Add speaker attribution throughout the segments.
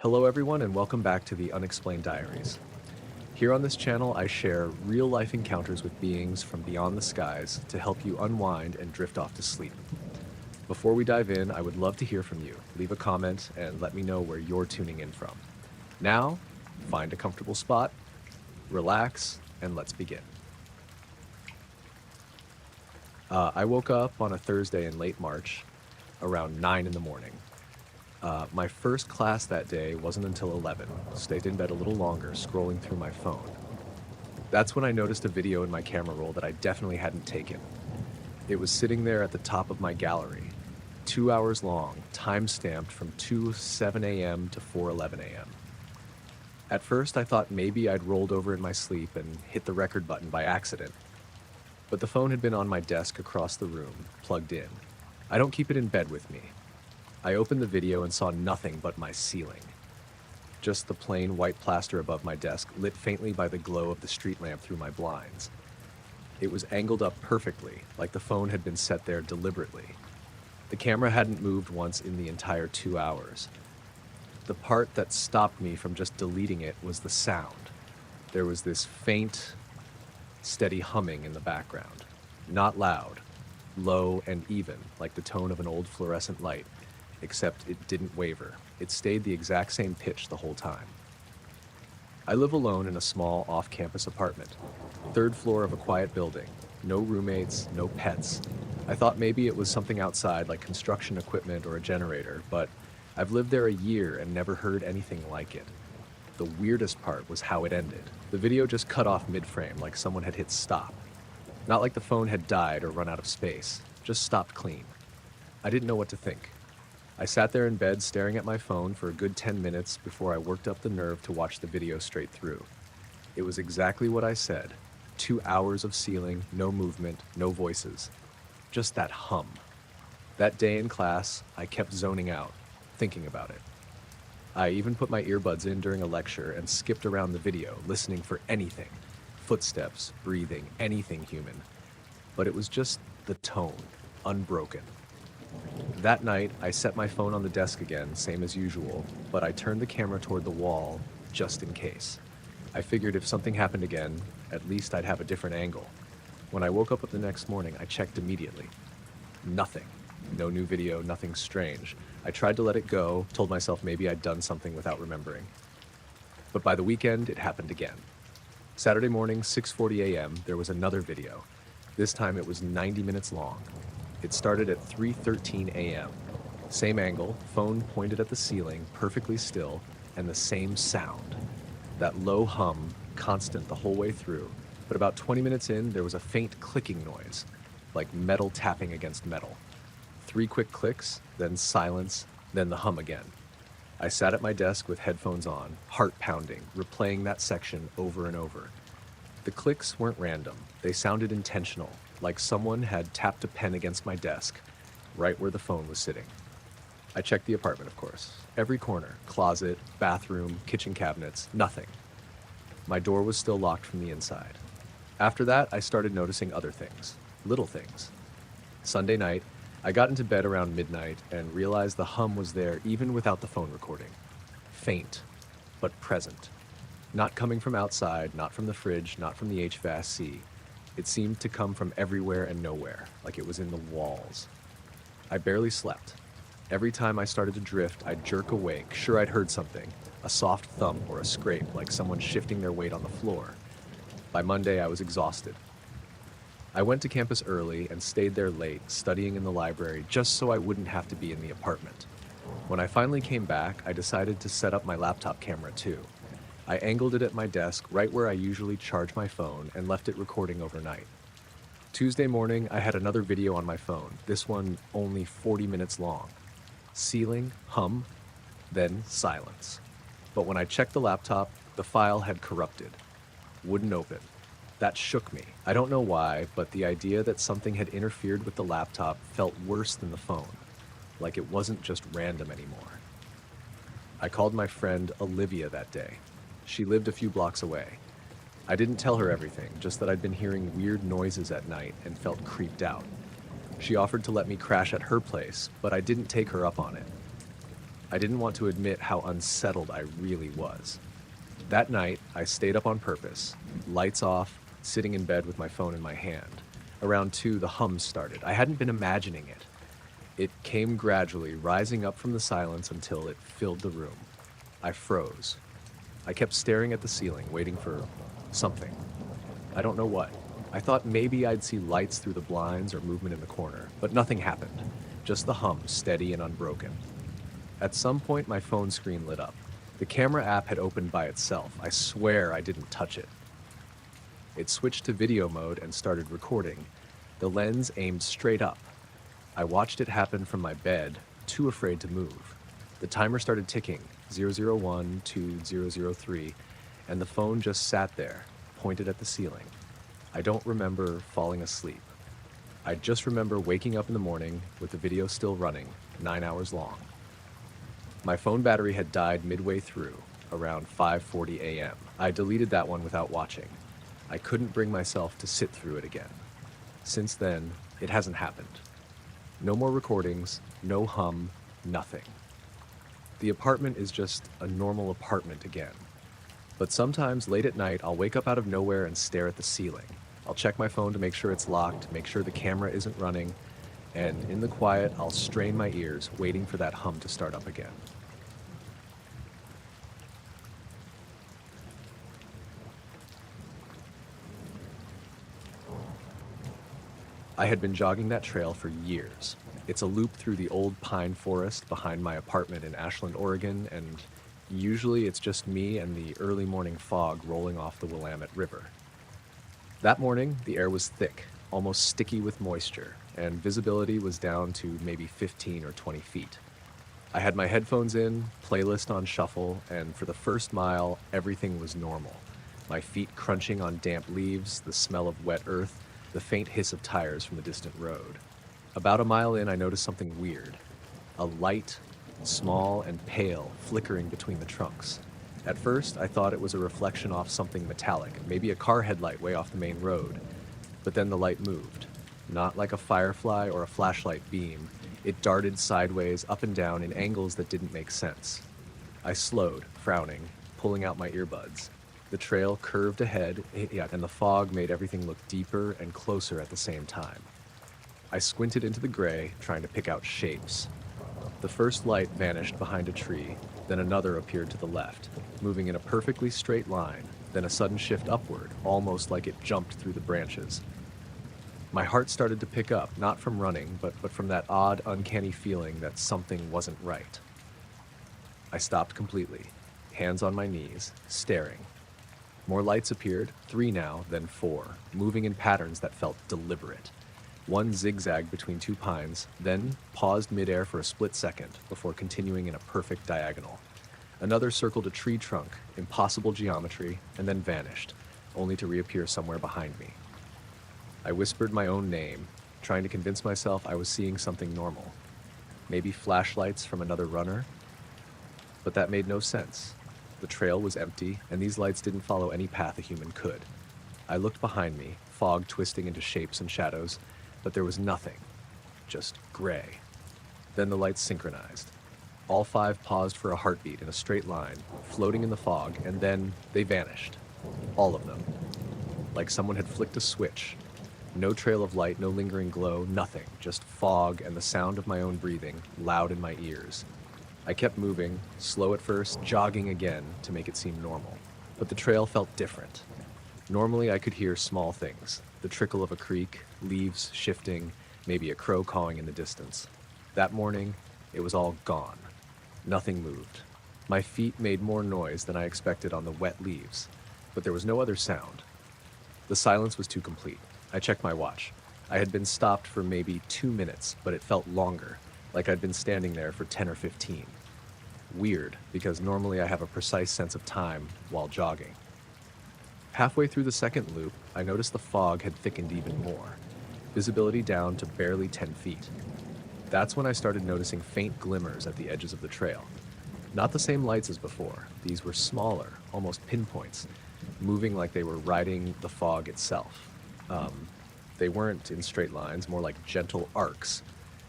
Speaker 1: Hello everyone and welcome back to the Unexplained Diaries. Here on this channel I share real-life encounters with beings from beyond the skies to help you unwind and drift off to sleep. Before we dive in, I would love to hear from you. Leave a comment and let me know where you're tuning in from. Now, find a comfortable spot, relax, and let's begin. I woke up on a Thursday in late March, around 9 in the morning. My first class that day wasn't until 11. Stayed in bed a little longer, scrolling through my phone. That's when I noticed a video in my camera roll that I definitely hadn't taken. It was sitting there at the top of my gallery, 2 hours long, time-stamped from 2:07 a.m. to 4:11 a.m. At first, I thought maybe I'd rolled over in my sleep and hit the record button by accident. But the phone had been on my desk across the room, plugged in. I don't keep it in bed with me. I opened the video and saw nothing but my ceiling. Just the plain white plaster above my desk, lit faintly by the glow of the street lamp through my blinds. It was angled up perfectly, like the phone had been set there deliberately. The camera hadn't moved once in the entire 2 hours. The part that stopped me from just deleting it was the sound. There was this faint, steady humming in the background. Not loud, low and even, like the tone of an old fluorescent light. Except it didn't waver. It stayed the exact same pitch the whole time. I live alone in a small off-campus apartment, third floor of a quiet building. No roommates, no pets. I thought maybe it was something outside like construction equipment or a generator, but I've lived there a year and never heard anything like it. The weirdest part was how it ended. The video just cut off mid-frame like someone had hit stop. Not like the phone had died or run out of space, just stopped clean. I didn't know what to think. I sat there in bed staring at my phone for a good 10 minutes before I worked up the nerve to watch the video straight through. It was exactly what I said. 2 hours of ceiling, no movement, no voices. Just that hum. That day in class, I kept zoning out, thinking about it. I even put my earbuds in during a lecture and skipped around the video, listening for anything. Footsteps, breathing, anything human. But it was just the tone, unbroken. That night, I set my phone on the desk again, same as usual, but I turned the camera toward the wall, just in case. I figured if something happened again, at least I'd have a different angle. When I woke up the next morning, I checked immediately. Nothing. No new video, nothing strange. I tried to let it go, told myself maybe I'd done something without remembering. But by the weekend, it happened again. Saturday morning, 6:40 a.m., there was another video. This time it was 90 minutes long. It started at 3:13 a.m. Same angle, phone pointed at the ceiling, perfectly still, and the same sound. That low hum, constant the whole way through, but about 20 minutes in, there was a faint clicking noise, like metal tapping against metal. 3 quick clicks, then silence, then the hum again. I sat at my desk with headphones on, heart pounding, replaying that section over and over. The clicks weren't random, they sounded intentional, like someone had tapped a pen against my desk, right where the phone was sitting. I checked the apartment, of course. Every corner, closet, bathroom, kitchen cabinets, nothing. My door was still locked from the inside. After that, I started noticing other things, little things. Sunday night, I got into bed around midnight and realized the hum was there even without the phone recording. Faint, but present. Not coming from outside, not from the fridge, not from the HVAC. It seemed to come from everywhere and nowhere, like it was in the walls. I barely slept. Every time I started to drift, I'd jerk awake, sure I'd heard something, a soft thump or a scrape, like someone shifting their weight on the floor. By Monday, I was exhausted. I went to campus early and stayed there late, studying in the library, just so I wouldn't have to be in the apartment. When I finally came back, I decided to set up my laptop camera too. I angled it at my desk right where I usually charge my phone and left it recording overnight. Tuesday morning, I had another video on my phone, this one only 40 minutes long. Ceiling, hum, then silence. But when I checked the laptop, the file had corrupted. Wouldn't open. That shook me. I don't know why, but the idea that something had interfered with the laptop felt worse than the phone, like it wasn't just random anymore. I called my friend Olivia that day. She lived a few blocks away. I didn't tell her everything, just that I'd been hearing weird noises at night and felt creeped out. She offered to let me crash at her place, but I didn't take her up on it. I didn't want to admit how unsettled I really was. That night, I stayed up on purpose, lights off, sitting in bed with my phone in my hand. Around 2, the hum started. I hadn't been imagining it. It came gradually, rising up from the silence until it filled the room. I froze. I kept staring at the ceiling, waiting for something. I don't know what. I thought maybe I'd see lights through the blinds or movement in the corner, but nothing happened. Just the hum, steady and unbroken. At some point, my phone screen lit up. The camera app had opened by itself. I swear I didn't touch it. It switched to video mode and started recording. The lens aimed straight up. I watched it happen from my bed, too afraid to move. The timer started ticking, 001 to 003, and the phone just sat there, pointed at the ceiling. I don't remember falling asleep. I just remember waking up in the morning with the video still running, 9 hours long. My phone battery had died midway through, around 5:40 a.m. I deleted that one without watching. I couldn't bring myself to sit through it again. Since then, it hasn't happened. No more recordings, no hum, nothing. The apartment is just a normal apartment again. But sometimes late at night, I'll wake up out of nowhere and stare at the ceiling. I'll check my phone to make sure it's locked, make sure the camera isn't running, and in the quiet, I'll strain my ears, waiting for that hum to start up again. I had been jogging that trail for years. It's a loop through the old pine forest behind my apartment in Ashland, Oregon, and usually it's just me and the early morning fog rolling off the Willamette River. That morning, the air was thick, almost sticky with moisture, and visibility was down to maybe 15 or 20 feet. I had my headphones in, playlist on shuffle, and for the first mile, everything was normal. My feet crunching on damp leaves, the smell of wet earth, the faint hiss of tires from the distant road. About a mile in, I noticed something weird. A light, small and pale, flickering between the trunks. At first, I thought it was a reflection off something metallic, maybe a car headlight way off the main road. But then the light moved. Not like a firefly or a flashlight beam. It darted sideways, up and down, in angles that didn't make sense. I slowed, frowning, pulling out my earbuds. The trail curved ahead, and the fog made everything look deeper and closer at the same time. I squinted into the gray, trying to pick out shapes. The first light vanished behind a tree, then another appeared to the left, moving in a perfectly straight line, then a sudden shift upward, almost like it jumped through the branches. My heart started to pick up, not from running, but from that odd, uncanny feeling that something wasn't right. I stopped completely, hands on my knees, staring. More lights appeared, 3 now, then 4, moving in patterns that felt deliberate. One zigzagged between 2 pines, then paused midair for a split second before continuing in a perfect diagonal. Another circled a tree trunk, impossible geometry, and then vanished, only to reappear somewhere behind me. I whispered my own name, trying to convince myself I was seeing something normal. Maybe flashlights from another runner? But that made no sense. The trail was empty, and these lights didn't follow any path a human could. I looked behind me, fog twisting into shapes and shadows, but there was nothing. Just gray. Then the lights synchronized. All 5 paused for a heartbeat in a straight line, floating in the fog, and then they vanished. All of them. Like someone had flicked a switch. No trail of light, no lingering glow, nothing. Just fog and the sound of my own breathing, loud in my ears. I kept moving, slow at first, jogging again to make it seem normal. But the trail felt different. Normally I could hear small things. The trickle of a creek, leaves shifting, maybe a crow cawing in the distance. That morning, it was all gone. Nothing moved. My feet made more noise than I expected on the wet leaves, but there was no other sound. The silence was too complete. I checked my watch. I had been stopped for maybe 2 minutes, but it felt longer, like I'd been standing there for 10 or 15. Weird, because normally I have a precise sense of time while jogging. Halfway through the second loop, I noticed the fog had thickened even more, visibility down to barely 10 feet. That's when I started noticing faint glimmers at the edges of the trail. Not the same lights as before. These were smaller, almost pinpoints, moving like they were riding the fog itself. They weren't in straight lines, more like gentle arcs,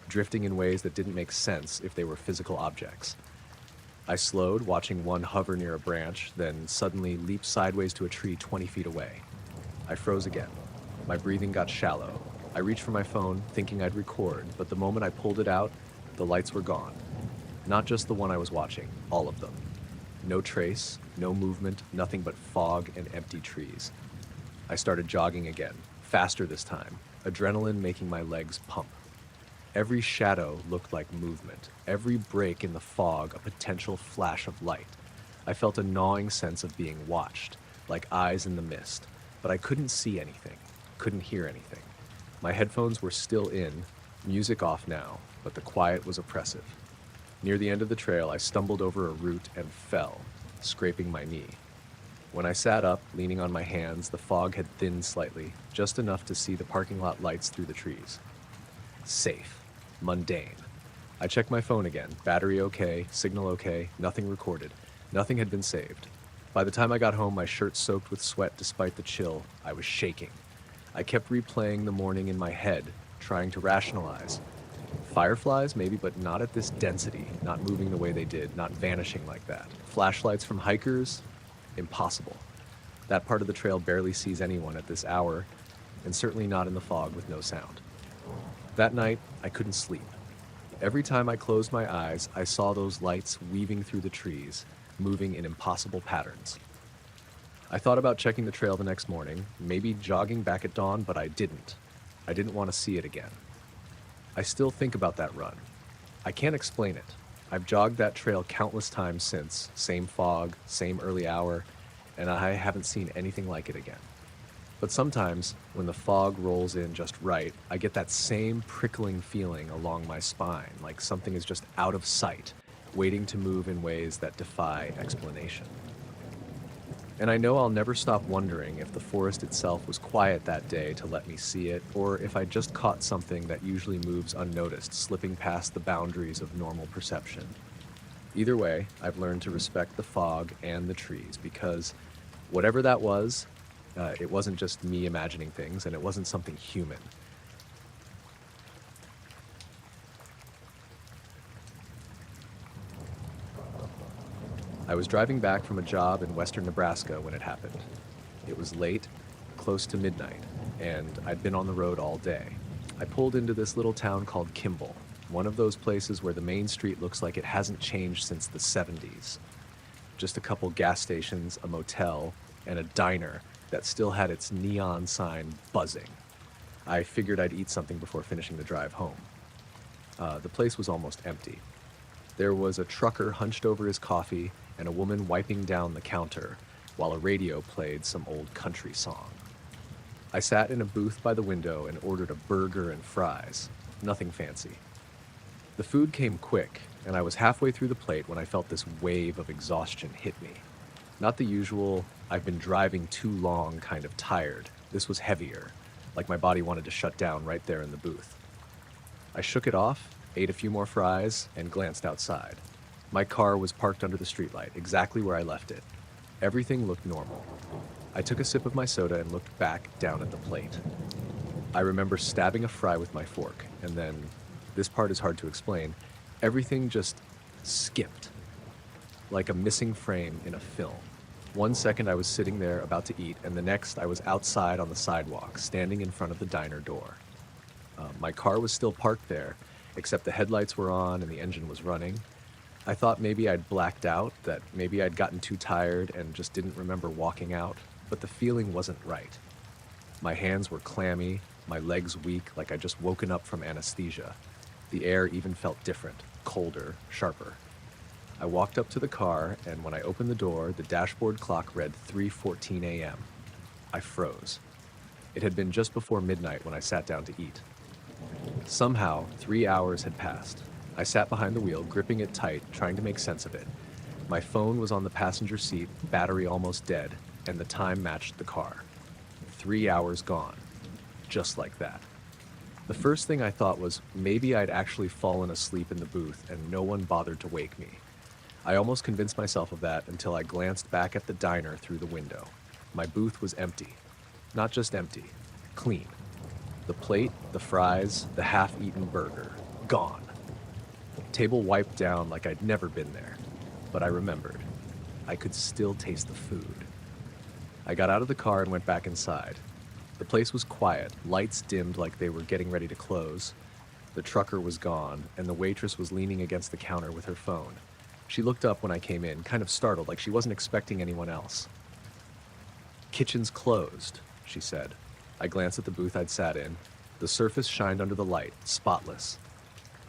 Speaker 1: drifting in ways that didn't make sense if they were physical objects. I slowed, watching one hover near a branch, then suddenly leap sideways to a tree 20 feet away. I froze again. My breathing got shallow. I reached for my phone, thinking I'd record, but the moment I pulled it out, the lights were gone. Not just the one I was watching, all of them. No trace, no movement, nothing but fog and empty trees. I started jogging again, faster this time, adrenaline making my legs pump. Every shadow looked like movement, every break in the fog a potential flash of light. I felt a gnawing sense of being watched, like eyes in the mist, but I couldn't see anything, couldn't hear anything. My headphones were still in, music off now, but the quiet was oppressive. Near the end of the trail, I stumbled over a root and fell, scraping my knee. When I sat up, leaning on my hands, the fog had thinned slightly, just enough to see the parking lot lights through the trees. Safe. Mundane. I checked my phone again. Battery okay, signal okay, nothing recorded. Nothing had been saved. By the time I got home, my shirt soaked with sweat despite the chill. I was shaking. I kept replaying the morning in my head, trying to rationalize. Fireflies, maybe, but not at this density, not moving the way they did, not vanishing like that. Flashlights from hikers? Impossible. That part of the trail barely sees anyone at this hour, and certainly not in the fog with no sound. That night, I couldn't sleep. Every time I closed my eyes, I saw those lights weaving through the trees, moving in impossible patterns. I thought about checking the trail the next morning, maybe jogging back at dawn, but I didn't. I didn't want to see it again. I still think about that run. I can't explain it. I've jogged that trail countless times since, same fog, same early hour, and I haven't seen anything like it again. But sometimes, when the fog rolls in just right, I get that same prickling feeling along my spine, like something is just out of sight, waiting to move in ways that defy explanation. And I know I'll never stop wondering if the forest itself was quiet that day to let me see it, or if I just caught something that usually moves unnoticed, slipping past the boundaries of normal perception. Either way, I've learned to respect the fog and the trees, because whatever that was, it wasn't just me imagining things, and it wasn't something human. I was driving back from a job in western Nebraska when it happened. It was late, close to midnight, and I'd been on the road all day. I pulled into this little town called Kimball, one of those places where the main street looks like it hasn't changed since the 70s. Just a couple gas stations, a motel, and a diner that still had its neon sign buzzing. I figured I'd eat something before finishing the drive home. The place was almost empty. There was a trucker hunched over his coffee and a woman wiping down the counter while a radio played some old country song. I sat in a booth by the window and ordered a burger and fries. Nothing fancy. The food came quick, and I was halfway through the plate when I felt this wave of exhaustion hit me. Not the usual, I've been driving too long kind of tired. This was heavier, like my body wanted to shut down right there in the booth. I shook it off, ate a few more fries, and glanced outside. My car was parked under the streetlight, exactly where I left it. Everything looked normal. I took a sip of my soda and looked back down at the plate. I remember stabbing a fry with my fork, and then, this part is hard to explain, everything just skipped, like a missing frame in a film. 1 second I was sitting there about to eat, and the next I was outside on the sidewalk, standing in front of the diner door. My car was still parked there, except the headlights were on and the engine was running. I thought maybe I'd blacked out, that maybe I'd gotten too tired and just didn't remember walking out, but the feeling wasn't right. My hands were clammy, my legs weak, like I'd just woken up from anesthesia. The air even felt different, colder, sharper. I walked up to the car, and when I opened the door, the dashboard clock read 3:14 a.m. I froze. It had been just before midnight when I sat down to eat. Somehow, 3 hours had passed. I sat behind the wheel, gripping it tight, trying to make sense of it. My phone was on the passenger seat, battery almost dead, and the time matched the car. 3 hours gone. Just like that. The first thing I thought was maybe I'd actually fallen asleep in the booth and no one bothered to wake me. I almost convinced myself of that until I glanced back at the diner through the window. My booth was empty. Not just empty, clean. The plate, the fries, the half-eaten burger, gone. Table wiped down like I'd never been there. but I remembered. I could still taste the food. I got out of the car and went back inside. The place was quiet, lights dimmed like they were getting ready to close. The trucker was gone, and the waitress was leaning against the counter with her phone. She looked up when I came in, kind of startled, like she wasn't expecting anyone else. "Kitchen's closed," she said. I glanced at the booth I'd sat in. The surface shined under the light, spotless.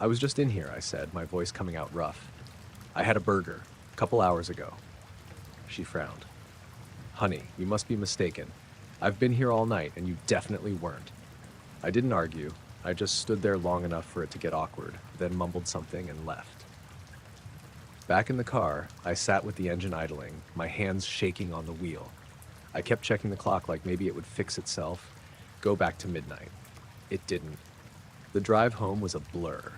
Speaker 1: "I was just in here," I said, my voice coming out rough. "I had a burger, a couple hours ago." She frowned. "Honey, you must be mistaken. I've been here all night, and you definitely weren't." I didn't argue. I just stood there long enough for it to get awkward, then mumbled something and left. Back in the car, I sat with the engine idling, my hands shaking on the wheel. I kept checking the clock like maybe it would fix itself, go back to midnight. It didn't. The drive home was a blur.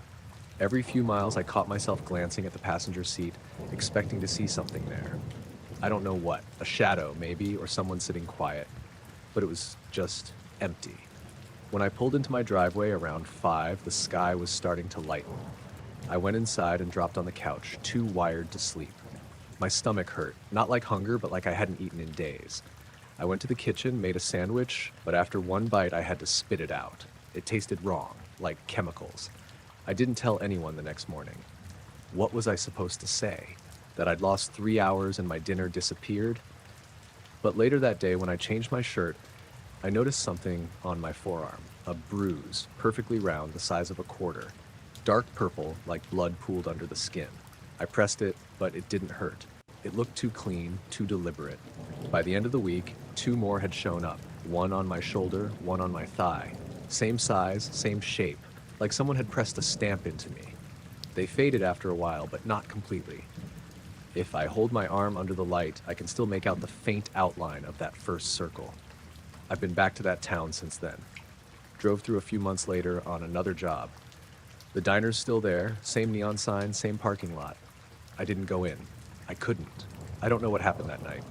Speaker 1: Every few miles, I caught myself glancing at the passenger seat, expecting to see something there. I don't know what, a shadow maybe, or someone sitting quiet, but it was just empty. When I pulled into my driveway around 5, the sky was starting to lighten. I went inside and dropped on the couch, too wired to sleep. My stomach hurt, not like hunger, but like I hadn't eaten in days. I went to the kitchen, made a sandwich, but after one bite I had to spit it out. It tasted wrong, like chemicals. I didn't tell anyone the next morning. What was I supposed to say? That I'd lost 3 hours and my dinner disappeared? But later that day, when I changed my shirt, I noticed something on my forearm, a bruise, perfectly round, the size of a quarter, dark purple, like blood pooled under the skin. I pressed it, but it didn't hurt. It looked too clean, too deliberate. By the end of the week, 2 more had shown up, one on my shoulder, one on my thigh. Same size, same shape, like someone had pressed a stamp into me. They faded after a while, but not completely. If I hold my arm under the light, I can still make out the faint outline of that first circle. I've been back to that town since then. Drove through a few months later on another job. The diner's still there, same neon sign, same parking lot. I didn't go in. I couldn't. I don't know what happened that night.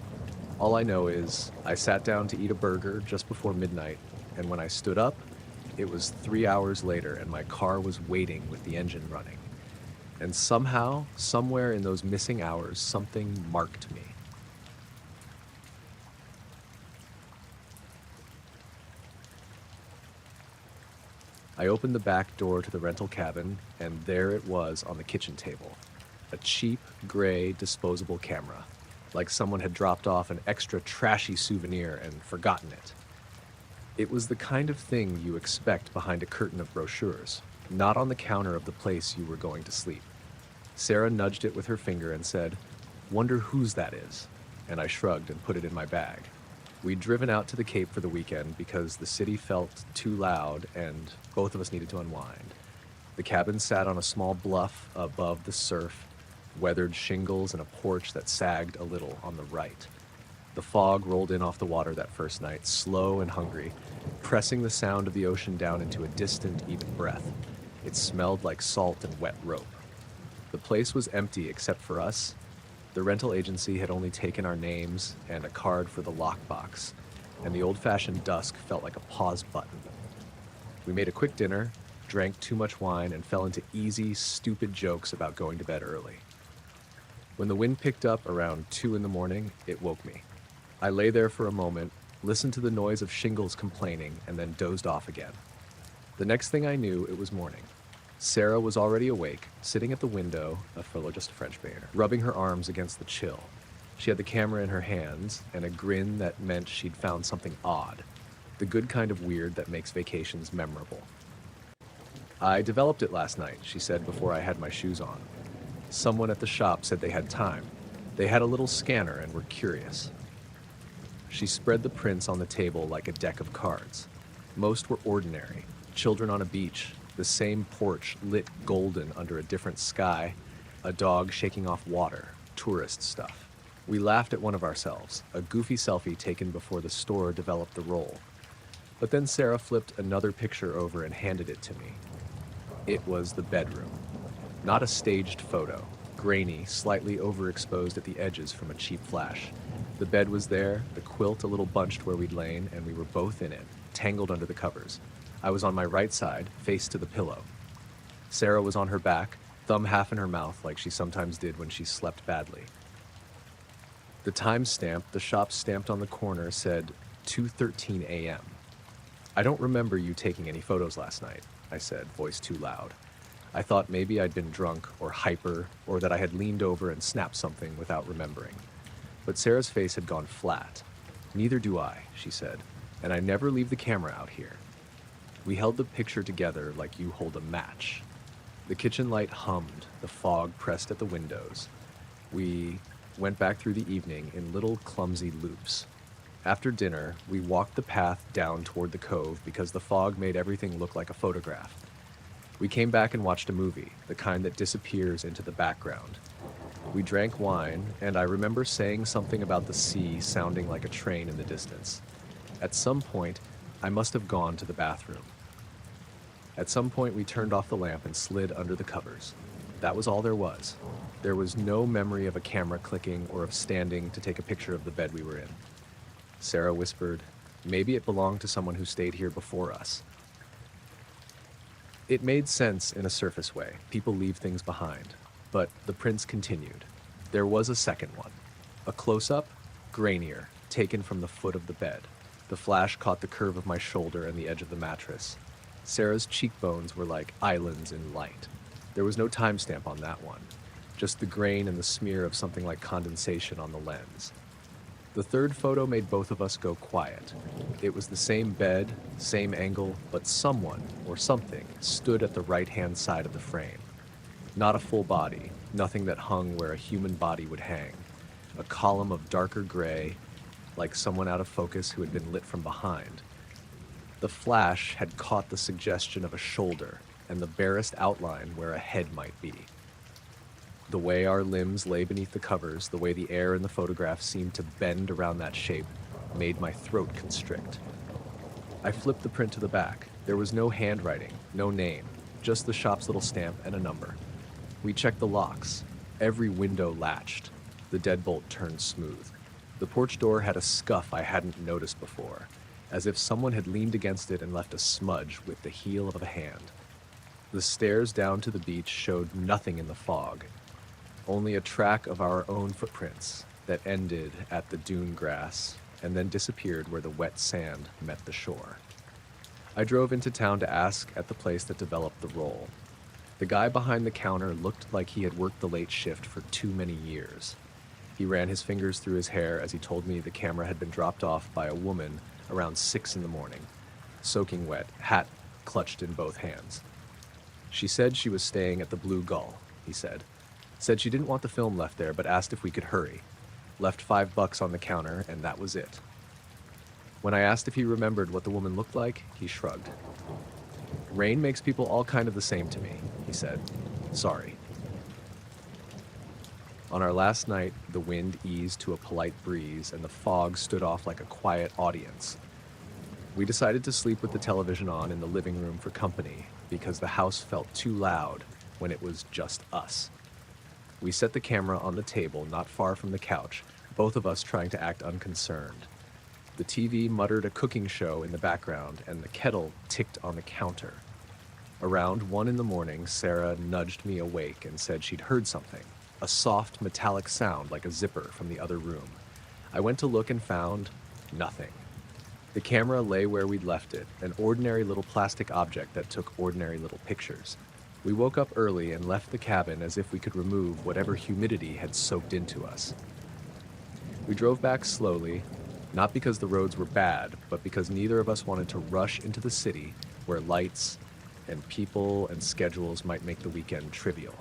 Speaker 1: All I know is I sat down to eat a burger just before midnight, and when I stood up, it was 3 hours later and my car was waiting with the engine running. And somehow, somewhere in those missing hours, something marked me. I opened the back door to the rental cabin, and there it was on the kitchen table. A cheap, gray, disposable camera, like someone had dropped off an extra trashy souvenir and forgotten it. It was the kind of thing you expect behind a curtain of brochures, not on the counter of the place you were going to sleep. Sarah nudged it with her finger and said, "Wonder whose that is?" And I shrugged and put it in my bag. We'd driven out to the Cape for the weekend because the city felt too loud and both of us needed to unwind. The cabin sat on a small bluff above the surf, weathered shingles and a porch that sagged a little on the right. The fog rolled in off the water that first night, slow and hungry, pressing the sound of the ocean down into a distant, even breath. It smelled like salt and wet rope. The place was empty except for us. The rental agency had only taken our names and a card for the lockbox, and the old-fashioned dusk felt like a pause button. We made a quick dinner, drank too much wine, and fell into easy, stupid jokes about going to bed early. When the wind picked up around 2 in the morning, it woke me. I lay there for a moment, listened to the noise of shingles complaining, and then dozed off again. The next thing I knew, it was morning. Sarah was already awake, sitting at the window, just a French painter, rubbing her arms against the chill. She had the camera in her hands, and a grin that meant she'd found something odd, the good kind of weird that makes vacations memorable. "I developed it last night," she said before I had my shoes on. "Someone at the shop said they had time. They had a little scanner and were curious." She spread the prints on the table like a deck of cards. Most were ordinary, children on a beach, the same porch lit golden under a different sky, a dog shaking off water, tourist stuff. We laughed at one of ourselves, a goofy selfie taken before the store developed the roll. But then Sarah flipped another picture over and handed it to me. It was the bedroom. Not a staged photo, grainy, slightly overexposed at the edges from a cheap flash. The bed was there, the quilt a little bunched where we'd lain, and we were both in it, tangled under the covers. I was on my right side, face to the pillow. Sarah was on her back, thumb half in her mouth like she sometimes did when she slept badly. The time stamp the shop stamped on the corner said 2:13 a.m. "I don't remember you taking any photos last night," I said, voice too loud. I thought maybe I'd been drunk or hyper, or that I had leaned over and snapped something without remembering. But Sarah's face had gone flat. "Neither do I," she said, "and I never leave the camera out here." We held the picture together like you hold a match. The kitchen light hummed, the fog pressed at the windows. We went back through the evening in little clumsy loops. After dinner, we walked the path down toward the cove because the fog made everything look like a photograph. We came back and watched a movie, the kind that disappears into the background. We drank wine, and I remember saying something about the sea sounding like a train in the distance. At some point, I must have gone to the bathroom. At some point, we turned off the lamp and slid under the covers. That was all there was. There was no memory of a camera clicking or of standing to take a picture of the bed we were in. Sarah whispered, "Maybe it belonged to someone who stayed here before us." It made sense in a surface way. People leave things behind. But the prints continued. There was a second one. A close-up, grainier, taken from the foot of the bed. The flash caught the curve of my shoulder and the edge of the mattress. Sarah's cheekbones were like islands in light. There was no timestamp on that one, just the grain and the smear of something like condensation on the lens. The third photo made both of us go quiet. It was the same bed, same angle, but someone, or something, stood at the right-hand side of the frame. Not a full body, nothing that hung where a human body would hang. A column of darker gray, like someone out of focus who had been lit from behind. The flash had caught the suggestion of a shoulder and the barest outline where a head might be. The way our limbs lay beneath the covers, the way the air in the photograph seemed to bend around that shape, made my throat constrict. I flipped the print to the back. There was no handwriting, no name, just the shop's little stamp and a number. We checked the locks. Every window latched. The deadbolt turned smooth. The porch door had a scuff I hadn't noticed before, as if someone had leaned against it and left a smudge with the heel of a hand. The stairs down to the beach showed nothing in the fog, only a track of our own footprints that ended at the dune grass and then disappeared where the wet sand met the shore. I drove into town to ask at the place that developed the roll. The guy behind the counter looked like he had worked the late shift for too many years. He ran his fingers through his hair as he told me the camera had been dropped off by a woman around 6 in the morning, soaking wet, hat clutched in both hands. She said she was staying at the Blue Gull, he said. Said she didn't want the film left there, but asked if we could hurry. Left $5 on the counter, and that was it. When I asked if he remembered what the woman looked like, he shrugged. "Rain makes people all kind of the same to me," he said. "Sorry." On our last night, the wind eased to a polite breeze, and the fog stood off like a quiet audience. We decided to sleep with the television on in the living room for company, because the house felt too loud when it was just us. We set the camera on the table not far from the couch, both of us trying to act unconcerned. The TV muttered a cooking show in the background, and the kettle ticked on the counter. Around 1 in the morning, Sarah nudged me awake and said she'd heard something, a soft metallic sound like a zipper from the other room. I went to look and found nothing. The camera lay where we'd left it, an ordinary little plastic object that took ordinary little pictures. We woke up early and left the cabin as if we could remove whatever humidity had soaked into us. We drove back slowly, not because the roads were bad, but because neither of us wanted to rush into the city where lights and people and schedules might make the weekend trivial.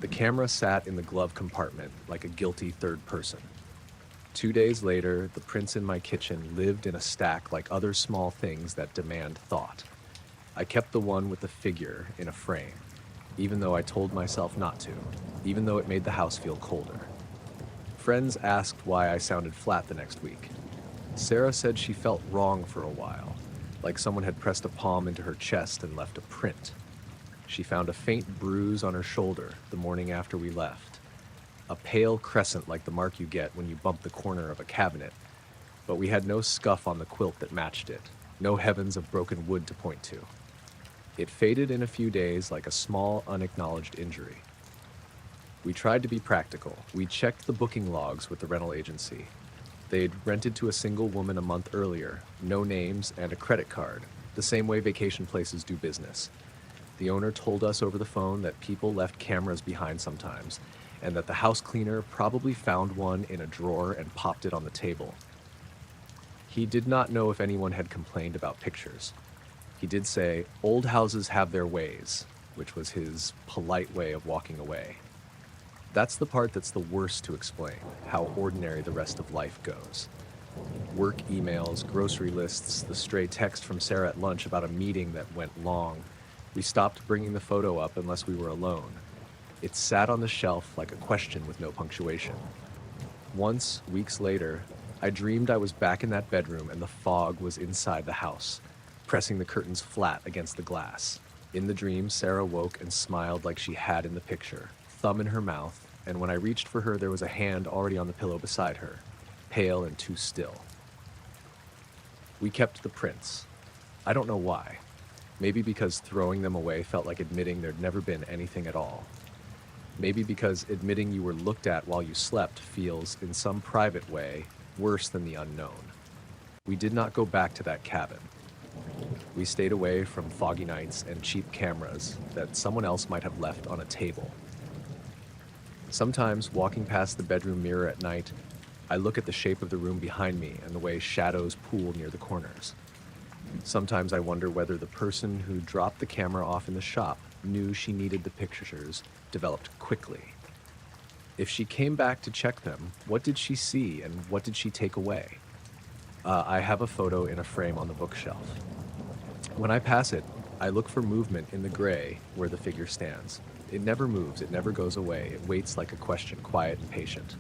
Speaker 1: The camera sat in the glove compartment like a guilty third person. 2 days later, the prints in my kitchen lived in a stack like other small things that demand thought. I kept the one with the figure in a frame, even though I told myself not to, even though it made the house feel colder. Friends asked why I sounded flat the next week. Sarah said she felt wrong for a while, like someone had pressed a palm into her chest and left a print. She found a faint bruise on her shoulder the morning after we left, a pale crescent like the mark you get when you bump the corner of a cabinet, but we had no scuff on the quilt that matched it, no heavens of broken wood to point to. It faded in a few days like a small, unacknowledged injury. We tried to be practical. We checked the booking logs with the rental agency. They'd rented to a single woman a month earlier, no names and a credit card, the same way vacation places do business. The owner told us over the phone that people left cameras behind sometimes, and that the house cleaner probably found one in a drawer and popped it on the table. He did not know if anyone had complained about pictures. He did say, "Old houses have their ways," which was his polite way of walking away. That's the part that's the worst to explain, how ordinary the rest of life goes. Work emails, grocery lists, the stray text from Sarah at lunch about a meeting that went long. We stopped bringing the photo up unless we were alone. It sat on the shelf like a question with no punctuation. Once, weeks later, I dreamed I was back in that bedroom and the fog was inside the house, pressing the curtains flat against the glass. In the dream, Sarah woke and smiled like she had in the picture, thumb in her mouth, and when I reached for her, there was a hand already on the pillow beside her, pale and too still. We kept the prints. I don't know why. Maybe because throwing them away felt like admitting there'd never been anything at all. Maybe because admitting you were looked at while you slept feels, in some private way, worse than the unknown. We did not go back to that cabin. We stayed away from foggy nights and cheap cameras that someone else might have left on a table. Sometimes, walking past the bedroom mirror at night, I look at the shape of the room behind me and the way shadows pool near the corners. Sometimes I wonder whether the person who dropped the camera off in the shop knew she needed the pictures developed quickly. If she came back to check them, what did she see and what did she take away? I have a photo in a frame on the bookshelf. When I pass it, I look for movement in the gray where the figure stands. It never moves, it never goes away. It waits like a question, quiet and patient.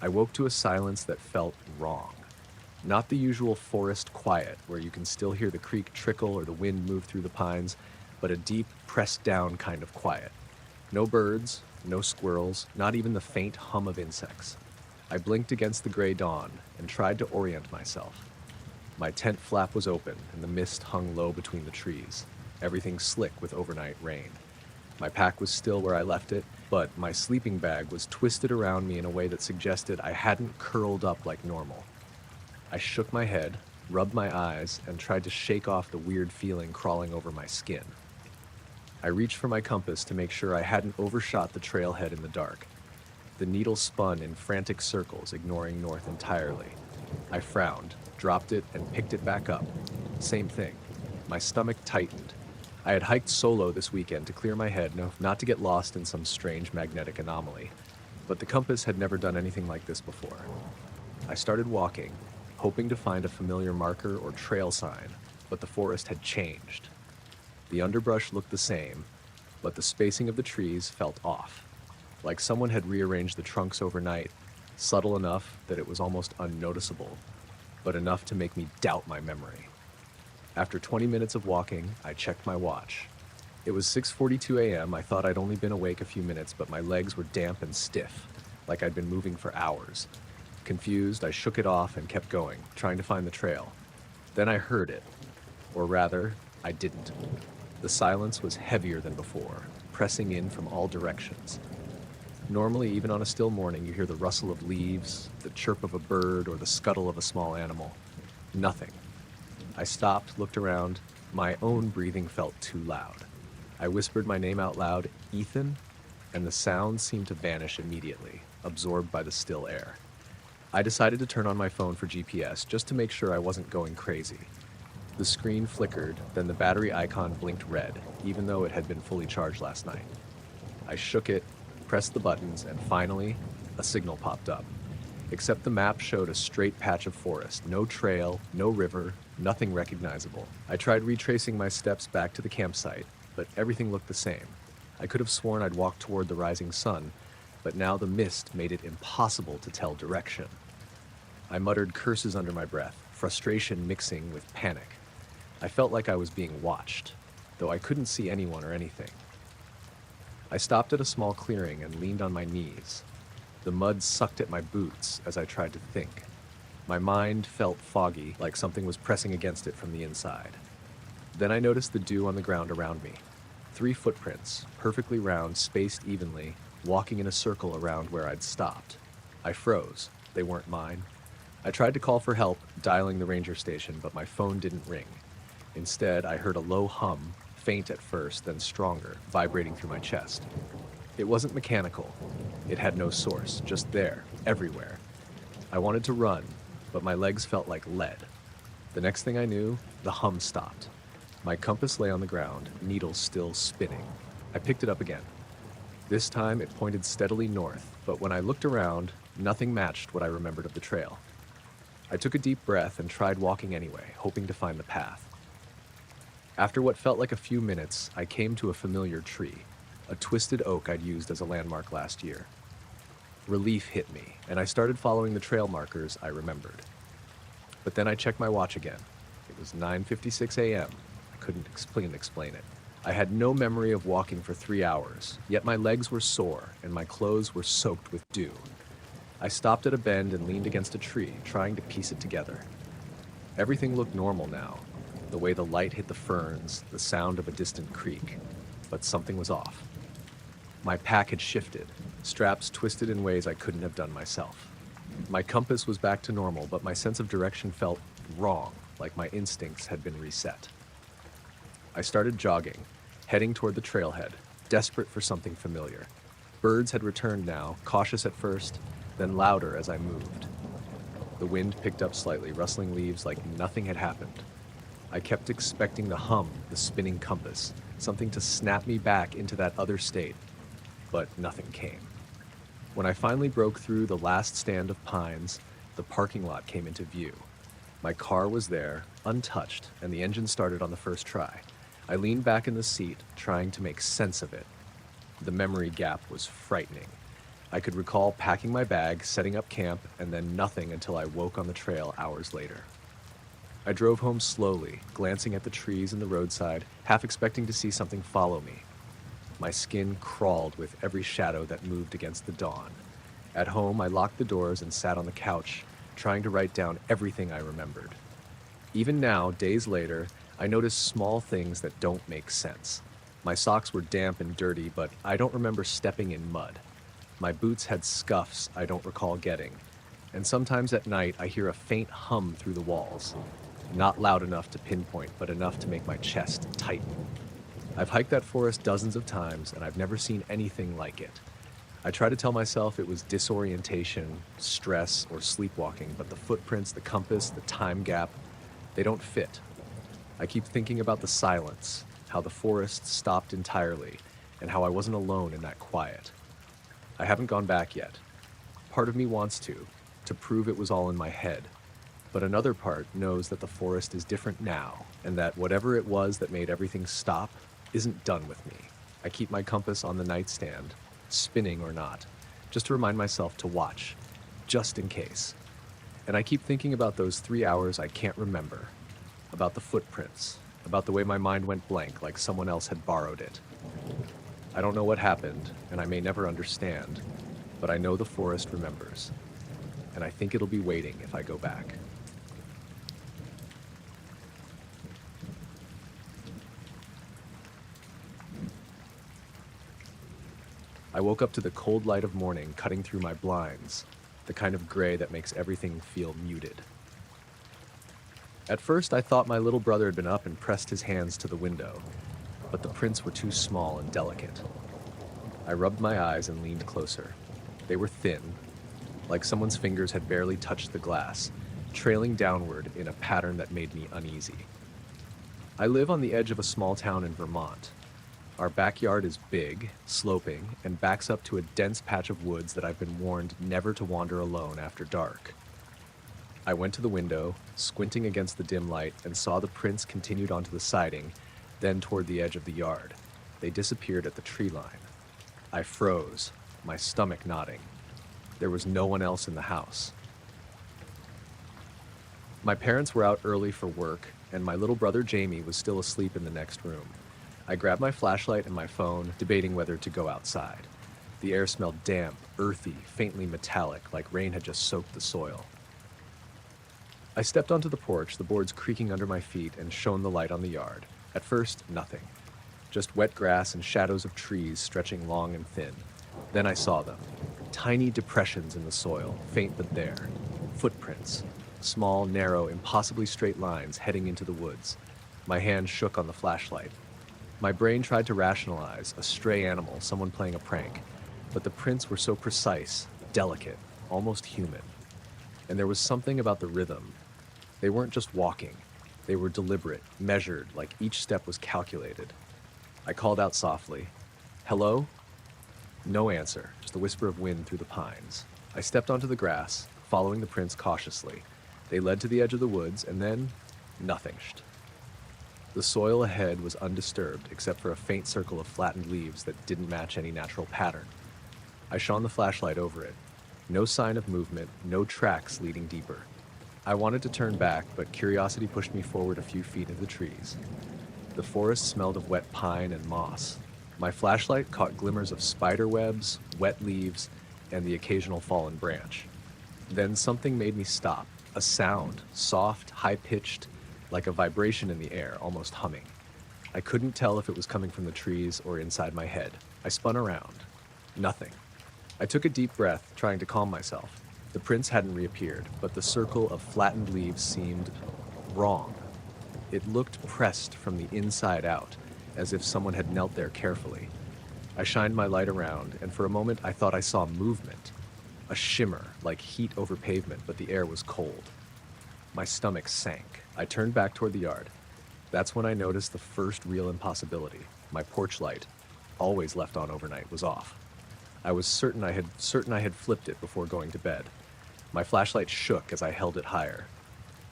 Speaker 1: I woke to a silence that felt wrong. Not the usual forest quiet where you can still hear the creek trickle or the wind move through the pines, but a deep, pressed down kind of quiet. No birds, no squirrels, not even the faint hum of insects. I blinked against the gray dawn and tried to orient myself. My tent flap was open and the mist hung low between the trees, everything slick with overnight rain. My pack was still where I left it, but my sleeping bag was twisted around me in a way that suggested I hadn't curled up like normal. I shook my head, rubbed my eyes, and tried to shake off the weird feeling crawling over my skin. I reached for my compass to make sure I hadn't overshot the trailhead in the dark. The needle spun in frantic circles, ignoring north entirely. I frowned, dropped it, and picked it back up. Same thing. My stomach tightened. I had hiked solo this weekend to clear my head, not to get lost in some strange magnetic anomaly. But the compass had never done anything like this before. I started walking, hoping to find a familiar marker or trail sign, but the forest had changed. The underbrush looked the same, but the spacing of the trees felt off, like someone had rearranged the trunks overnight, subtle enough that it was almost unnoticeable, but enough to make me doubt my memory. After 20 minutes of walking, I checked my watch. It was 6:42 a.m. I thought I'd only been awake a few minutes, but my legs were damp and stiff, like I'd been moving for hours. Confused, I shook it off and kept going, trying to find the trail. Then I heard it. Or rather, I didn't. The silence was heavier than before, pressing in from all directions. Normally, even on a still morning, you hear the rustle of leaves, the chirp of a bird, or the scuttle of a small animal. Nothing. I stopped, looked around. My own breathing felt too loud. I whispered my name out loud, "Ethan," and the sound seemed to vanish immediately, absorbed by the still air. I decided to turn on my phone for GPS just to make sure I wasn't going crazy. The screen flickered, then the battery icon blinked red, even though it had been fully charged last night. I shook it, pressed the buttons, and finally, a signal popped up. Except the map showed a straight patch of forest, no trail, no river, nothing recognizable. I tried retracing my steps back to the campsite, but everything looked the same. I could have sworn I'd walked toward the rising sun, but now the mist made it impossible to tell direction. I muttered curses under my breath, frustration mixing with panic. I felt like I was being watched, though I couldn't see anyone or anything. I stopped at a small clearing and leaned on my knees. The mud sucked at my boots as I tried to think. My mind felt foggy, like something was pressing against it from the inside. Then I noticed the dew on the ground around me. 3 footprints, perfectly round, spaced evenly, walking in a circle around where I'd stopped. I froze. They weren't mine. I tried to call for help, dialing the ranger station, but my phone didn't ring. Instead, I heard a low hum, faint at first, then stronger, vibrating through my chest. It wasn't mechanical. It had no source, just there, everywhere. I wanted to run, but my legs felt like lead. The next thing I knew, the hum stopped. My compass lay on the ground, needles still spinning. I picked it up again. This time, it pointed steadily north, but when I looked around, nothing matched what I remembered of the trail. I took a deep breath and tried walking anyway, hoping to find the path. After what felt like a few minutes, I came to a familiar tree, a twisted oak I'd used as a landmark last year. Relief hit me, and I started following the trail markers I remembered. But then I checked my watch again. It was 9:56 a.m. I couldn't explain it. I had no memory of walking for 3 hours, yet my legs were sore and my clothes were soaked with dew. I stopped at a bend and leaned against a tree, trying to piece it together. Everything looked normal now, the way the light hit the ferns, the sound of a distant creek, but something was off. My pack had shifted, straps twisted in ways I couldn't have done myself. My compass was back to normal, but my sense of direction felt wrong, like my instincts had been reset. I started jogging, heading toward the trailhead, desperate for something familiar. Birds had returned now, cautious at first, then louder as I moved. The wind picked up slightly, rustling leaves like nothing had happened. I kept expecting the hum, the spinning compass, something to snap me back into that other state, but nothing came. When I finally broke through the last stand of pines, the parking lot came into view. My car was there, untouched, and the engine started on the first try. I leaned back in the seat, trying to make sense of it. The memory gap was frightening. I could recall packing my bag, setting up camp, and then nothing until I woke on the trail hours later. I drove home slowly, glancing at the trees and the roadside, half expecting to see something follow me. My skin crawled with every shadow that moved against the dawn. At home, I locked the doors and sat on the couch, trying to write down everything I remembered. Even now, days later, I notice small things that don't make sense. My socks were damp and dirty, but I don't remember stepping in mud. My boots had scuffs I don't recall getting, and sometimes at night I hear a faint hum through the walls. Not loud enough to pinpoint, but enough to make my chest tighten. I've hiked that forest dozens of times, and I've never seen anything like it. I try to tell myself it was disorientation, stress, or sleepwalking, but the footprints, the compass, the time gap, they don't fit. I keep thinking about the silence, how the forest stopped entirely, and how I wasn't alone in that quiet. I haven't gone back yet. Part of me wants to prove it was all in my head. But another part knows that the forest is different now, and that whatever it was that made everything stop isn't done with me. I keep my compass on the nightstand, spinning or not, just to remind myself to watch, just in case. And I keep thinking about those 3 hours I can't remember, about the footprints, about the way my mind went blank like someone else had borrowed it. I don't know what happened, and I may never understand, but I know the forest remembers, and I think it'll be waiting if I go back. I woke up to the cold light of morning cutting through my blinds, the kind of gray that makes everything feel muted. At first, I thought my little brother had been up and pressed his hands to the window, but the prints were too small and delicate. I rubbed my eyes and leaned closer. They were thin, like someone's fingers had barely touched the glass, trailing downward in a pattern that made me uneasy. I live on the edge of a small town in Vermont. Our backyard is big, sloping, and backs up to a dense patch of woods that I've been warned never to wander alone after dark. I went to the window, squinting against the dim light, and saw the prints continued onto the siding, then toward the edge of the yard. They disappeared at the tree line. I froze, my stomach knotting. There was no one else in the house. My parents were out early for work, and my little brother Jamie was still asleep in the next room. I grabbed my flashlight and my phone, debating whether to go outside. The air smelled damp, earthy, faintly metallic, like rain had just soaked the soil. I stepped onto the porch, the boards creaking under my feet, and shone the light on the yard. At first, nothing. Just wet grass and shadows of trees stretching long and thin. Then I saw them. Tiny depressions in the soil, faint but there. Footprints. Small, narrow, impossibly straight lines heading into the woods. My hand shook on the flashlight. My brain tried to rationalize a stray animal, someone playing a prank. But the prints were so precise, delicate, almost human. And there was something about the rhythm. They weren't just walking. They were deliberate, measured, like each step was calculated. I called out softly, "Hello?" No answer, just a whisper of wind through the pines. I stepped onto the grass, following the prints cautiously. They led to the edge of the woods, and then nothing. The soil ahead was undisturbed, except for a faint circle of flattened leaves that didn't match any natural pattern. I shone the flashlight over it. No sign of movement, no tracks leading deeper. I wanted to turn back, but curiosity pushed me forward a few feet into the trees. The forest smelled of wet pine and moss. My flashlight caught glimmers of spider webs, wet leaves, and the occasional fallen branch. Then something made me stop. A sound, soft, high-pitched, like a vibration in the air, almost humming. I couldn't tell if it was coming from the trees or inside my head. I spun around. Nothing. I took a deep breath, trying to calm myself. The prints hadn't reappeared, but the circle of flattened leaves seemed wrong. It looked pressed from the inside out, as if someone had knelt there carefully. I shined my light around, and for a moment I thought I saw movement. A shimmer, like heat over pavement, but the air was cold. My stomach sank. I turned back toward the yard. That's when I noticed the first real impossibility. My porch light, always left on overnight, was off. I was certain I had flipped it before going to bed. My flashlight shook as I held it higher.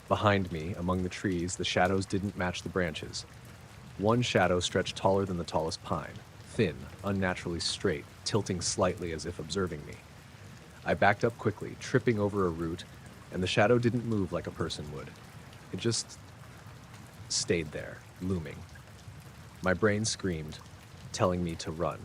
Speaker 1: Behind me, among the trees, the shadows didn't match the branches. One shadow stretched taller than the tallest pine, thin, unnaturally straight, tilting slightly as if observing me. I backed up quickly, tripping over a root, and the shadow didn't move like a person would. It just stayed there, looming. My brain screamed, telling me to run.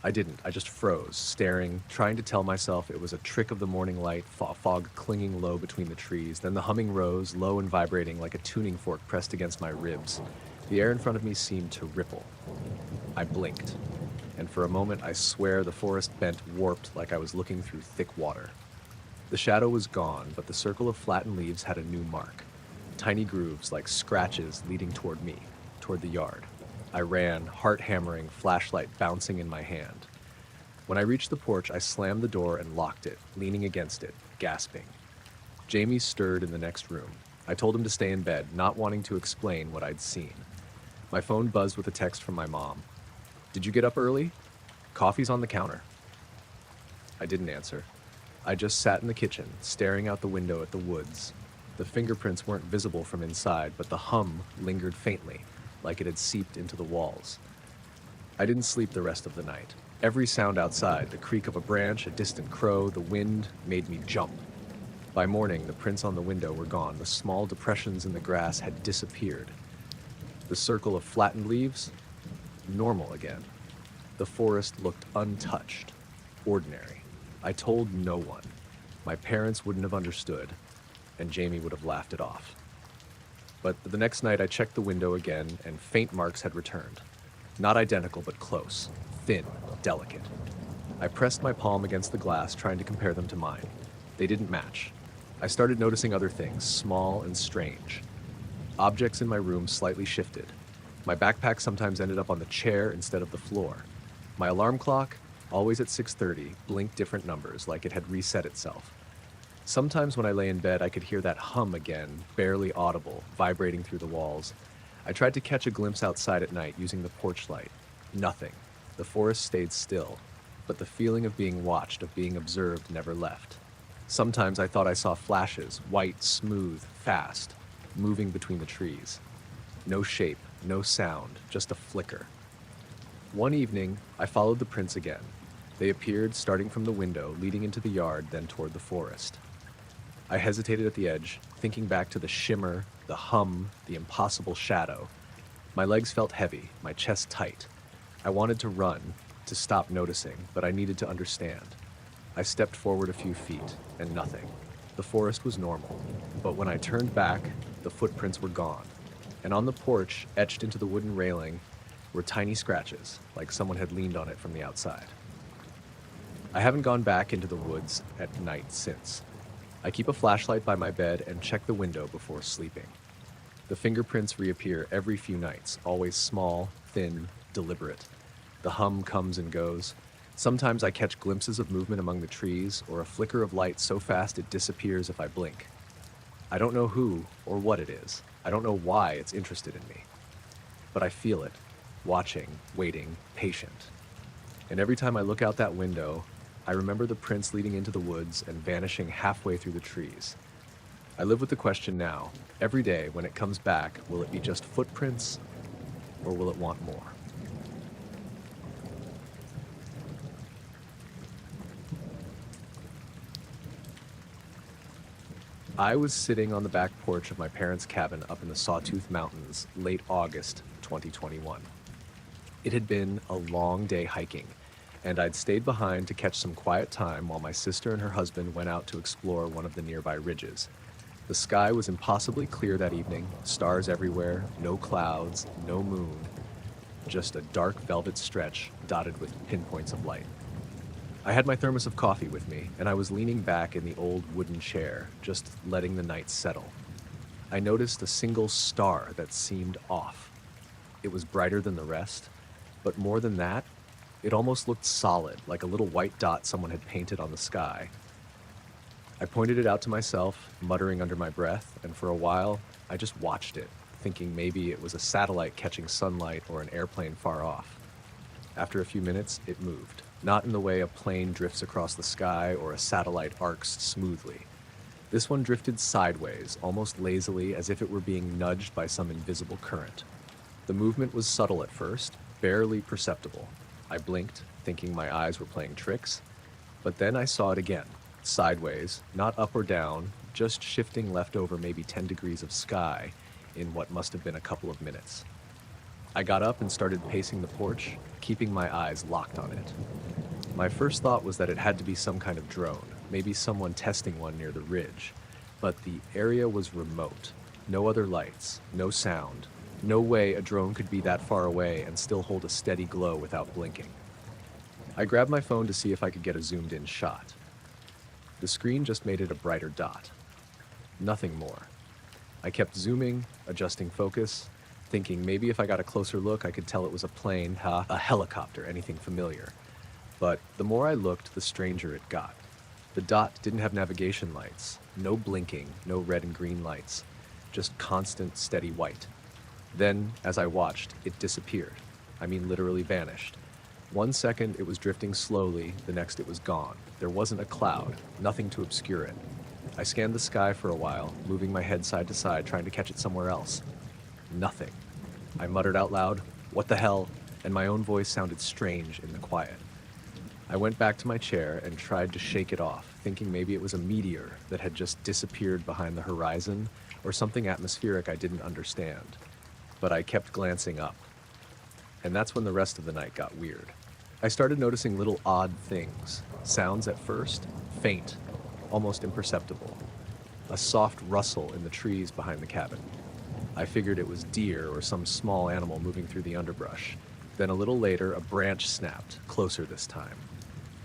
Speaker 1: I didn't. I just froze, staring, trying to tell myself it was a trick of the morning light, fog clinging low between the trees. Then the humming rose, low and vibrating like a tuning fork pressed against my ribs. The air in front of me seemed to ripple. I blinked, and for a moment I swear the forest bent warped like I was looking through thick water. The shadow was gone, but the circle of flattened leaves had a new mark. Tiny grooves like scratches leading toward me, toward the yard. I ran, heart hammering, flashlight bouncing in my hand. When I reached the porch, I slammed the door and locked it, leaning against it, gasping. Jamie stirred in the next room. I told him to stay in bed, not wanting to explain what I'd seen. My phone buzzed with a text from my mom. "Did you get up early? Coffee's on the counter." I didn't answer. I just sat in the kitchen, staring out the window at the woods. The fingerprints weren't visible from inside, but the hum lingered faintly, like it had seeped into the walls. I didn't sleep the rest of the night. Every sound outside, the creak of a branch, a distant crow, the wind, made me jump. By morning, the prints on the window were gone. The small depressions in the grass had disappeared. The circle of flattened leaves, normal again. The forest looked untouched, ordinary. I told no one. My parents wouldn't have understood, and Jamie would have laughed it off. But the next night I checked the window again, and faint marks had returned. Not identical, but close. Thin, delicate. I pressed my palm against the glass, trying to compare them to mine. They didn't match. I started noticing other things, small and strange. Objects in my room slightly shifted. My backpack sometimes ended up on the chair instead of the floor. My alarm clock, always at 6:30, blinked different numbers, like it had reset itself. Sometimes when I lay in bed, I could hear that hum again, barely audible, vibrating through the walls. I tried to catch a glimpse outside at night using the porch light. Nothing. The forest stayed still, but the feeling of being watched, of being observed, never left. Sometimes I thought I saw flashes, white, smooth, fast, moving between the trees. No shape, no sound, just a flicker. One evening, I followed the prints again. They appeared starting from the window, leading into the yard, then toward the forest. I hesitated at the edge, thinking back to the shimmer, the hum, the impossible shadow. My legs felt heavy, my chest tight. I wanted to run, to stop noticing, but I needed to understand. I stepped forward a few feet, and nothing. The forest was normal, but when I turned back, the footprints were gone. And on the porch, etched into the wooden railing, were tiny scratches, like someone had leaned on it from the outside. I haven't gone back into the woods at night since. I keep a flashlight by my bed and check the window before sleeping. The fingerprints reappear every few nights, always small, thin, deliberate. The hum comes and goes. Sometimes I catch glimpses of movement among the trees, or a flicker of light so fast it disappears if I blink. I don't know who or what it is. I don't know why it's interested in me. But I feel it, watching, waiting, patient. And every time I look out that window, I remember the prints leading into the woods and vanishing halfway through the trees. I live with the question now, every day when it comes back, will it be just footprints, or will it want more? I was sitting on the back porch of my parents' cabin up in the Sawtooth Mountains, late August 2021. It had been a long day hiking, and I'd stayed behind to catch some quiet time while my sister and her husband went out to explore one of the nearby ridges. The sky was impossibly clear that evening, stars everywhere, no clouds, no moon, just a dark velvet stretch dotted with pinpoints of light. I had my thermos of coffee with me, and I was leaning back in the old wooden chair, just letting the night settle. I noticed a single star that seemed off. It was brighter than the rest, but more than that, it almost looked solid, like a little white dot someone had painted on the sky. I pointed it out to myself, muttering under my breath, and for a while, I just watched it, thinking maybe it was a satellite catching sunlight or an airplane far off. After a few minutes, it moved. Not in the way a plane drifts across the sky or a satellite arcs smoothly. This one drifted sideways, almost lazily, as if it were being nudged by some invisible current. The movement was subtle at first, barely perceptible. I blinked, thinking my eyes were playing tricks, but then I saw it again, sideways, not up or down, just shifting left over maybe 10 degrees of sky in what must have been a couple of minutes. I got up and started pacing the porch, keeping my eyes locked on it. My first thought was that it had to be some kind of drone, maybe someone testing one near the ridge, but the area was remote. No other lights, no sound, no way a drone could be that far away and still hold a steady glow without blinking. I grabbed my phone to see if I could get a zoomed-in shot. The screen just made it a brighter dot. Nothing more. I kept zooming, adjusting focus, thinking maybe if I got a closer look I could tell it was a plane, a helicopter, anything familiar. But the more I looked, the stranger it got. The dot didn't have navigation lights, no blinking, no red and green lights, just constant, steady white. Then, as I watched, it disappeared. I mean, literally vanished. 1 second it was drifting slowly, the next it was gone. There wasn't a cloud, nothing to obscure it. I scanned the sky for a while, moving my head side to side, trying to catch it somewhere else. Nothing. I muttered out loud, "What the hell?" and my own voice sounded strange in the quiet. I went back to my chair and tried to shake it off, thinking maybe it was a meteor that had just disappeared behind the horizon or something atmospheric I didn't understand. But I kept glancing up. And that's when the rest of the night got weird. I started noticing little odd things. Sounds at first, faint, almost imperceptible. A soft rustle in the trees behind the cabin. I figured it was deer or some small animal moving through the underbrush. Then a little later, a branch snapped, closer this time.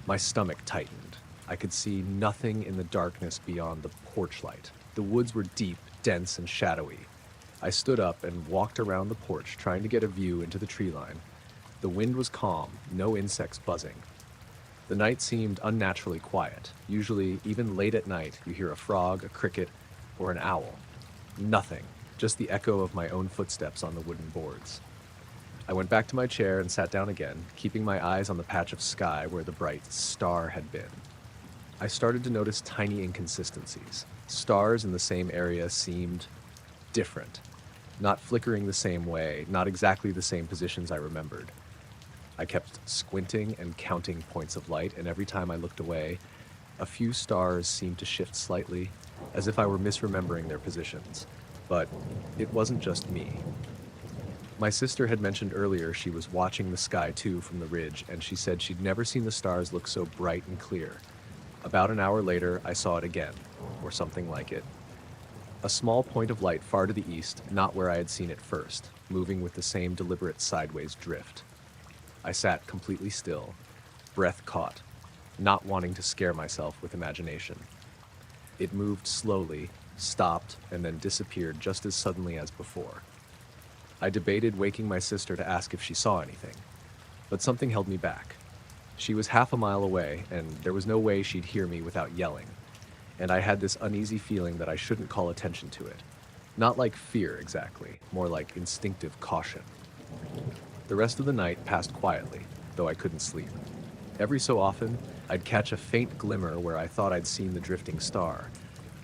Speaker 1: My stomach tightened. I could see nothing in the darkness beyond the porch light. The woods were deep, dense, and shadowy. I stood up and walked around the porch, trying to get a view into the tree line. The wind was calm, no insects buzzing. The night seemed unnaturally quiet. Usually, even late at night, you hear a frog, a cricket, or an owl. Nothing, just the echo of my own footsteps on the wooden boards. I went back to my chair and sat down again, keeping my eyes on the patch of sky where the bright star had been. I started to notice tiny inconsistencies. Stars in the same area seemed different, not flickering the same way, not exactly the same positions I remembered. I kept squinting and counting points of light, and every time I looked away, a few stars seemed to shift slightly, as if I were misremembering their positions. But it wasn't just me. My sister had mentioned earlier she was watching the sky too from the ridge, and she said she'd never seen the stars look so bright and clear. About an hour later, I saw it again, or something like it. A small point of light far to the east, not where I had seen it first, moving with the same deliberate sideways drift. I sat completely still, breath caught, not wanting to scare myself with imagination. It moved slowly, stopped, and then disappeared just as suddenly as before. I debated waking my sister to ask if she saw anything, but something held me back. She was half a mile away, and there was no way she'd hear me without yelling, and I had this uneasy feeling that I shouldn't call attention to it. Not like fear exactly, more like instinctive caution. The rest of the night passed quietly, though I couldn't sleep. Every so often, I'd catch a faint glimmer where I thought I'd seen the drifting star,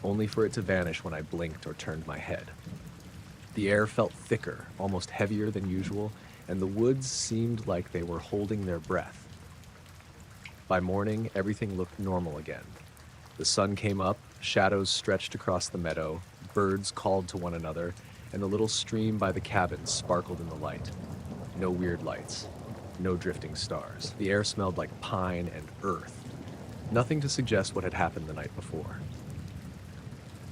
Speaker 1: only for it to vanish when I blinked or turned my head. The air felt thicker, almost heavier than usual, and the woods seemed like they were holding their breath. By morning, everything looked normal again. The sun came up, shadows stretched across the meadow, birds called to one another, and the little stream by the cabin sparkled in the light. No weird lights, no drifting stars. The air smelled like pine and earth. Nothing to suggest what had happened the night before.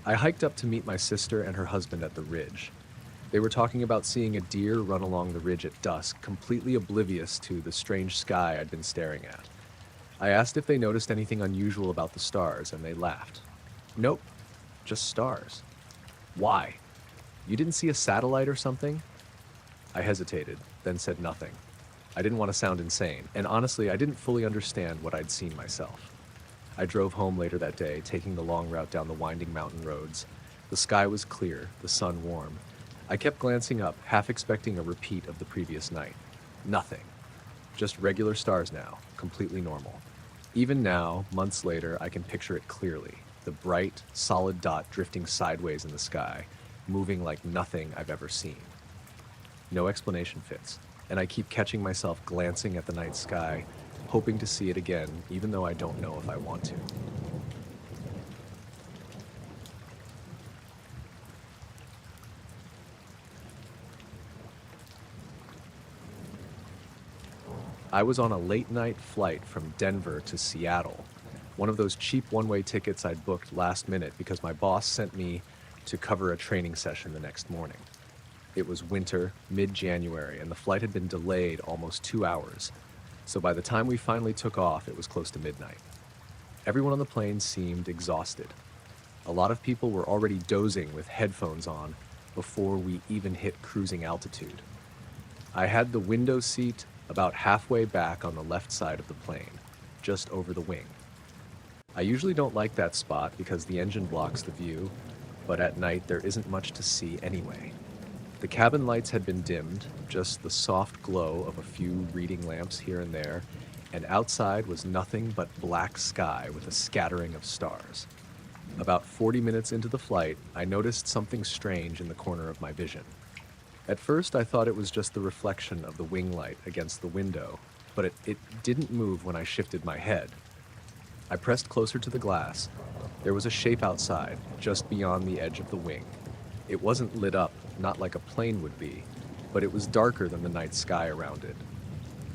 Speaker 1: I hiked up to meet my sister and her husband at the ridge. They were talking about seeing a deer run along the ridge at dusk, completely oblivious to the strange sky I'd been staring at. I asked if they noticed anything unusual about the stars, and they laughed. Nope, just stars. Why? You didn't see a satellite or something? I hesitated, then said nothing. I didn't want to sound insane, and honestly, I didn't fully understand what I'd seen myself. I drove home later that day, taking the long route down the winding mountain roads. The sky was clear, the sun warm. I kept glancing up, half expecting a repeat of the previous night. Nothing. Just regular stars now, completely normal. Even now, months later, I can picture it clearly. The bright, solid dot drifting sideways in the sky, moving like nothing I've ever seen. No explanation fits, and I keep catching myself glancing at the night sky, hoping to see it again, even though I don't know if I want to. I was on a late-night flight from Denver to Seattle, one of those cheap one-way tickets I'd booked last minute because my boss sent me to cover a training session the next morning. It was winter, mid-January, and the flight had been delayed almost 2 hours, so by the time we finally took off, it was close to midnight. Everyone on the plane seemed exhausted. A lot of people were already dozing with headphones on before we even hit cruising altitude. I had the window seat about halfway back on the left side of the plane, just over the wing. I usually don't like that spot because the engine blocks the view, but at night there isn't much to see anyway. The cabin lights had been dimmed, just the soft glow of a few reading lamps here and there, and outside was nothing but black sky with a scattering of stars. About 40 minutes into the flight, I noticed something strange in the corner of my vision. At first, I thought it was just the reflection of the wing light against the window, but it didn't move when I shifted my head. I pressed closer to the glass. There was a shape outside, just beyond the edge of the wing. It wasn't lit up, not like a plane would be, but it was darker than the night sky around it.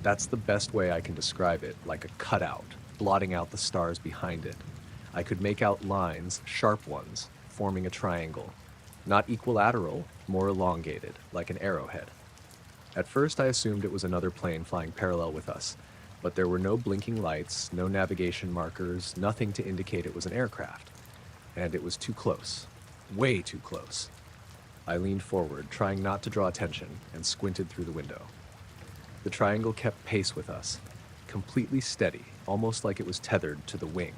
Speaker 1: That's the best way I can describe it, like a cutout, blotting out the stars behind it. I could make out lines, sharp ones, forming a triangle. Not equilateral, more elongated, like an arrowhead. At first I assumed it was another plane flying parallel with us, but there were no blinking lights, no navigation markers, nothing to indicate it was an aircraft. And it was too close. Way too close. I leaned forward, trying not to draw attention, and squinted through the window. The triangle kept pace with us, completely steady, almost like it was tethered to the wing.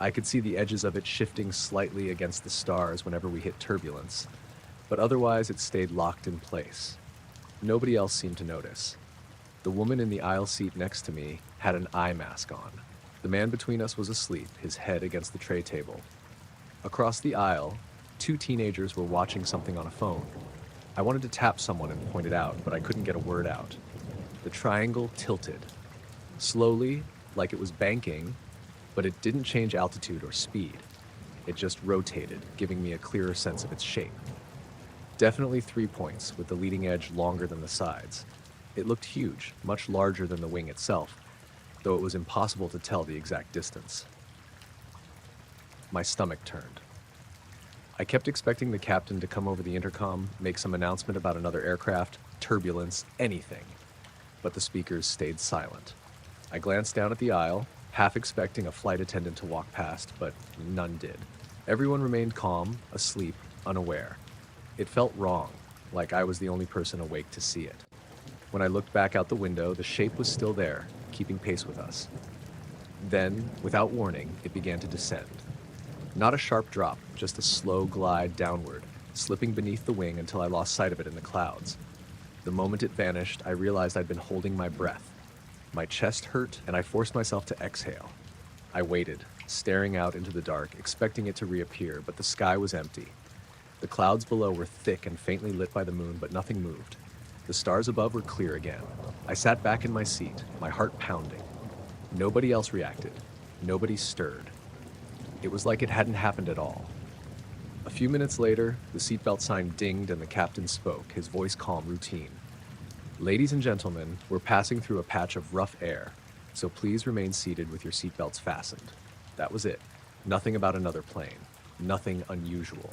Speaker 1: I could see the edges of it shifting slightly against the stars whenever we hit turbulence, but otherwise it stayed locked in place. Nobody else seemed to notice. The woman in the aisle seat next to me had an eye mask on. The man between us was asleep, his head against the tray table. Across the aisle, 2 teenagers were watching something on a phone. I wanted to tap someone and point it out, but I couldn't get a word out. The triangle tilted. Slowly, like it was banking, but it didn't change altitude or speed. It just rotated, giving me a clearer sense of its shape. Definitely 3 points, with the leading edge longer than the sides. It looked huge, much larger than the wing itself, though it was impossible to tell the exact distance. My stomach turned. I kept expecting the captain to come over the intercom, make some announcement about another aircraft, turbulence, anything. But the speakers stayed silent. I glanced down at the aisle, half expecting a flight attendant to walk past, but none did. Everyone remained calm, asleep, unaware. It felt wrong, like I was the only person awake to see it. When I looked back out the window, the shape was still there, keeping pace with us. Then, without warning, it began to descend. Not a sharp drop, just a slow glide downward, slipping beneath the wing until I lost sight of it in the clouds. The moment it vanished, I realized I'd been holding my breath. My chest hurt, and I forced myself to exhale. I waited, staring out into the dark, expecting it to reappear, but the sky was empty. The clouds below were thick and faintly lit by the moon, but nothing moved. The stars above were clear again. I sat back in my seat, my heart pounding. Nobody else reacted. Nobody stirred. It was like it hadn't happened at all. A few minutes later, the seatbelt sign dinged and the captain spoke, his voice calm, routine. Ladies and gentlemen, we're passing through a patch of rough air, so please remain seated with your seatbelts fastened. That was it. Nothing about another plane. Nothing unusual.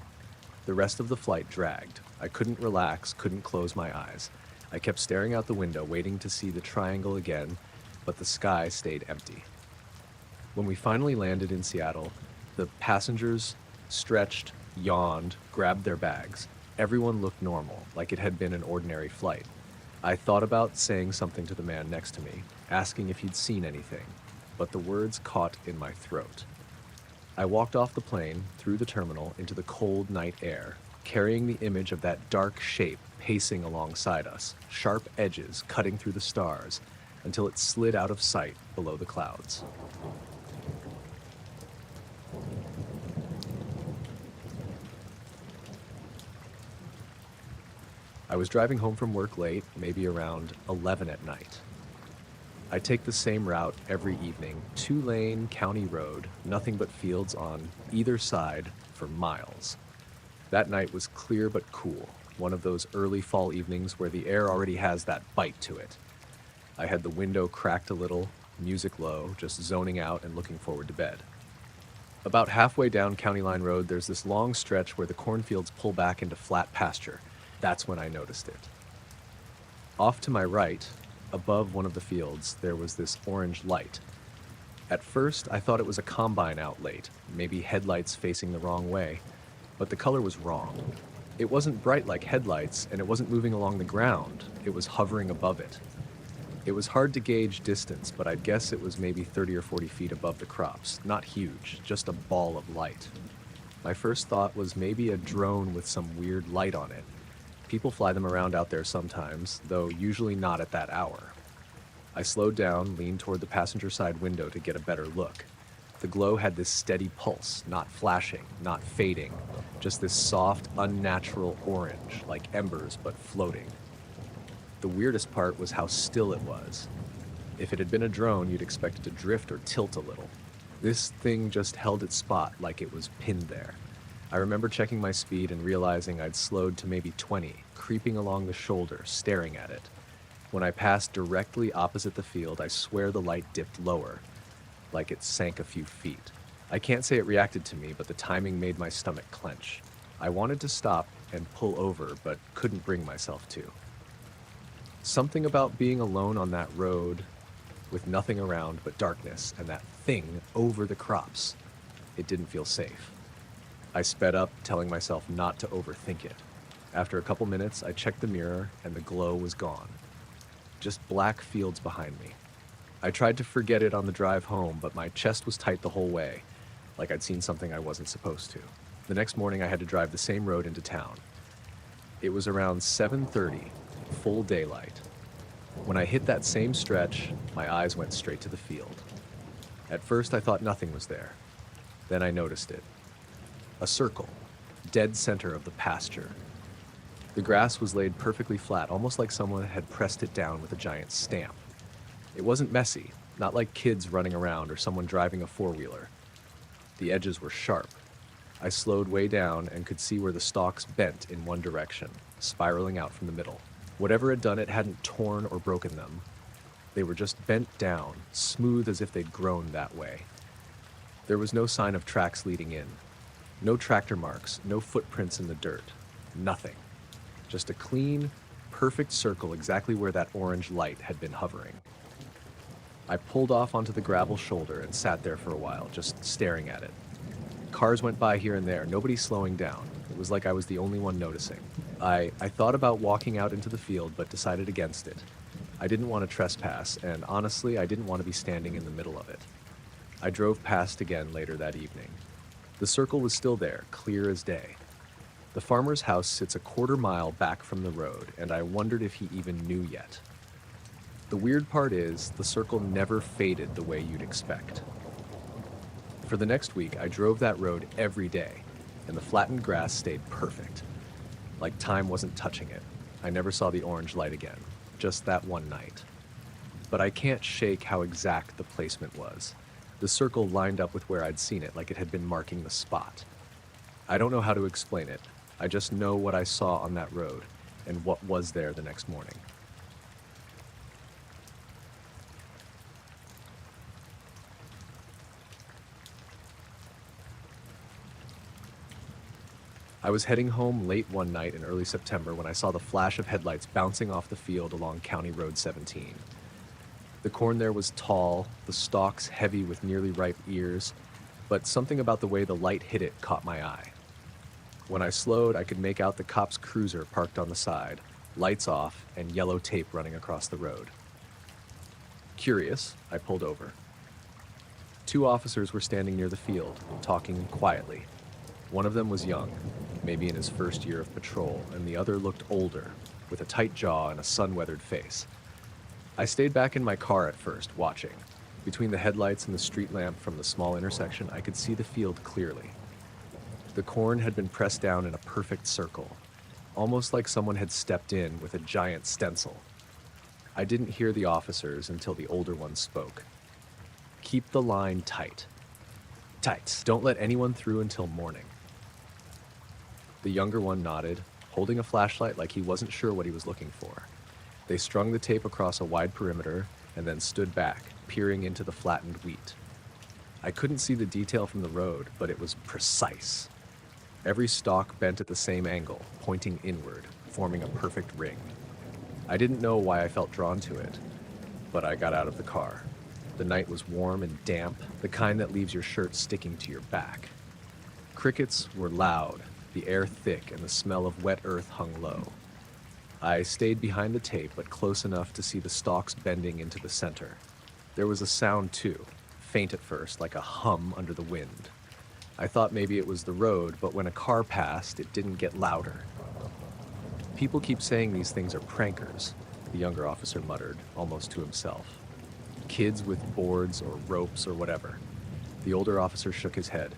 Speaker 1: The rest of the flight dragged. I couldn't relax, couldn't close my eyes. I kept staring out the window, waiting to see the triangle again, but the sky stayed empty. When we finally landed in Seattle, the passengers stretched, yawned, grabbed their bags. Everyone looked normal, like it had been an ordinary flight. I thought about saying something to the man next to me, asking if he'd seen anything, but the words caught in my throat. I walked off the plane, through the terminal, into the cold night air, carrying the image of that dark shape pacing alongside us, sharp edges cutting through the stars, until it slid out of sight below the clouds. I was driving home from work late, maybe around 11 at night. I take the same route every evening, 2-lane county road, nothing but fields on either side for miles. That night was clear but cool, one of those early fall evenings where the air already has that bite to it. I had the window cracked a little, music low, just zoning out and looking forward to bed. About halfway down County Line Road, there's this long stretch where the cornfields pull back into flat pasture. That's when I noticed it. Off to my right, above one of the fields, there was this orange light. At first, I thought it was a combine out late, maybe headlights facing the wrong way, but the color was wrong. It wasn't bright like headlights, and it wasn't moving along the ground. It was hovering above it. It was hard to gauge distance, but I'd guess it was maybe 30 or 40 feet above the crops. Not huge, just a ball of light. My first thought was maybe a drone with some weird light on it. People fly them around out there sometimes, though usually not at that hour. I slowed down, leaned toward the passenger side window to get a better look. The glow had this steady pulse, not flashing, not fading, just this soft, unnatural orange, like embers but floating. The weirdest part was how still it was. If it had been a drone, you'd expect it to drift or tilt a little. This thing just held its spot like it was pinned there. I remember checking my speed and realizing I'd slowed to maybe 20, creeping along the shoulder, staring at it. When I passed directly opposite the field, I swear the light dipped lower, like it sank a few feet. I can't say it reacted to me, but the timing made my stomach clench. I wanted to stop and pull over, but couldn't bring myself to. Something about being alone on that road, with nothing around but darkness and that thing over the crops, it didn't feel safe. I sped up, telling myself not to overthink it. After a couple minutes, I checked the mirror and the glow was gone. Just black fields behind me. I tried to forget it on the drive home, but my chest was tight the whole way, like I'd seen something I wasn't supposed to. The next morning, I had to drive the same road into town. It was around 7:30, full daylight. When I hit that same stretch, my eyes went straight to the field. At first, I thought nothing was there. Then I noticed it. A circle, dead center of the pasture. The grass was laid perfectly flat, almost like someone had pressed it down with a giant stamp. It wasn't messy, not like kids running around or someone driving a four-wheeler. The edges were sharp. I slowed way down and could see where the stalks bent in one direction, spiraling out from the middle. Whatever had done it hadn't torn or broken them. They were just bent down, smooth as if they'd grown that way. There was no sign of tracks leading in. No tractor marks, no footprints in the dirt. Nothing. Just a clean, perfect circle exactly where that orange light had been hovering. I pulled off onto the gravel shoulder and sat there for a while, just staring at it. Cars went by here and there, nobody slowing down. It was like I was the only one noticing. I thought about walking out into the field, but decided against it. I didn't want to trespass, and honestly, I didn't want to be standing in the middle of it. I drove past again later that evening. The circle was still there, clear as day. The farmer's house sits a quarter-mile back from the road, and I wondered if he even knew yet. The weird part is, the circle never faded the way you'd expect. For the next week, I drove that road every day, and the flattened grass stayed perfect. Like time wasn't touching it. I never saw the orange light again, just that one night. But I can't shake how exact the placement was. The circle lined up with where I'd seen it, like it had been marking the spot. I don't know how to explain it. I just know what I saw on that road, and what was there the next morning. I was heading home late one night in early September when I saw the flash of headlights bouncing off the field along County Road 17. The corn there was tall, the stalks heavy with nearly ripe ears, but something about the way the light hit it caught my eye. When I slowed, I could make out the cop's cruiser parked on the side, lights off, and yellow tape running across the road. Curious, I pulled over. Two officers were standing near the field, talking quietly. One of them was young, maybe in his first year of patrol, and the other looked older, with a tight jaw and a sun-weathered face. I stayed back in my car at first, watching. Between the headlights and the street lamp from the small intersection, I could see the field clearly. The corn had been pressed down in a perfect circle, almost like someone had stepped in with a giant stencil. I didn't hear the officers until the older one spoke. "Keep the line tight. Tight. Don't let anyone through until morning." The younger one nodded, holding a flashlight like he wasn't sure what he was looking for. They strung the tape across a wide perimeter and then stood back, peering into the flattened wheat. I couldn't see the detail from the road, but it was precise. Every stalk bent at the same angle, pointing inward, forming a perfect ring. I didn't know why I felt drawn to it, but I got out of the car. The night was warm and damp, the kind that leaves your shirt sticking to your back. Crickets were loud, the air thick, and the smell of wet earth hung low. I stayed behind the tape, but close enough to see the stalks bending into the center. There was a sound too, faint at first, like a hum under the wind. I thought maybe it was the road, but when a car passed, it didn't get louder. "People keep saying these things are prankers," the younger officer muttered, almost to himself. "Kids with boards or ropes or whatever." The older officer shook his head.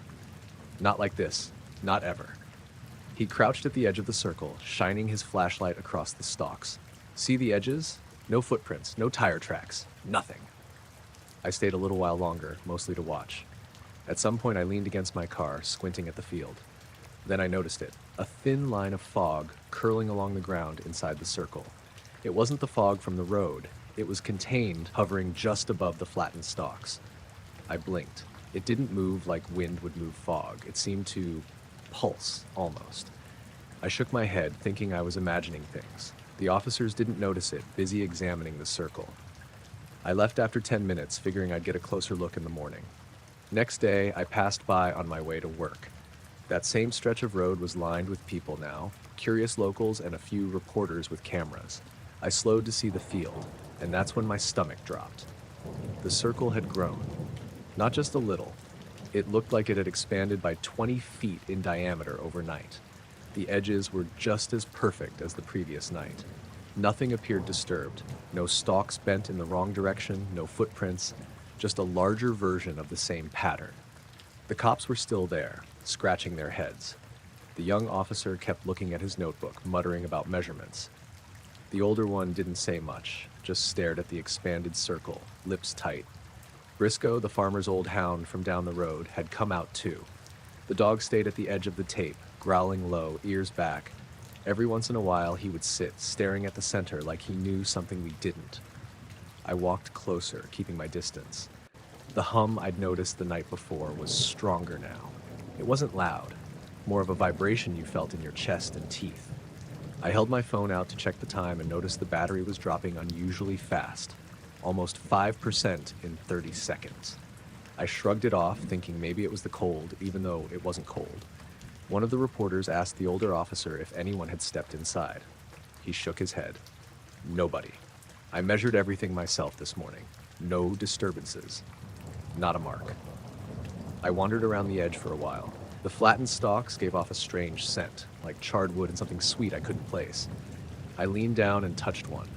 Speaker 1: "Not like this. Not ever." He crouched at the edge of the circle, shining his flashlight across the stalks. "See the edges? No footprints, no tire tracks, nothing." I stayed a little while longer, mostly to watch. At some point I leaned against my car, squinting at the field. Then I noticed it, a thin line of fog curling along the ground inside the circle. It wasn't the fog from the road. It was contained, hovering just above the flattened stalks. I blinked. It didn't move like wind would move fog. It seemed to pulse, almost. I shook my head, thinking I was imagining things. The officers didn't notice it, busy examining the circle. I left after 10 minutes, figuring I'd get a closer look in the morning. Next day, I passed by on my way to work. That same stretch of road was lined with people now, curious locals and a few reporters with cameras. I slowed to see the field, and that's when my stomach dropped. The circle had grown. Not just a little. It looked like it had expanded by 20 feet in diameter overnight. The edges were just as perfect as the previous night. Nothing appeared disturbed. No stalks bent in the wrong direction, no footprints, just a larger version of the same pattern. The cops were still there, scratching their heads. The young officer kept looking at his notebook, muttering about measurements. The older one didn't say much, just stared at the expanded circle, lips tight. Briscoe, the farmer's old hound from down the road, had come out too. The dog stayed at the edge of the tape, growling low, ears back. Every once in a while, he would sit, staring at the center like he knew something we didn't. I walked closer, keeping my distance. The hum I'd noticed the night before was stronger now. It wasn't loud, more of a vibration you felt in your chest and teeth. I held my phone out to check the time and noticed the battery was dropping unusually fast, almost 5% in 30 seconds. I shrugged it off, thinking maybe it was the cold, even though it wasn't cold. One of the reporters asked the older officer if anyone had stepped inside. He shook his head. Nobody. I measured everything myself this morning. No disturbances. Not a mark. I wandered around the edge for a while. The flattened stalks gave off a strange scent, like charred wood and something sweet I couldn't place. I leaned down and touched one.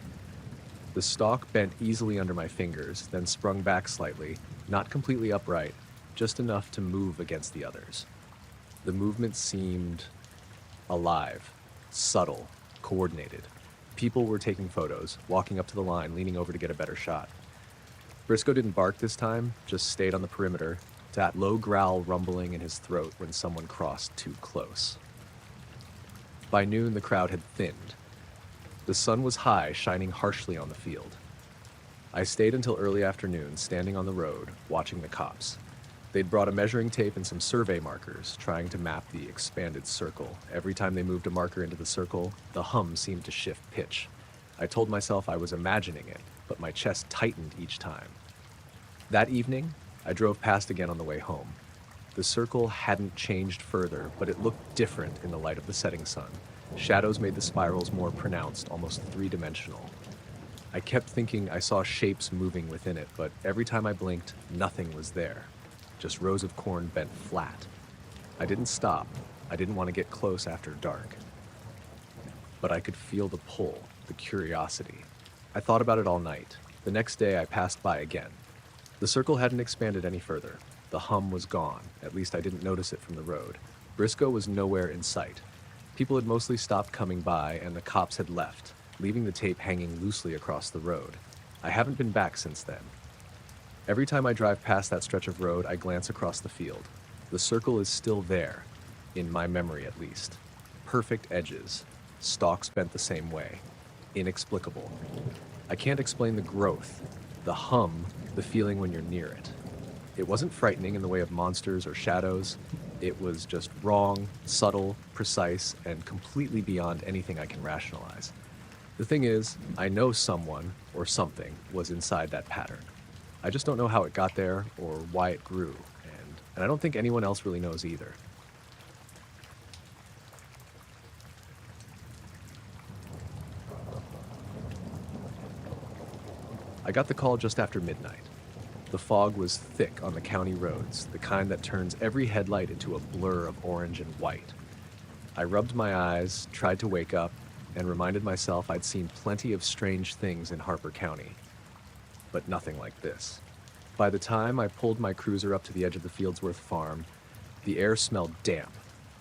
Speaker 1: The stalk bent easily under my fingers, then sprung back slightly, not completely upright, just enough to move against the others. The movement seemed alive, subtle, coordinated. People were taking photos, walking up to the line, leaning over to get a better shot. Briscoe didn't bark this time, just stayed on the perimeter, that low growl rumbling in his throat when someone crossed too close. By noon, the crowd had thinned. The sun was high, shining harshly on the field. I stayed until early afternoon, standing on the road, watching the cops. They'd brought a measuring tape and some survey markers, trying to map the expanded circle. Every time they moved a marker into the circle, the hum seemed to shift pitch. I told myself I was imagining it, but my chest tightened each time. That evening, I drove past again on the way home. The circle hadn't changed further, but it looked different in the light of the setting sun. Shadows made the spirals more pronounced, almost three-dimensional. I kept thinking I saw shapes moving within it, but every time I blinked, nothing was there. Just rows of corn bent flat. I didn't stop. I didn't want to get close after dark. But I could feel the pull, the curiosity. I thought about it all night. The next day, I passed by again. The circle hadn't expanded any further. The hum was gone. At least I didn't notice it from the road. Briscoe was nowhere in sight. People had mostly stopped coming by, and the cops had left, leaving the tape hanging loosely across the road. I haven't been back since then. Every time I drive past that stretch of road, I glance across the field. The circle is still there, in my memory at least. Perfect edges, stalks bent the same way. Inexplicable. I can't explain the growth, the hum, the feeling when you're near it. It wasn't frightening in the way of monsters or shadows. It was just wrong, subtle, precise, and completely beyond anything I can rationalize. The thing is, I know someone or something was inside that pattern. I just don't know how it got there or why it grew, and I don't think anyone else really knows either. I got the call just after midnight. The fog was thick on the county roads, the kind that turns every headlight into a blur of orange and white. I rubbed my eyes, tried to wake up, and reminded myself I'd seen plenty of strange things in Harper County, but nothing like this. By the time I pulled my cruiser up to the edge of the Fieldsworth farm, the air smelled damp,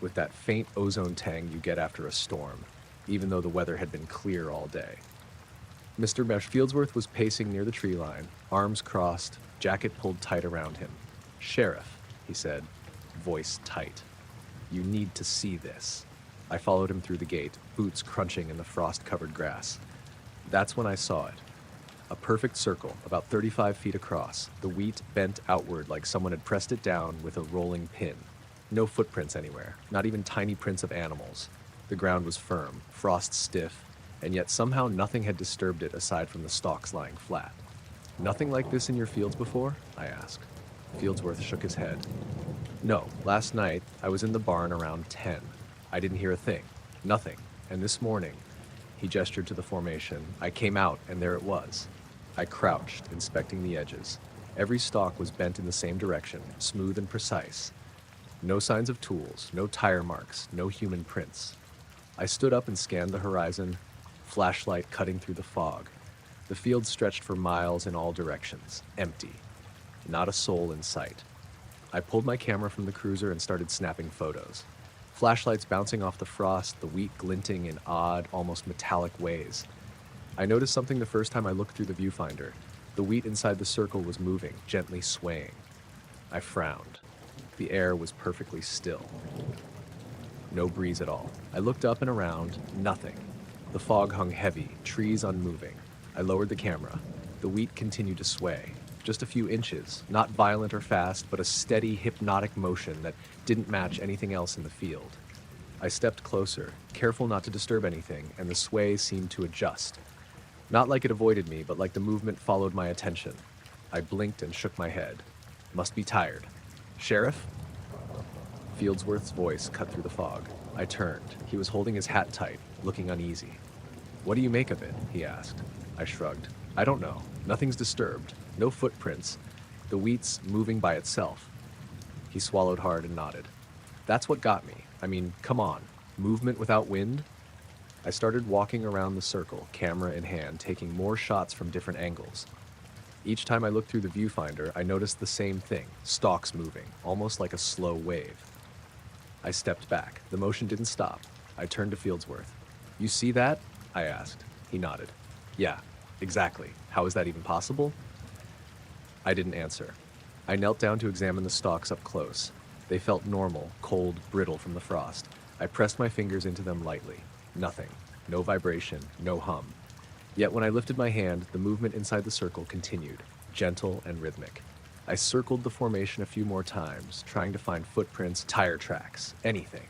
Speaker 1: with that faint ozone tang you get after a storm, even though the weather had been clear all day. Mr. Fieldsworth was pacing near the tree line, arms crossed, jacket pulled tight around him. "Sheriff," he said, voice tight. "You need to see this." I followed him through the gate, boots crunching in the frost-covered grass. That's when I saw it. A perfect circle, about 35 feet across, the wheat bent outward like someone had pressed it down with a rolling pin. No footprints anywhere, not even tiny prints of animals. The ground was firm, frost stiff, and yet somehow nothing had disturbed it aside from the stalks lying flat. "Nothing like this in your fields before?" I asked. Fieldsworth shook his head. "No, last night I was in the barn around 10. I didn't hear a thing. Nothing. And this morning," he gestured to the formation, "I came out and there it was." I crouched, inspecting the edges. Every stalk was bent in the same direction, smooth and precise. No signs of tools, no tire marks, no human prints. I stood up and scanned the horizon, flashlight cutting through the fog. The field stretched for miles in all directions, empty. Not a soul in sight. I pulled my camera from the cruiser and started snapping photos. Flashlights bouncing off the frost, the wheat glinting in odd, almost metallic ways. I noticed something the first time I looked through the viewfinder. The wheat inside the circle was moving, gently swaying. I frowned. the air was perfectly still. No breeze at all. I looked up and around, nothing. The fog hung heavy, trees unmoving. I lowered the camera. The wheat continued to sway. Just a few inches, not violent or fast, but a steady, hypnotic motion that didn't match anything else in the field. I stepped closer, careful not to disturb anything, and the sway seemed to adjust. Not like it avoided me, but like the movement followed my attention. I blinked and shook my head. Must be tired. Sheriff? Fieldsworth's voice cut through the fog. I turned. He was holding his hat tight, looking uneasy. What do you make of it? He asked. I shrugged. I don't know. Nothing's disturbed. No footprints. The wheat's moving by itself. He swallowed hard and nodded. That's what got me. I mean, come on. Movement without wind? I started walking around the circle, camera in hand, taking more shots from different angles. Each time I looked through the viewfinder, I noticed the same thing, stalks moving, almost like a slow wave. I stepped back. The motion didn't stop. I turned to Fieldsworth. You see that? I asked. He nodded. Yeah, exactly. How is that even possible? I didn't answer. I knelt down to examine the stalks up close. They felt normal, cold, brittle from the frost. I pressed my fingers into them lightly. Nothing. No vibration, no hum. Yet when I lifted my hand, the movement inside the circle continued, gentle and rhythmic. I circled the formation a few more times, trying to find footprints, tire tracks, anything.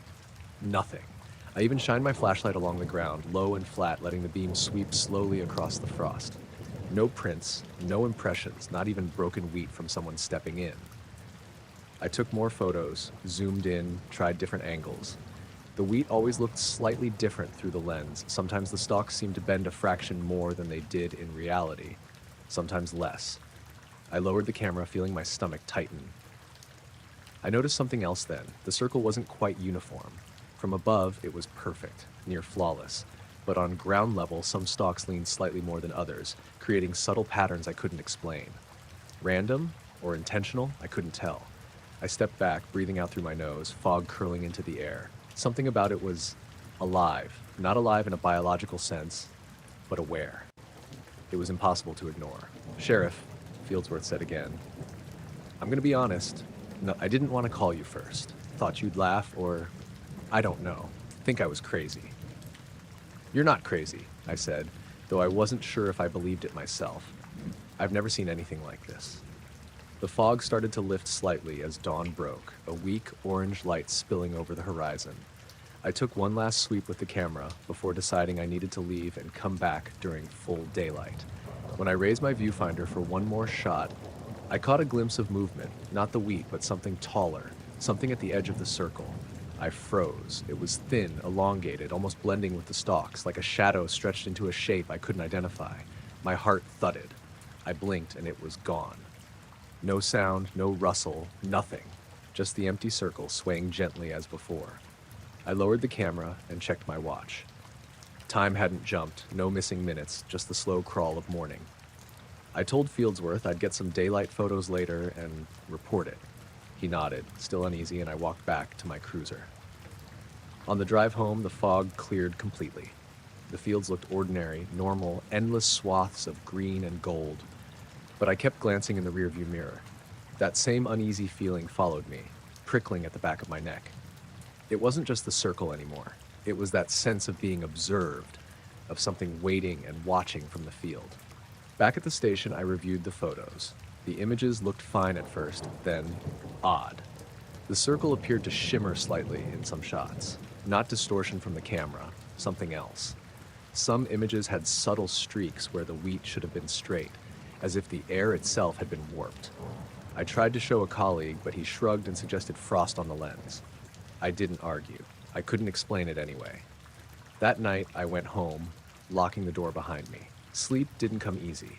Speaker 1: Nothing. I even shined my flashlight along the ground, low and flat, letting the beam sweep slowly across the frost. No prints, no impressions, not even broken wheat from someone stepping in. I took more photos, zoomed in, tried different angles. The wheat always looked slightly different through the lens. Sometimes the stalks seemed to bend a fraction more than they did in reality, sometimes less. I lowered the camera, feeling my stomach tighten. I noticed something else then. The circle wasn't quite uniform. From above, it was perfect, near flawless. But on ground level, some stalks leaned slightly more than others, creating subtle patterns I couldn't explain. Random or intentional, I couldn't tell. I stepped back, breathing out through my nose, fog curling into the air. Something about it was alive. Not alive in a biological sense, but aware. It was impossible to ignore. Sheriff, Fieldsworth said again. I'm going to be honest. No, I didn't want to call you first. Thought you'd laugh or, I don't know, think I was crazy. You're not crazy, I said, though I wasn't sure if I believed it myself. I've never seen anything like this. The fog started to lift slightly as dawn broke, a weak orange light spilling over the horizon. I took one last sweep with the camera before deciding I needed to leave and come back during full daylight. When I raised my viewfinder for one more shot, I caught a glimpse of movement, not the wheat, but something taller, something at the edge of the circle. I froze. It was thin, elongated, almost blending with the stalks, like a shadow stretched into a shape I couldn't identify. My heart thudded. I blinked and it was gone. No sound, no rustle, nothing. Just the empty circle swaying gently as before. I lowered the camera and checked my watch. Time hadn't jumped, no missing minutes, just the slow crawl of morning. I told Fieldsworth I'd get some daylight photos later and report it. He nodded, still uneasy, and I walked back to my cruiser. On the drive home, the fog cleared completely. The fields looked ordinary, normal, endless swaths of green and gold. But I kept glancing in the rearview mirror. That same uneasy feeling followed me, prickling at the back of my neck. It wasn't just the circle anymore. It was that sense of being observed, of something waiting and watching from the field. Back at the station, I reviewed the photos. The images looked fine at first, then odd. The circle appeared to shimmer slightly in some shots. Not distortion from the camera, something else. Some images had subtle streaks where the wheat should have been straight, as if the air itself had been warped. I tried to show a colleague, but he shrugged and suggested frost on the lens. I didn't argue. I couldn't explain it anyway. That night, I went home, locking the door behind me. Sleep didn't come easy.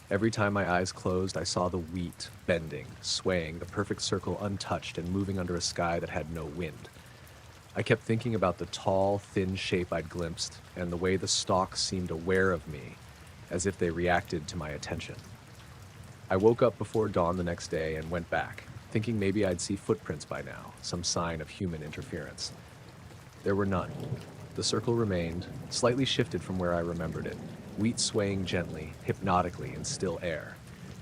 Speaker 1: Every time my eyes closed, I saw the wheat bending, swaying, the perfect circle untouched and moving under a sky that had no wind. I kept thinking about the tall, thin shape I'd glimpsed and the way the stalks seemed aware of me, as if they reacted to my attention. I woke up before dawn the next day and went back, thinking maybe I'd see footprints by now, some sign of human interference. There were none. The circle remained, slightly shifted from where I remembered it, wheat swaying gently, hypnotically in still air.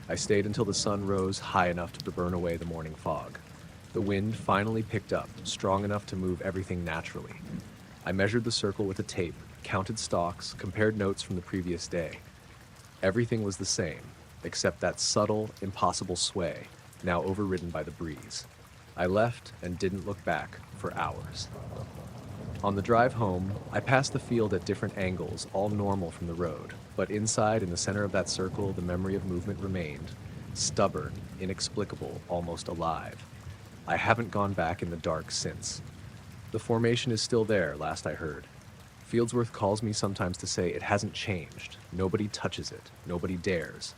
Speaker 1: I stayed until the sun rose high enough to burn away the morning fog. The wind finally picked up, strong enough to move everything naturally. I measured the circle with a tape, counted stalks, compared notes from the previous day. Everything was the same, except that subtle, impossible sway, now overridden by the breeze. I left and didn't look back for hours. On the drive home, I passed the field at different angles, all normal from the road, but inside, in the center of that circle, the memory of movement remained, stubborn, inexplicable, almost alive. I haven't gone back in the dark since. The formation is still there, last I heard. Fieldsworth calls me sometimes to say it hasn't changed. Nobody touches it. Nobody dares.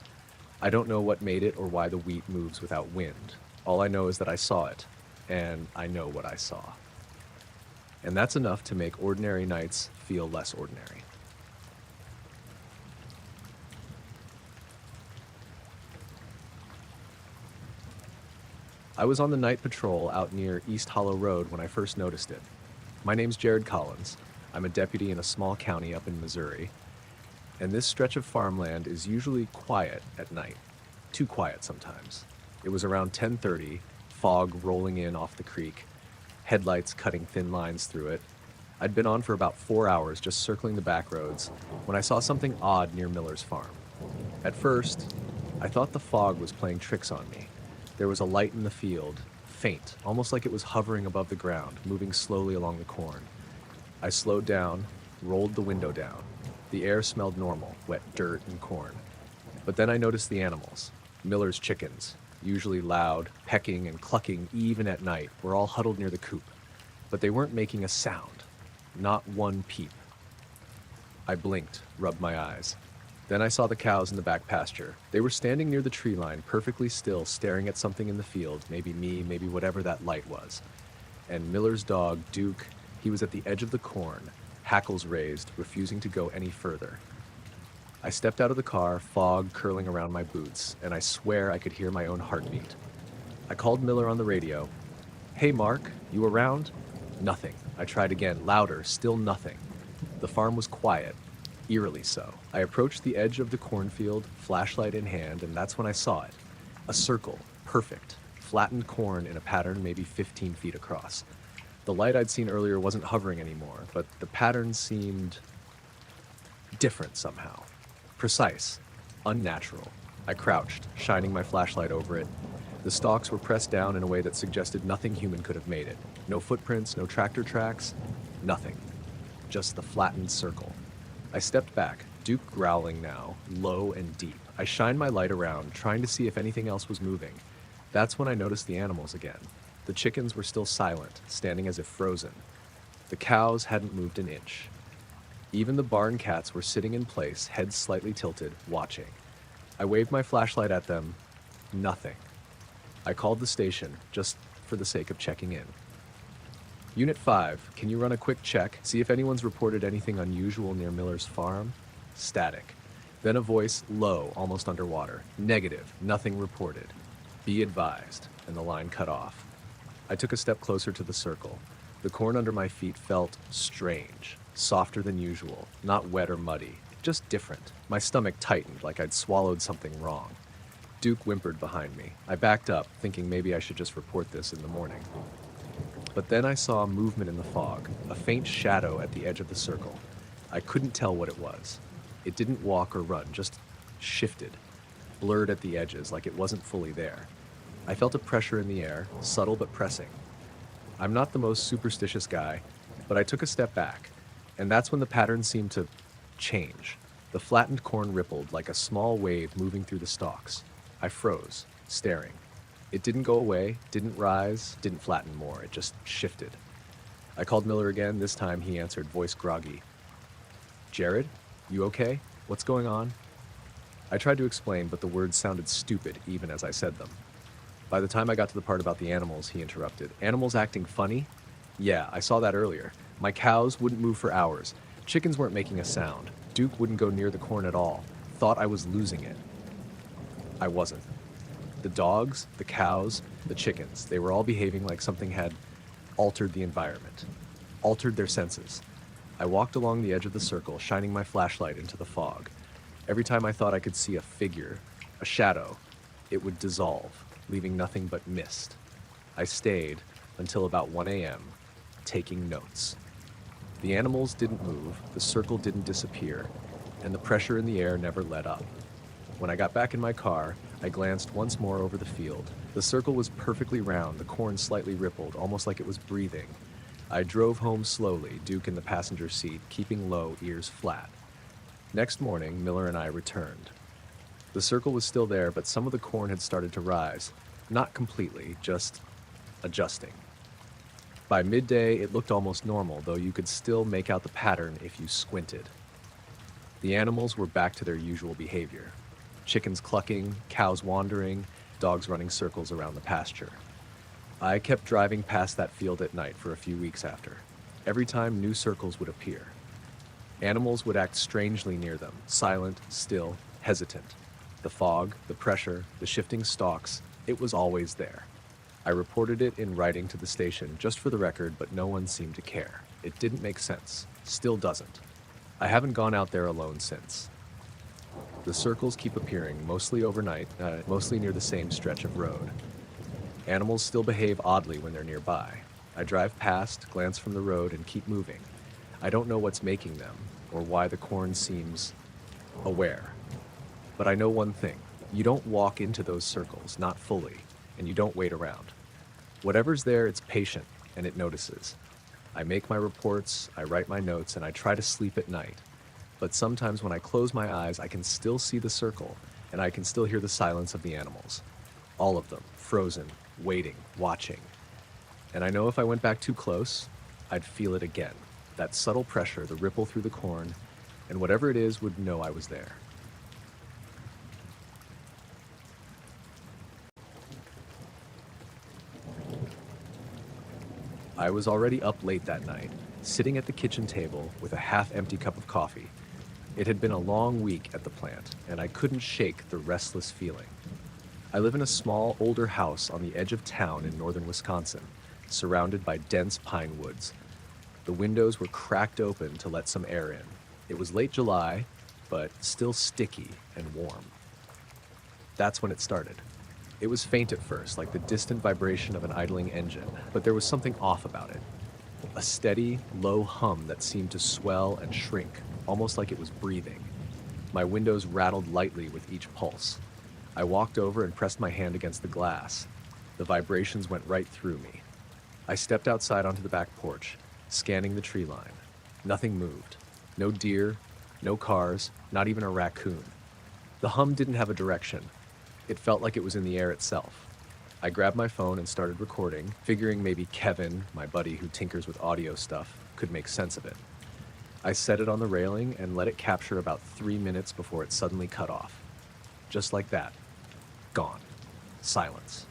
Speaker 1: I don't know what made it or why the wheat moves without wind. All I know is that I saw it, and I know what I saw. And that's enough to make ordinary nights feel less ordinary. I was on the night patrol out near East Hollow Road when I first noticed it. My name's Jared Collins. I'm a deputy in a small county up in Missouri, and this stretch of farmland is usually quiet at night. Too quiet sometimes. It was around 10:30, fog rolling in off the creek, headlights cutting thin lines through it. I'd been on for about 4 hours just circling the back roads when I saw something odd near Miller's farm. At first, I thought the fog was playing tricks on me. There was a light in the field, faint, almost like it was hovering above the ground, moving slowly along the corn. I slowed down, rolled the window down. The air smelled normal, wet dirt and corn. But then I noticed the animals. Miller's chickens, usually loud, pecking and clucking even at night, were all huddled near the coop. But they weren't making a sound. Not one peep. I blinked, rubbed my eyes. Then I saw the cows in the back pasture. They were standing near the tree line, perfectly still, staring at something in the field, maybe me, maybe whatever that light was. And Miller's dog, Duke, he was at the edge of the corn, hackles raised, refusing to go any further. I stepped out of the car, fog curling around my boots, and I swear I could hear my own heartbeat. I called Miller on the radio. "Hey, Mark, you around?" Nothing. I tried again, louder, still nothing. The farm was quiet. Eerily so. I approached the edge of the cornfield, flashlight in hand, and that's when I saw it. A circle, perfect, flattened corn in a pattern maybe 15 feet across. The light I'd seen earlier wasn't hovering anymore, but the pattern seemed different somehow. Precise, unnatural. I crouched, shining my flashlight over it. The stalks were pressed down in a way that suggested nothing human could have made it. No footprints, no tractor tracks, nothing. Just the flattened circle. I stepped back, Duke growling now, low and deep. I shined my light around, trying to see if anything else was moving. That's when I noticed the animals again. The chickens were still silent, standing as if frozen. The cows hadn't moved an inch. Even the barn cats were sitting in place, heads slightly tilted, watching. I waved my flashlight at them. Nothing. I called the station, just for the sake of checking in. "Unit 5, can you run a quick check, see if anyone's reported anything unusual near Miller's farm?" Static. Then a voice, low, almost underwater. "Negative, nothing reported. Be advised," and the line cut off. I took a step closer to the circle. The corn under my feet felt strange, softer than usual, not wet or muddy, just different. My stomach tightened like I'd swallowed something wrong. Duke whimpered behind me. I backed up, thinking maybe I should just report this in the morning. But then I saw movement in the fog, a faint shadow at the edge of the circle. I couldn't tell what it was. It didn't walk or run, just shifted, blurred at the edges like it wasn't fully there. I felt a pressure in the air, subtle but pressing. I'm not the most superstitious guy, but I took a step back, and that's when the pattern seemed to change. The flattened corn rippled like a small wave moving through the stalks. I froze, staring. It didn't go away, didn't rise, didn't flatten more, it just shifted. I called Miller again. This time he answered, voice groggy. "Jared, you okay? What's going on?" I tried to explain, but the words sounded stupid even as I said them. By the time I got to the part about the animals, he interrupted. "Animals acting funny? Yeah, I saw that earlier. My cows wouldn't move for hours. Chickens weren't making a sound. Duke wouldn't go near the corn at all. Thought I was losing it. I wasn't. The dogs, the cows, the chickens, they were all behaving like something had altered the environment, altered their senses. I walked along the edge of the circle, shining my flashlight into the fog. Every time I thought I could see a figure, a shadow, it would dissolve, leaving nothing but mist. I stayed until about 1 a.m., taking notes. The animals didn't move, the circle didn't disappear, and the pressure in the air never let up. When I got back in my car, I glanced once more over the field. The circle was perfectly round, the corn slightly rippled, almost like it was breathing. I drove home slowly, Duke in the passenger seat, keeping low, ears flat. Next morning, Miller and I returned. The circle was still there, but some of the corn had started to rise. Not completely, just adjusting. By midday, it looked almost normal, though you could still make out the pattern if you squinted. The animals were back to their usual behavior. Chickens clucking, cows wandering, dogs running circles around the pasture. I kept driving past that field at night for a few weeks after. Every time new circles would appear. Animals would act strangely near them, silent, still, hesitant. The fog, the pressure, the shifting stalks, it was always there. I reported it in writing to the station just for the record, but no one seemed to care. It didn't make sense. Still doesn't. I haven't gone out there alone since. The circles keep appearing, mostly overnight, mostly near the same stretch of road. Animals still behave oddly when they're nearby. I drive past, glance from the road, and keep moving. I don't know what's making them, or why the corn seems aware. But I know one thing. You don't walk into those circles, not fully, and you don't wait around. Whatever's there, it's patient, and it notices. I make my reports, I write my notes, and I try to sleep at night. But sometimes when I close my eyes, I can still see the circle, and I can still hear the silence of the animals. All of them, frozen, waiting, watching. And I know if I went back too close, I'd feel it again. That subtle pressure, the ripple through the corn, and whatever it is would know I was there. I was already up late that night, sitting at the kitchen table with a half-empty cup of coffee. It had been a long week at the plant, and I couldn't shake the restless feeling. I live in a small, older house on the edge of town in northern Wisconsin, surrounded by dense pine woods. The windows were cracked open to let some air in. It was late July, but still sticky and warm. That's when it started. It was faint at first, like the distant vibration of an idling engine, but there was something off about it. A steady, low hum that seemed to swell and shrink, almost like it was breathing. My windows rattled lightly with each pulse. I walked over and pressed my hand against the glass. The vibrations went right through me. I stepped outside onto the back porch, scanning the tree line. Nothing moved. No deer, no cars, not even a raccoon. The hum didn't have a direction. It felt like it was in the air itself. I grabbed my phone and started recording, figuring maybe Kevin, my buddy who tinkers with audio stuff, could make sense of it. I set it on the railing and let it capture about 3 minutes before it suddenly cut off. Just like that. Gone. Silence.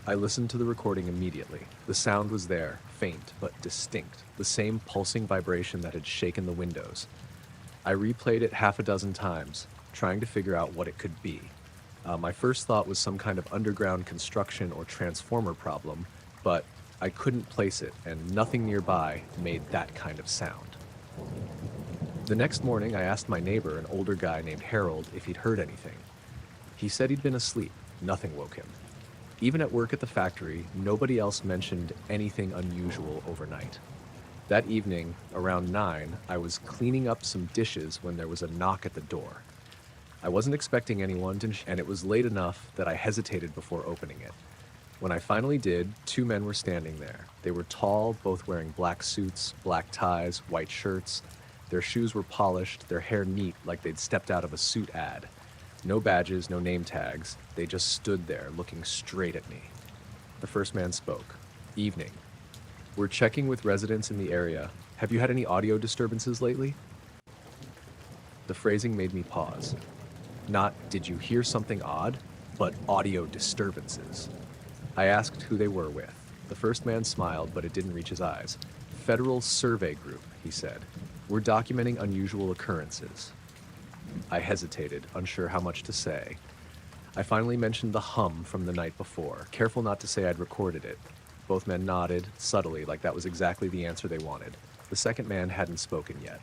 Speaker 1: I listened to the recording immediately. The sound was there, faint but distinct, the same pulsing vibration that had shaken the windows. I replayed it half a dozen times, trying to figure out what it could be. My first thought was some kind of underground construction or transformer problem, but I couldn't place it, and nothing nearby made that kind of sound. The next morning, I asked my neighbor, an older guy named Harold, if he'd heard anything. He said he'd been asleep. Nothing woke him. Even at work at the factory, nobody else mentioned anything unusual overnight. That evening, around 9, I was cleaning up some dishes when there was a knock at the door. I wasn't expecting anyone, and it was late enough that I hesitated before opening it. When I finally did, 2 men were standing there. They were tall, both wearing black suits, black ties, white shirts. Their shoes were polished, their hair neat like they'd stepped out of a suit ad. No badges, no name tags. They just stood there, looking straight at me. The first man spoke. Evening. We're checking with residents in the area. Have you had any audio disturbances lately? The phrasing made me pause. Not, did you hear something odd, but audio disturbances. I asked who they were with. The first man smiled, but it didn't reach his eyes. Federal Survey Group, he said. We're documenting unusual occurrences. I hesitated, unsure how much to say. I finally mentioned the hum from the night before, careful not to say I'd recorded it. Both men nodded, subtly, like that was exactly the answer they wanted. The second man hadn't spoken yet.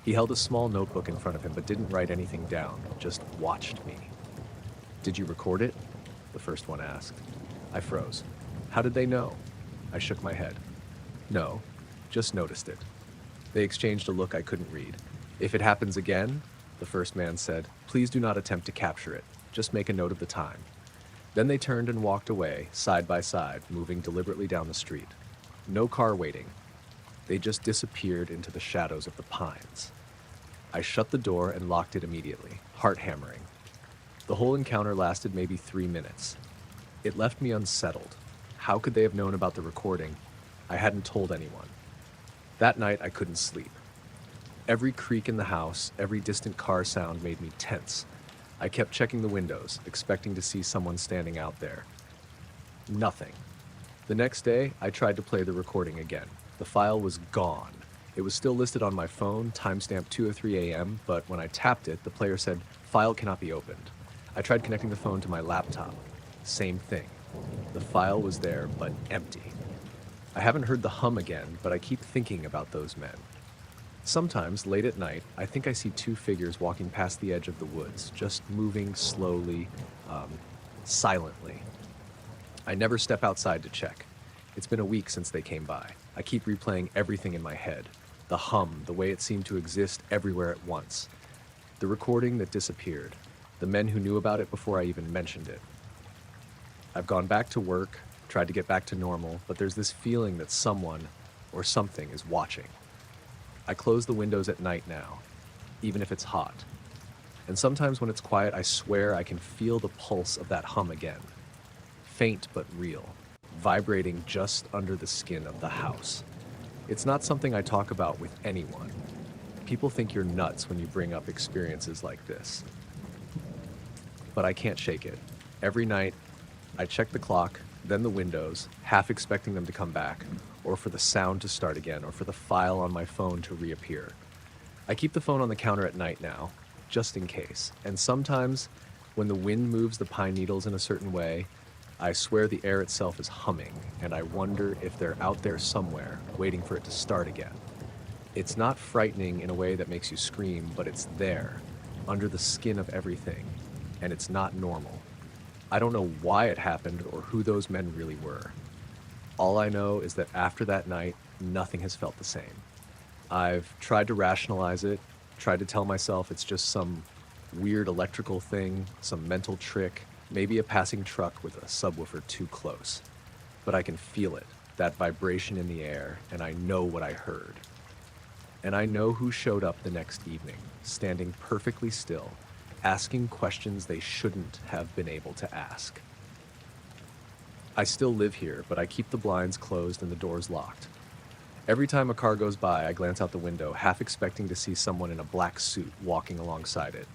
Speaker 1: He held a small notebook in front of him, but didn't write anything down, just watched me. Did you record it? The first one asked. I froze. How did they know? I shook my head. No, just noticed it. They exchanged a look I couldn't read. If it happens again, the first man said, please do not attempt to capture it. Just make a note of the time. Then they turned and walked away, side by side, moving deliberately down the street. No car waiting. They just disappeared into the shadows of the pines. I shut the door and locked it immediately, heart hammering. The whole encounter lasted maybe 3 minutes. It left me unsettled. How could they have known about the recording? I hadn't told anyone. That night, I couldn't sleep. Every creak in the house, every distant car sound made me tense. I kept checking the windows, expecting to see someone standing out there. Nothing. The next day, I tried to play the recording again. The file was gone. It was still listed on my phone, timestamped 2:03 a.m., but when I tapped it, the player said, file cannot be opened. I tried connecting the phone to my laptop. Same thing. The file was there, but empty. I haven't heard the hum again, but I keep thinking about those men. Sometimes, late at night, I think I see two figures walking past the edge of the woods, just moving slowly, silently. I never step outside to check. It's been a week since they came by. I keep replaying everything in my head. The hum, the way it seemed to exist everywhere at once. The recording that disappeared. The men who knew about it before I even mentioned it. I've gone back to work, tried to get back to normal, but there's this feeling that someone or something is watching. I close the windows at night now, even if it's hot. And sometimes when it's quiet, I swear I can feel the pulse of that hum again. Faint but real, vibrating just under the skin of the house. It's not something I talk about with anyone. People think you're nuts when you bring up experiences like this. But I can't shake it. Every night, I check the clock, then the windows, half expecting them to come back, or for the sound to start again, or for the file on my phone to reappear. I keep the phone on the counter at night now, just in case. And sometimes, when the wind moves the pine needles in a certain way, I swear the air itself is humming, and I wonder if they're out there somewhere, waiting for it to start again. It's not frightening in a way that makes you scream, but it's there, under the skin of everything, and it's not normal. I don't know why it happened or who those men really were. All I know is that after that night, nothing has felt the same. I've tried to rationalize it, tried to tell myself it's just some weird electrical thing, some mental trick, maybe a passing truck with a subwoofer too close. But I can feel it, that vibration in the air, and I know what I heard. And I know who showed up the next evening, standing perfectly still, asking questions they shouldn't have been able to ask. I still live here, but I keep the blinds closed and the doors locked. Every time a car goes by, I glance out the window, half expecting to see someone in a black suit walking alongside it.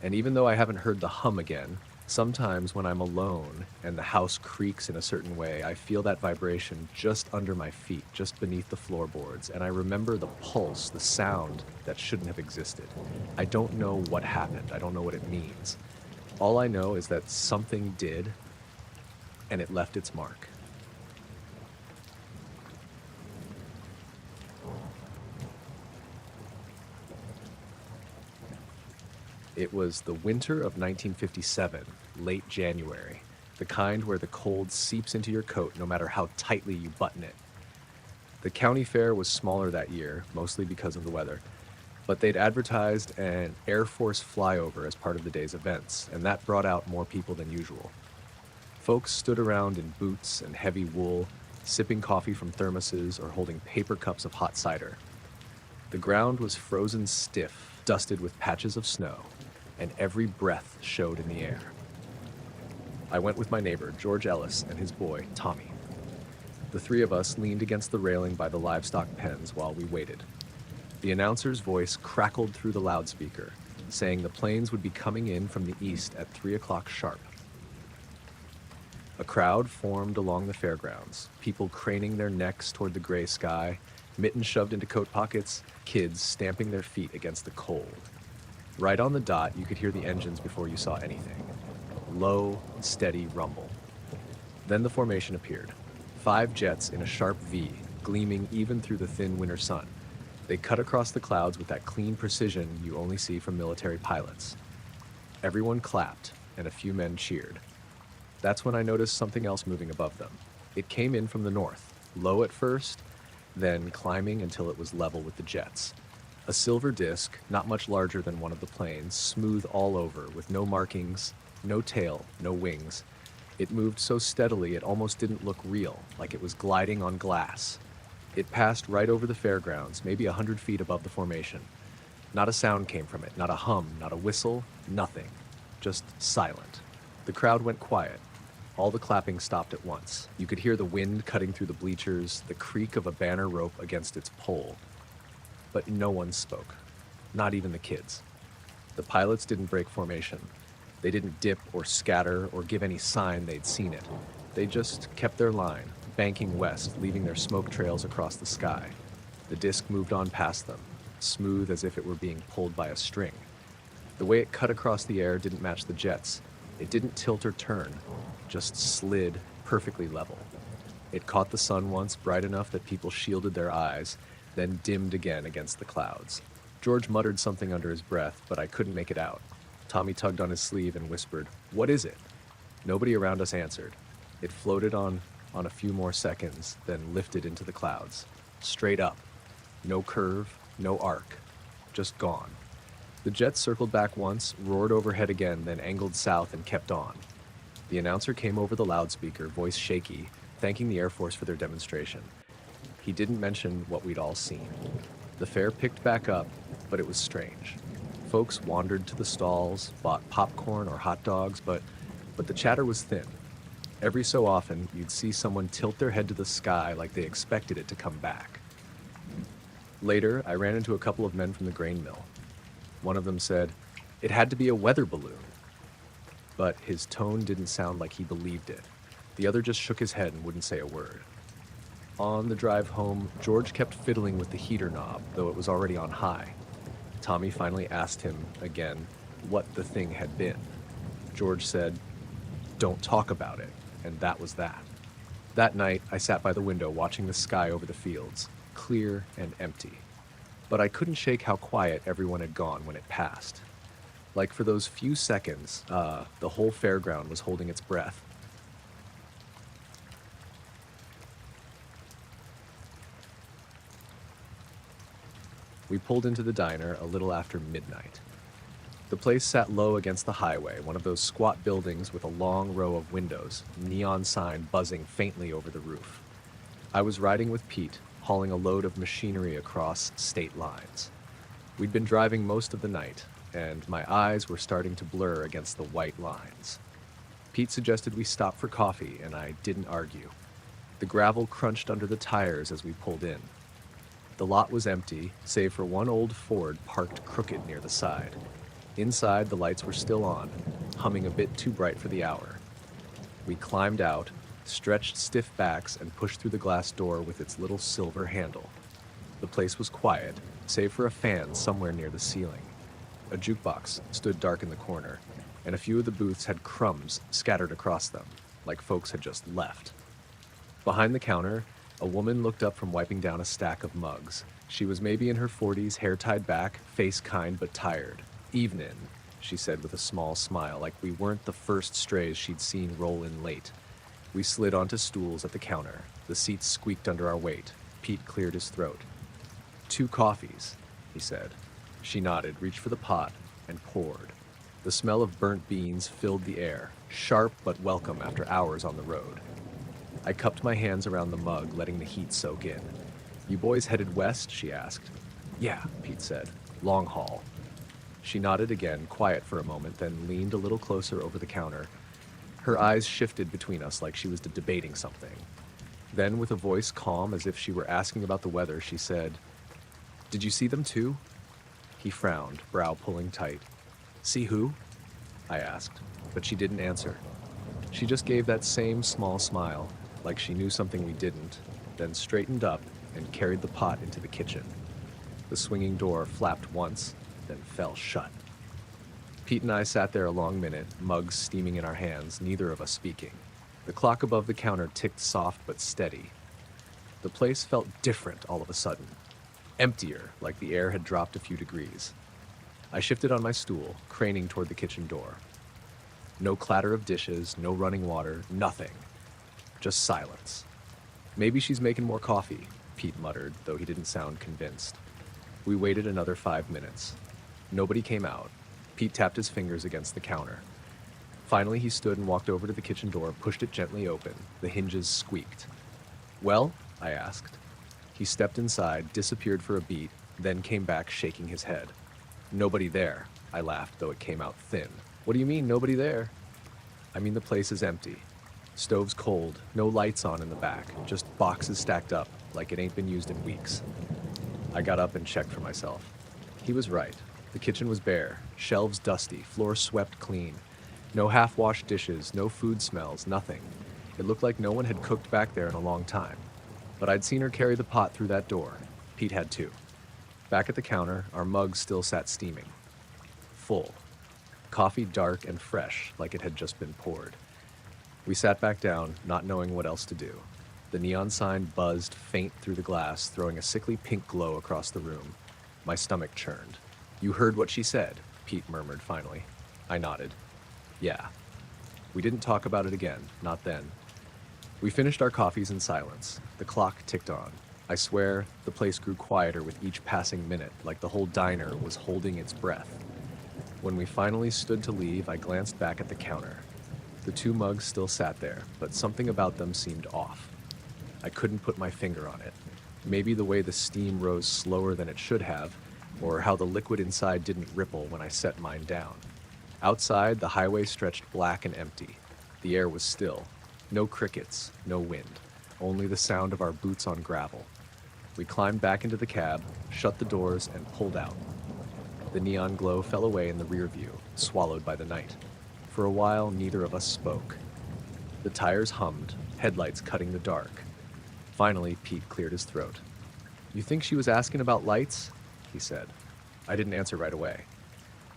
Speaker 1: And even though I haven't heard the hum again, sometimes when I'm alone and the house creaks in a certain way, I feel that vibration just under my feet, just beneath the floorboards, and I remember the pulse, the sound that shouldn't have existed. I don't know what happened. I don't know what it means. All I know is that something did, and it left its mark. It was the winter of 1957, late January, the kind where the cold seeps into your coat no matter how tightly you button it. The county fair was smaller that year, mostly because of the weather, but they'd advertised an Air Force flyover as part of the day's events, and that brought out more people than usual. Folks stood around in boots and heavy wool, sipping coffee from thermoses or holding paper cups of hot cider. The ground was frozen stiff, dusted with patches of snow, and every breath showed in the air. I went with my neighbor, George Ellis, and his boy, Tommy. The three of us leaned against the railing by the livestock pens while we waited. The announcer's voice crackled through the loudspeaker, saying the planes would be coming in from the east at 3 o'clock sharp. A crowd formed along the fairgrounds, people craning their necks toward the gray sky, mittens shoved into coat pockets, kids stamping their feet against the cold. Right on the dot, you could hear the engines before you saw anything. Low, steady rumble. Then the formation appeared. 5 jets in a sharp V, gleaming even through the thin winter sun. They cut across the clouds with that clean precision you only see from military pilots. Everyone clapped, and a few men cheered. That's when I noticed something else moving above them. It came in from the north, low at first, then climbing until it was level with the jets. A silver disc, not much larger than one of the planes, smooth all over, with no markings, no tail, no wings. It moved so steadily it almost didn't look real, like it was gliding on glass. It passed right over the fairgrounds, maybe 100 feet above the formation. Not a sound came from it, not a hum, not a whistle, nothing. Just silent. The crowd went quiet. All the clapping stopped at once. You could hear the wind cutting through the bleachers, the creak of a banner rope against its pole. But no one spoke. Not even the kids. The pilots didn't break formation. They didn't dip or scatter or give any sign they'd seen it. They just kept their line, banking west, leaving their smoke trails across the sky. The disc moved on past them, smooth as if it were being pulled by a string. The way it cut across the air didn't match the jets. It didn't tilt or turn, just slid perfectly level. It caught the sun once, bright enough that people shielded their eyes, then dimmed again against the clouds. George muttered something under his breath, but I couldn't make it out. Tommy tugged on his sleeve and whispered, "What is it?" Nobody around us answered. It floated on a few more seconds, then lifted into the clouds. Straight up. No curve, no arc. Just gone. The jet circled back once, roared overhead again, then angled south and kept on. The announcer came over the loudspeaker, voice shaky, thanking the Air Force for their demonstration. He didn't mention what we'd all seen. The fair picked back up, but it was strange. Folks wandered to the stalls, bought popcorn or hot dogs, but the chatter was thin. Every so often, you'd see someone tilt their head to the sky like they expected it to come back. Later, I ran into a couple of men from the grain mill. One of them said, "It had to be a weather balloon." But his tone didn't sound like he believed it. The other just shook his head and wouldn't say a word. On the drive home, George kept fiddling with the heater knob, though it was already on high. Tommy finally asked him, again, what the thing had been. George said, "Don't talk about it," and that was that. That night, I sat by the window watching the sky over the fields, clear and empty. But I couldn't shake how quiet everyone had gone when it passed. Like for those few seconds, the whole fairground was holding its breath. We pulled into the diner a little after midnight. The place sat low against the highway, one of those squat buildings with a long row of windows, neon sign buzzing faintly over the roof. I was riding with Pete, hauling a load of machinery across state lines. We'd been driving most of the night, and my eyes were starting to blur against the white lines. Pete suggested we stop for coffee, and I didn't argue. The gravel crunched under the tires as we pulled in. The lot was empty, save for one old Ford parked crooked near the side. Inside, the lights were still on, humming a bit too bright for the hour. We climbed out, stretched stiff backs, and pushed through the glass door with its little silver handle. The place was quiet, save for a fan somewhere near the ceiling. A jukebox stood dark in the corner, and a few of the booths had crumbs scattered across them, like folks had just left. Behind the counter, a woman looked up from wiping down a stack of mugs. She was maybe in her 40s, hair tied back, face kind but tired. "Evenin'," she said with a small smile, like we weren't the first strays she'd seen roll in late. We slid onto stools at the counter. The seats squeaked under our weight. Pete cleared his throat. "2 coffees," he said. She nodded, reached for the pot, and poured. The smell of burnt beans filled the air, sharp but welcome after hours on the road. I cupped my hands around the mug, letting the heat soak in. "You boys headed west?" she asked. "Yeah," Pete said. "Long haul." She nodded again, quiet for a moment, then leaned a little closer over the counter. Her eyes shifted between us like she was debating something. Then, with a voice calm as if she were asking about the weather, she said, "Did you see them too?" He frowned, brow pulling tight. "See who?" I asked, but she didn't answer. She just gave that same small smile, like she knew something we didn't, then straightened up and carried the pot into the kitchen. The swinging door flapped once, then fell shut. Pete and I sat there a long minute, mugs steaming in our hands, neither of us speaking. The clock above the counter ticked soft but steady. The place felt different all of a sudden. Emptier, like the air had dropped a few degrees. I shifted on my stool, craning toward the kitchen door. No clatter of dishes, no running water, nothing. Just silence. Maybe she's making more coffee, Pete muttered, though he didn't sound convinced. We waited another 5 minutes. Nobody came out. Pete tapped his fingers against the counter. Finally, he stood and walked over to the kitchen door, pushed it gently open. The hinges squeaked. "Well?" I asked. He stepped inside, disappeared for a beat, then came back shaking his head. "Nobody there," I laughed, though it came out thin. "What do you mean, nobody there?" "I mean the place is empty. Stove's cold, no lights on in the back, just boxes stacked up like it ain't been used in weeks." I got up and checked for myself. He was right. The kitchen was bare, shelves dusty, floor swept clean. No half-washed dishes, no food smells, nothing. It looked like no one had cooked back there in a long time. But I'd seen her carry the pot through that door. Pete had too. Back at the counter, our mugs still sat steaming. Full. Coffee dark and fresh, like it had just been poured. We sat back down, not knowing what else to do. The neon sign buzzed faint through the glass, throwing a sickly pink glow across the room. My stomach churned. "You heard what she said," Pete murmured finally. I nodded. "Yeah." We didn't talk about it again, not then. We finished our coffees in silence. The clock ticked on. I swear, the place grew quieter with each passing minute, like the whole diner was holding its breath. When we finally stood to leave, I glanced back at the counter. The 2 mugs still sat there, but something about them seemed off. I couldn't put my finger on it. Maybe the way the steam rose slower than it should have, or how the liquid inside didn't ripple when I set mine down. Outside, the highway stretched black and empty. The air was still. No crickets, no wind, only the sound of our boots on gravel. We climbed back into the cab, shut the doors, and pulled out. The neon glow fell away in the rear view, swallowed by the night. For a while, neither of us spoke. The tires hummed, headlights cutting the dark. Finally, Pete cleared his throat. "You think she was asking about lights?" he said. I didn't answer right away.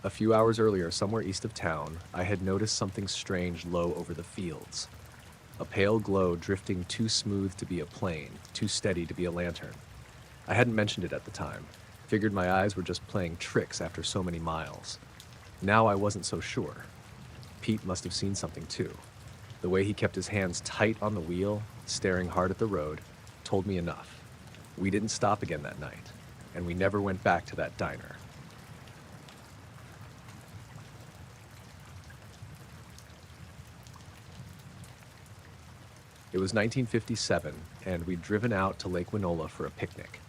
Speaker 1: A few hours earlier, somewhere east of town, I had noticed something strange low over the fields. A pale glow drifting too smooth to be a plane, too steady to be a lantern. I hadn't mentioned it at the time. Figured my eyes were just playing tricks after so many miles. Now I wasn't so sure. Pete must have seen something too. The way he kept his hands tight on the wheel, staring hard at the road, told me enough. We didn't stop again that night, and we never went back to that diner. It was 1957, and we'd driven out to Lake Winola for a picnic.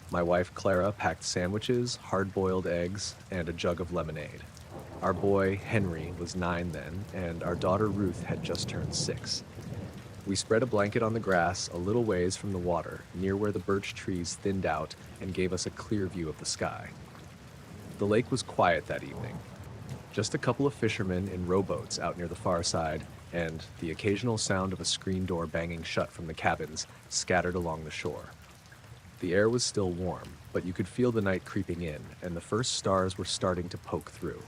Speaker 1: My wife Clara packed sandwiches, hard-boiled eggs, and a jug of lemonade. Our boy, Henry, was 9 then, and our daughter Ruth had just turned 6. We spread a blanket on the grass a little ways from the water, near where the birch trees thinned out and gave us a clear view of the sky. The lake was quiet that evening. Just a couple of fishermen in rowboats out near the far side, and the occasional sound of a screen door banging shut from the cabins scattered along the shore. The air was still warm, but you could feel the night creeping in, and the first stars were starting to poke through.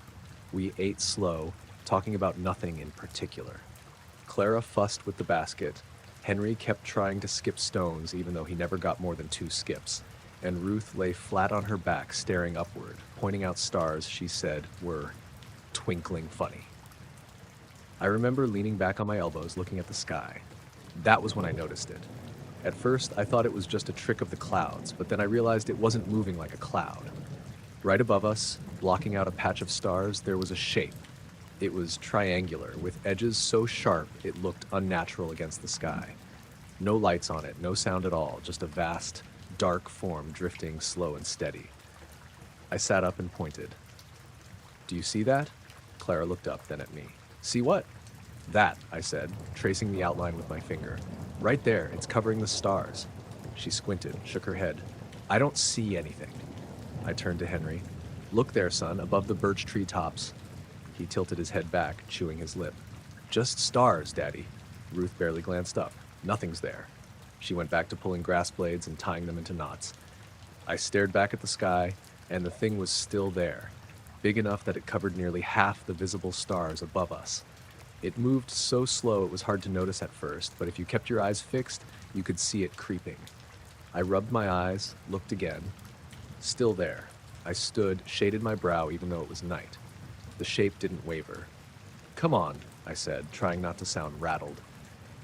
Speaker 1: We ate slow, talking about nothing in particular. Clara fussed with the basket. Henry kept trying to skip stones, even though he never got more than 2 skips. And Ruth lay flat on her back, staring upward, pointing out stars she said were twinkling funny. I remember leaning back on my elbows, looking at the sky. That was when I noticed it. At first, I thought it was just a trick of the clouds, but then I realized it wasn't moving like a cloud. Right above us, blocking out a patch of stars, there was a shape. It was triangular, with edges so sharp it looked unnatural against the sky. No lights on it, no sound at all, just a vast, dark form drifting slow and steady. I sat up and pointed. "Do you see that?" Clara looked up, then at me. "See what?" "That," I said, tracing the outline with my finger. "Right there, it's covering the stars." She squinted, shook her head. "I don't see anything." I turned to Henry. "Look there, son, above the birch tree tops." He tilted his head back, chewing his lip. "Just stars, Daddy." Ruth barely glanced up. "Nothing's there." She went back to pulling grass blades and tying them into knots. I stared back at the sky, and the thing was still there, big enough that it covered nearly half the visible stars above us. It moved so slow it was hard to notice at first, but if you kept your eyes fixed, you could see it creeping. I rubbed my eyes, looked again. Still there. I stood, shaded my brow even though it was night. The shape didn't waver. "Come on," I said, trying not to sound rattled.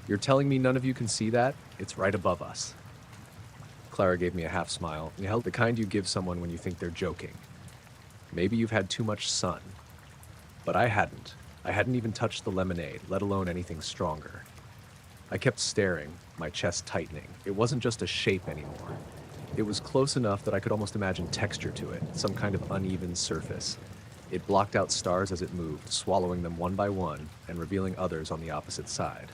Speaker 1: You're telling me none of you can see that? It's right above us. Clara gave me a half smile, and held the kind you give someone when you think they're joking. Maybe you've had too much sun. But I hadn't. I hadn't even touched the lemonade, let alone anything stronger. I kept staring, my chest tightening. It wasn't just a shape anymore. It was close enough that I could almost imagine texture to it, some kind of uneven surface. It blocked out stars as it moved, swallowing them one by one and revealing others on the opposite side.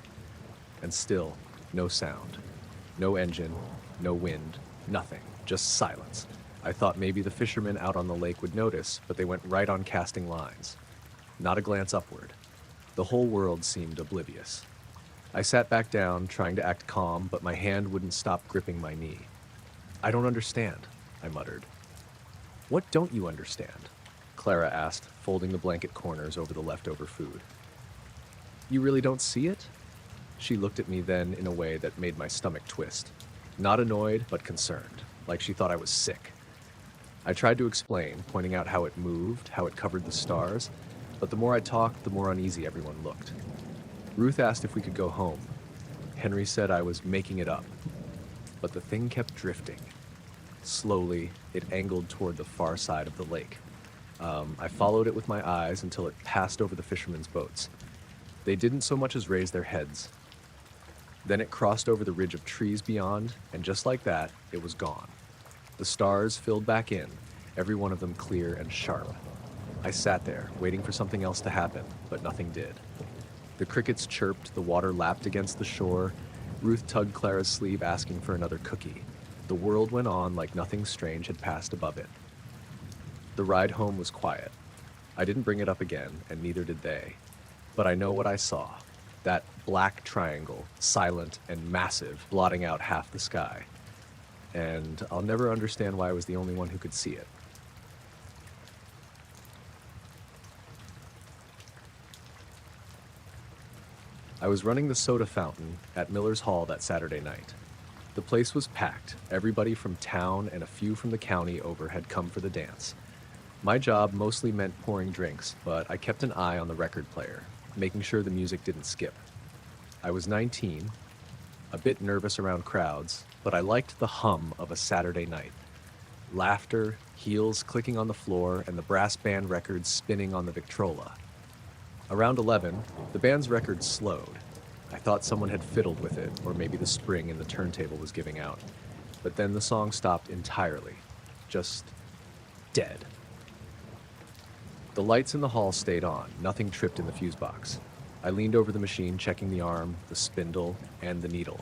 Speaker 1: And still, no sound. No engine, no wind, nothing, just silence. I thought maybe the fishermen out on the lake would notice, but they went right on casting lines. Not a glance upward. The whole world seemed oblivious. I sat back down, trying to act calm, but my hand wouldn't stop gripping my knee. I don't understand, I muttered. What don't you understand? Clara asked, folding the blanket corners over the leftover food. You really don't see it? She looked at me then in a way that made my stomach twist. Not annoyed, but concerned, like she thought I was sick. I tried to explain, pointing out how it moved, how it covered the stars, but the more I talked, the more uneasy everyone looked. Ruth asked if we could go home. Henry said I was making it up. But the thing kept drifting. Slowly, it angled toward the far side of the lake. I followed it with my eyes until it passed over the fishermen's boats. They didn't so much as raise their heads. Then it crossed over the ridge of trees beyond, and just like that, it was gone. The stars filled back in, every one of them clear and sharp. I sat there, waiting for something else to happen, but nothing did. The crickets chirped, the water lapped against the shore. Ruth tugged Clara's sleeve, asking for another cookie. The world went on like nothing strange had passed above it. The ride home was quiet. I didn't bring it up again, and neither did they. But I know what I saw. That black triangle, silent and massive, blotting out half the sky. And I'll never understand why I was the only one who could see it. I was running the soda fountain at Miller's Hall that Saturday night. The place was packed. Everybody from town and a few from the county over had come for the dance. My job mostly meant pouring drinks, but I kept an eye on the record player, making sure the music didn't skip. I was 19, a bit nervous around crowds, but I liked the hum of a Saturday night. Laughter, heels clicking on the floor, and the brass band records spinning on the Victrola. Around 11, the band's record slowed. I thought someone had fiddled with it, or maybe the spring in the turntable was giving out. But then the song stopped entirely. Just dead. The lights in the hall stayed on. Nothing tripped in the fuse box. I leaned over the machine, checking the arm, the spindle, and the needle.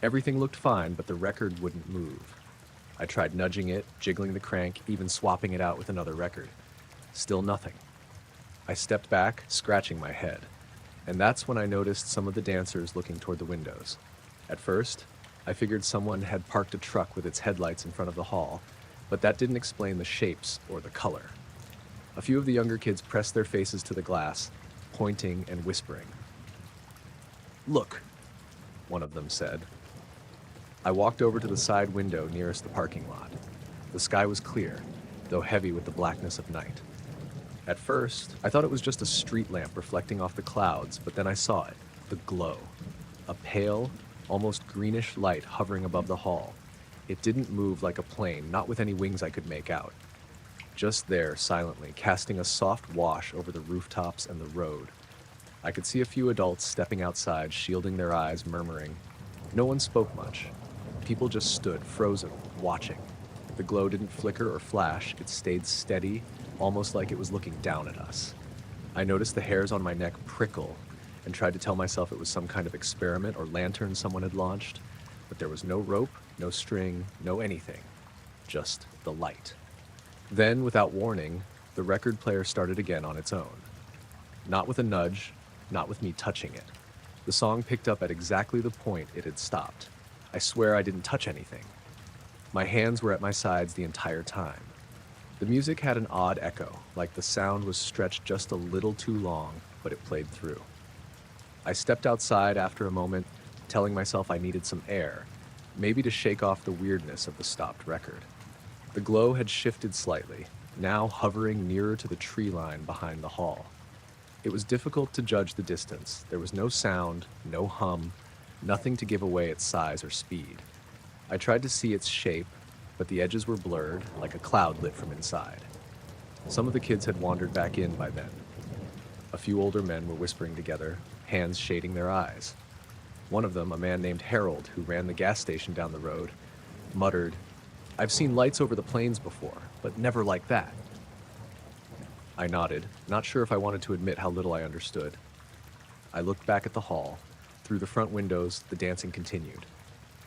Speaker 1: Everything looked fine, but the record wouldn't move. I tried nudging it, jiggling the crank, even swapping it out with another record. Still nothing. I stepped back, scratching my head. And that's when I noticed some of the dancers looking toward the windows. At first, I figured someone had parked a truck with its headlights in front of the hall, but that didn't explain the shapes or the color. A few of the younger kids pressed their faces to the glass, pointing and whispering. "Look," one of them said. I walked over to the side window nearest the parking lot. The sky was clear, though heavy with the blackness of night. At first, I thought it was just a street lamp reflecting off the clouds, but then I saw it, the glow. A pale, almost greenish light hovering above the hall. It didn't move like a plane, not with any wings I could make out. Just there, silently, casting a soft wash over the rooftops and the road. I could see a few adults stepping outside, shielding their eyes, murmuring. No one spoke much. People just stood, frozen, watching. The glow didn't flicker or flash, it stayed steady, almost like it was looking down at us. I noticed the hairs on my neck prickle and tried to tell myself it was some kind of experiment or lantern someone had launched, but there was no rope, no string, no anything, just the light. Then, without warning, the record player started again on its own. Not with a nudge, not with me touching it. The song picked up at exactly the point it had stopped. I swear I didn't touch anything. My hands were at my sides the entire time. The music had an odd echo, like the sound was stretched just a little too long, but it played through. I stepped outside after a moment, telling myself I needed some air, maybe to shake off the weirdness of the stopped record. The glow had shifted slightly, now hovering nearer to the tree line behind the hall. It was difficult to judge the distance. There was no sound, no hum, nothing to give away its size or speed. I tried to see its shape, but the edges were blurred, like a cloud lit from inside. Some of the kids had wandered back in by then. A few older men were whispering together, hands shading their eyes. One of them, a man named Harold, who ran the gas station down the road, muttered, "I've seen lights over the plains before, but never like that." I nodded, not sure if I wanted to admit how little I understood. I looked back at the hall. Through the front windows, the dancing continued.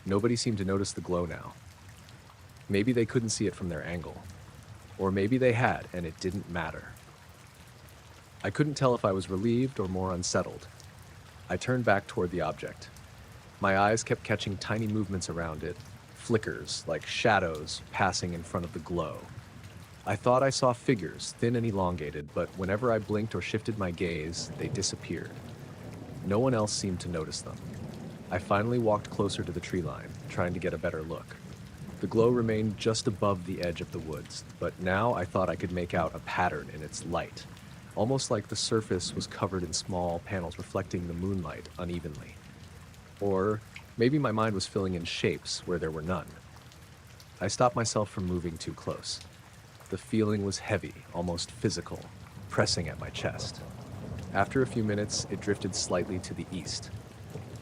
Speaker 1: Nobody seemed to notice the glow now. Maybe they couldn't see it from their angle. Or maybe they had, and it didn't matter. I couldn't tell if I was relieved or more unsettled. I turned back toward the object. My eyes kept catching tiny movements around it, flickers like shadows passing in front of the glow. I thought I saw figures, thin and elongated, but whenever I blinked or shifted my gaze, they disappeared. No one else seemed to notice them. I finally walked closer to the tree line, trying to get a better look. The glow remained just above the edge of the woods, but now I thought I could make out a pattern in its light, almost like the surface was covered in small panels reflecting the moonlight unevenly. Or maybe my mind was filling in shapes where there were none. I stopped myself from moving too close. The feeling was heavy, almost physical, pressing at my chest. After a few minutes, it drifted slightly to the east.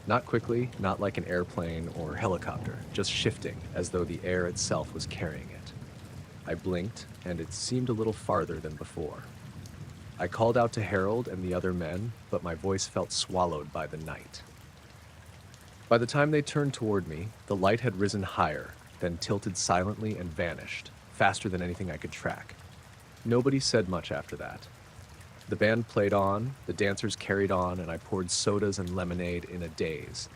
Speaker 1: Not quickly, not like an airplane or helicopter, just shifting as though the air itself was carrying it. I blinked, and it seemed a little farther than before. I called out to Harold and the other men, but my voice felt swallowed by the night. By the time they turned toward me, the light had risen higher, then tilted silently and vanished, faster than anything I could track. Nobody said much after that. The band played on, the dancers carried on, and I poured sodas and lemonade in a daze.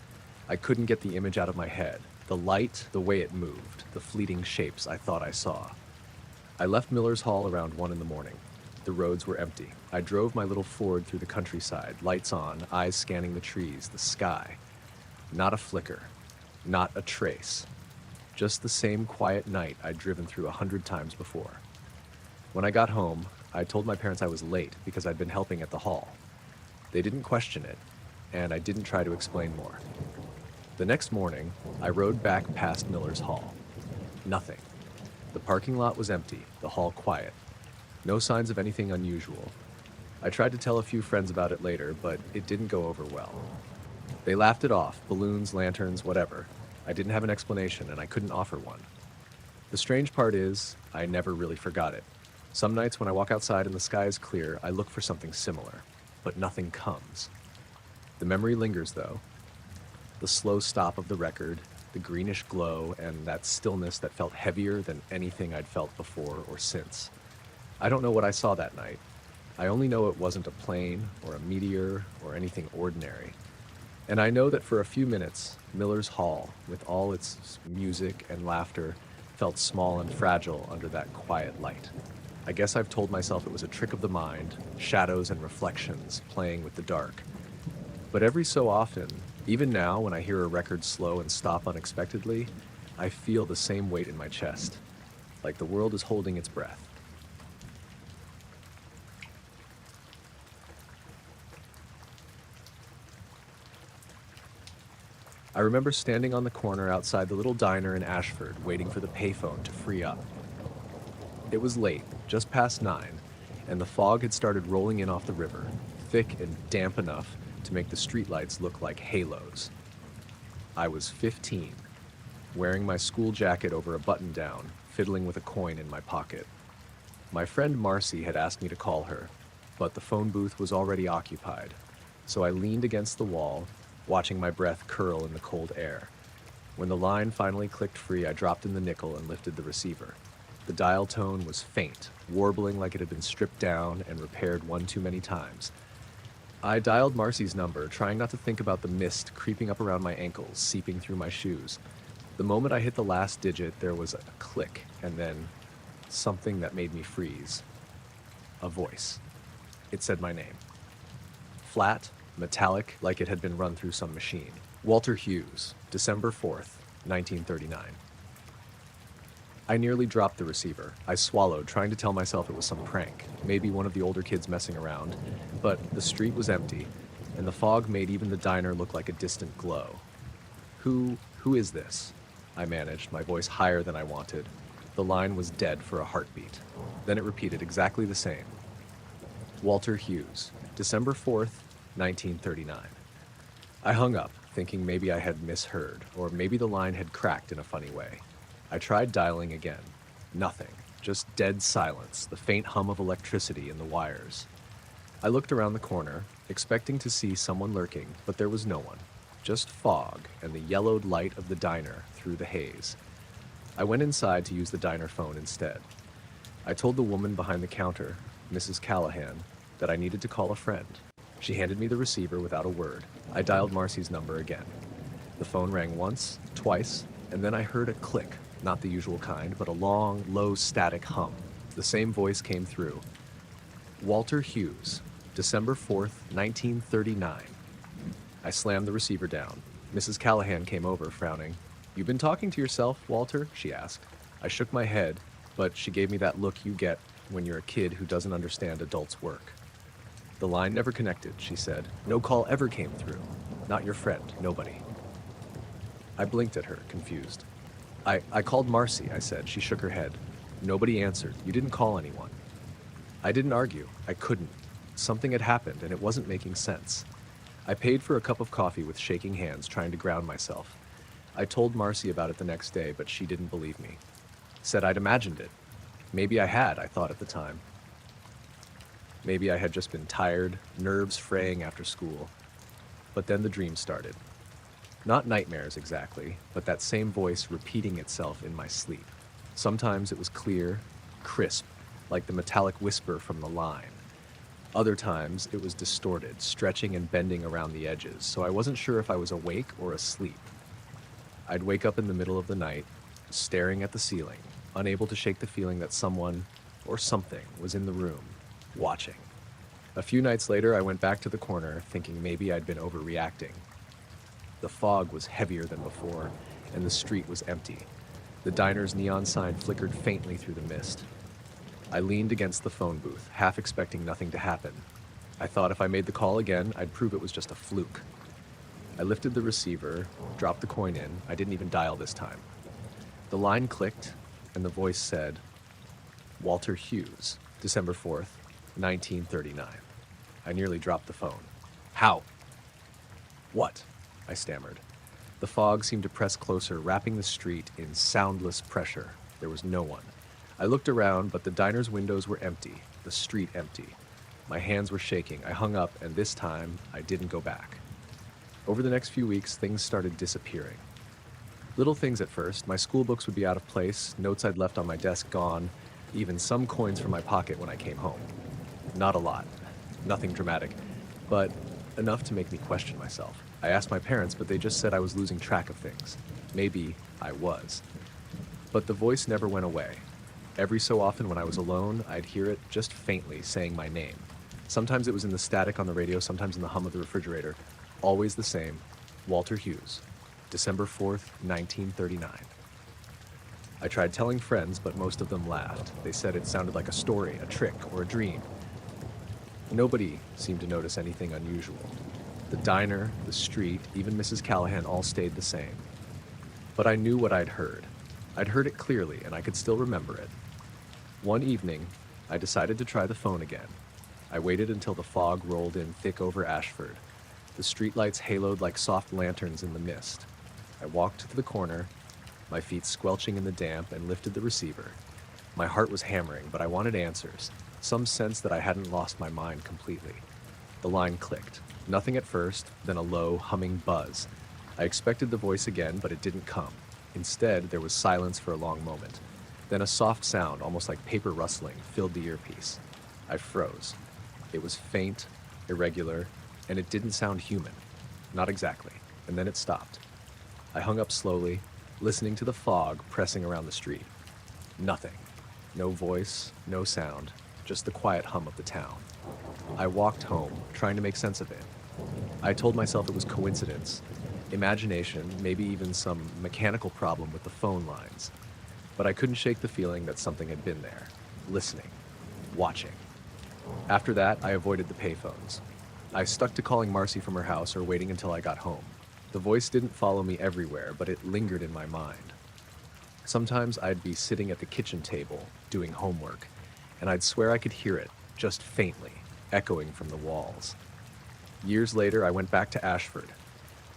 Speaker 1: I couldn't get the image out of my head, the light, the way it moved, the fleeting shapes I thought I saw. I left Miller's Hall around 1 a.m. The roads were empty. I drove my little Ford through the countryside, lights on, eyes scanning the trees, the sky. Not a flicker, not a trace. Just the same quiet night I'd driven through 100 times before. When I got home, I told my parents I was late because I'd been helping at the hall. They didn't question it, and I didn't try to explain more. The next morning, I rode back past Miller's Hall. Nothing. The parking lot was empty, the hall quiet. No signs of anything unusual. I tried to tell a few friends about it later, but it didn't go over well. They laughed it off, balloons, lanterns, whatever. I didn't have an explanation, and I couldn't offer one. The strange part is, I never really forgot it. Some nights when I walk outside and the sky is clear, I look for something similar, but nothing comes. The memory lingers, though. The slow stop of the record, the greenish glow, and that stillness that felt heavier than anything I'd felt before or since. I don't know what I saw that night. I only know it wasn't a plane or a meteor or anything ordinary. And I know that for a few minutes, Miller's Hall, with all its music and laughter, felt small and fragile under that quiet light. I guess I've told myself it was a trick of the mind, shadows and reflections playing with the dark. But every so often, even now when I hear a record slow and stop unexpectedly, I feel the same weight in my chest, like the world is holding its breath. I remember standing on the corner outside the little diner in Ashford, waiting for the payphone to free up. It was late, just past 9, and the fog had started rolling in off the river, thick and damp enough to make the streetlights look like halos. I was 15, wearing my school jacket over a button-down, fiddling with a coin in my pocket. My friend Marcy had asked me to call her, but the phone booth was already occupied, so I leaned against the wall, watching my breath curl in the cold air. When the line finally clicked free, I dropped in the nickel and lifted the receiver. The dial tone was faint, warbling like it had been stripped down and repaired one too many times. I dialed Marcy's number, trying not to think about the mist creeping up around my ankles, seeping through my shoes. The moment I hit the last digit, there was a click, and then something that made me freeze. A voice. It said my name. Flat, metallic, like it had been run through some machine. Walter Hughes, December 4th, 1939. I nearly dropped the receiver. I swallowed, trying to tell myself it was some prank, maybe one of the older kids messing around. But the street was empty, and the fog made even the diner look like a distant glow. Who is this? I managed, my voice higher than I wanted. The line was dead for a heartbeat. Then it repeated exactly the same. Walter Hughes, December 4th, 1939. I hung up, thinking maybe I had misheard, or maybe the line had cracked in a funny way. I tried dialing again. Nothing. Just dead silence, the faint hum of electricity in the wires. I looked around the corner, expecting to see someone lurking, but there was no one. Just fog and the yellowed light of the diner through the haze. I went inside to use the diner phone instead. I told the woman behind the counter, Mrs. Callahan, that I needed to call a friend. She handed me the receiver without a word. I dialed Marcy's number again. The phone rang once, twice, and then I heard a click, not the usual kind, but a long, low static hum. The same voice came through. Walter Hughes, December 4th, 1939. I slammed the receiver down. Mrs. Callahan came over, frowning. "You been talking to yourself, Walter?" she asked. I shook my head, but she gave me that look you get when you're a kid who doesn't understand adults' work. "The line never connected," she said. "No call ever came through. Not your friend, nobody." I blinked at her, confused. I called Marcy," I said. She shook her head. "Nobody answered. You didn't call anyone." I didn't argue. I couldn't. Something had happened, and it wasn't making sense. I paid for a cup of coffee with shaking hands, trying to ground myself. I told Marcy about it the next day, but she didn't believe me. Said I'd imagined it. Maybe I had, I thought at the time. Maybe I had just been tired, nerves fraying after school. But then the dream started. Not nightmares exactly, but that same voice repeating itself in my sleep. Sometimes it was clear, crisp, like the metallic whisper from the line. Other times it was distorted, stretching and bending around the edges, so I wasn't sure if I was awake or asleep. I'd wake up in the middle of the night, staring at the ceiling, unable to shake the feeling that someone or something was in the room, watching. A few nights later, I went back to the corner, thinking maybe I'd been overreacting. The fog was heavier than before, and the street was empty. The diner's neon sign flickered faintly through the mist. I leaned against the phone booth, half expecting nothing to happen. I thought if I made the call again, I'd prove it was just a fluke. I lifted the receiver, dropped the coin in. I didn't even dial this time. The line clicked, and the voice said, Walter Hughes, December 4th, 1939. I nearly dropped the phone. How? What? I stammered. The fog seemed to press closer, wrapping the street in soundless pressure. There was no one. I looked around, but the diner's windows were empty, the street empty. My hands were shaking. I hung up, and this time, I didn't go back. Over the next few weeks, things started disappearing. Little things at first. My school books would be out of place, notes I'd left on my desk gone, even some coins from my pocket when I came home. Not a lot. Nothing dramatic, but enough to make me question myself. I asked my parents, but they just said I was losing track of things. Maybe I was. But the voice never went away. Every so often when I was alone, I'd hear it just faintly saying my name. Sometimes it was in the static on the radio, sometimes in the hum of the refrigerator. Always the same, Walter Hughes, December 4th, 1939. I tried telling friends, but most of them laughed. They said it sounded like a story, a trick, or a dream. Nobody seemed to notice anything unusual. The diner, the street, even Mrs. Callahan all stayed the same. But I knew what I'd heard. I'd heard it clearly, and I could still remember it. One evening, I decided to try the phone again. I waited until the fog rolled in thick over Ashford. The streetlights haloed like soft lanterns in the mist. I walked to the corner, my feet squelching in the damp, and lifted the receiver. My heart was hammering, but I wanted answers, some sense that I hadn't lost my mind completely. The line clicked. Nothing at first, then a low, humming buzz. I expected the voice again, but it didn't come. Instead, there was silence for a long moment. Then a soft sound, almost like paper rustling, filled the earpiece. I froze. It was faint, irregular, and it didn't sound human. Not exactly. And then it stopped. I hung up slowly, listening to the fog pressing around the street. Nothing. No voice, no sound, just the quiet hum of the town. I walked home, trying to make sense of it. I told myself it was coincidence, imagination, maybe even some mechanical problem with the phone lines. But I couldn't shake the feeling that something had been there, listening, watching. After that, I avoided the payphones. I stuck to calling Marcy from her house or waiting until I got home. The voice didn't follow me everywhere, but it lingered in my mind. Sometimes I'd be sitting at the kitchen table, doing homework, and I'd swear I could hear it, just faintly, echoing from the walls. Years later, I went back to Ashford.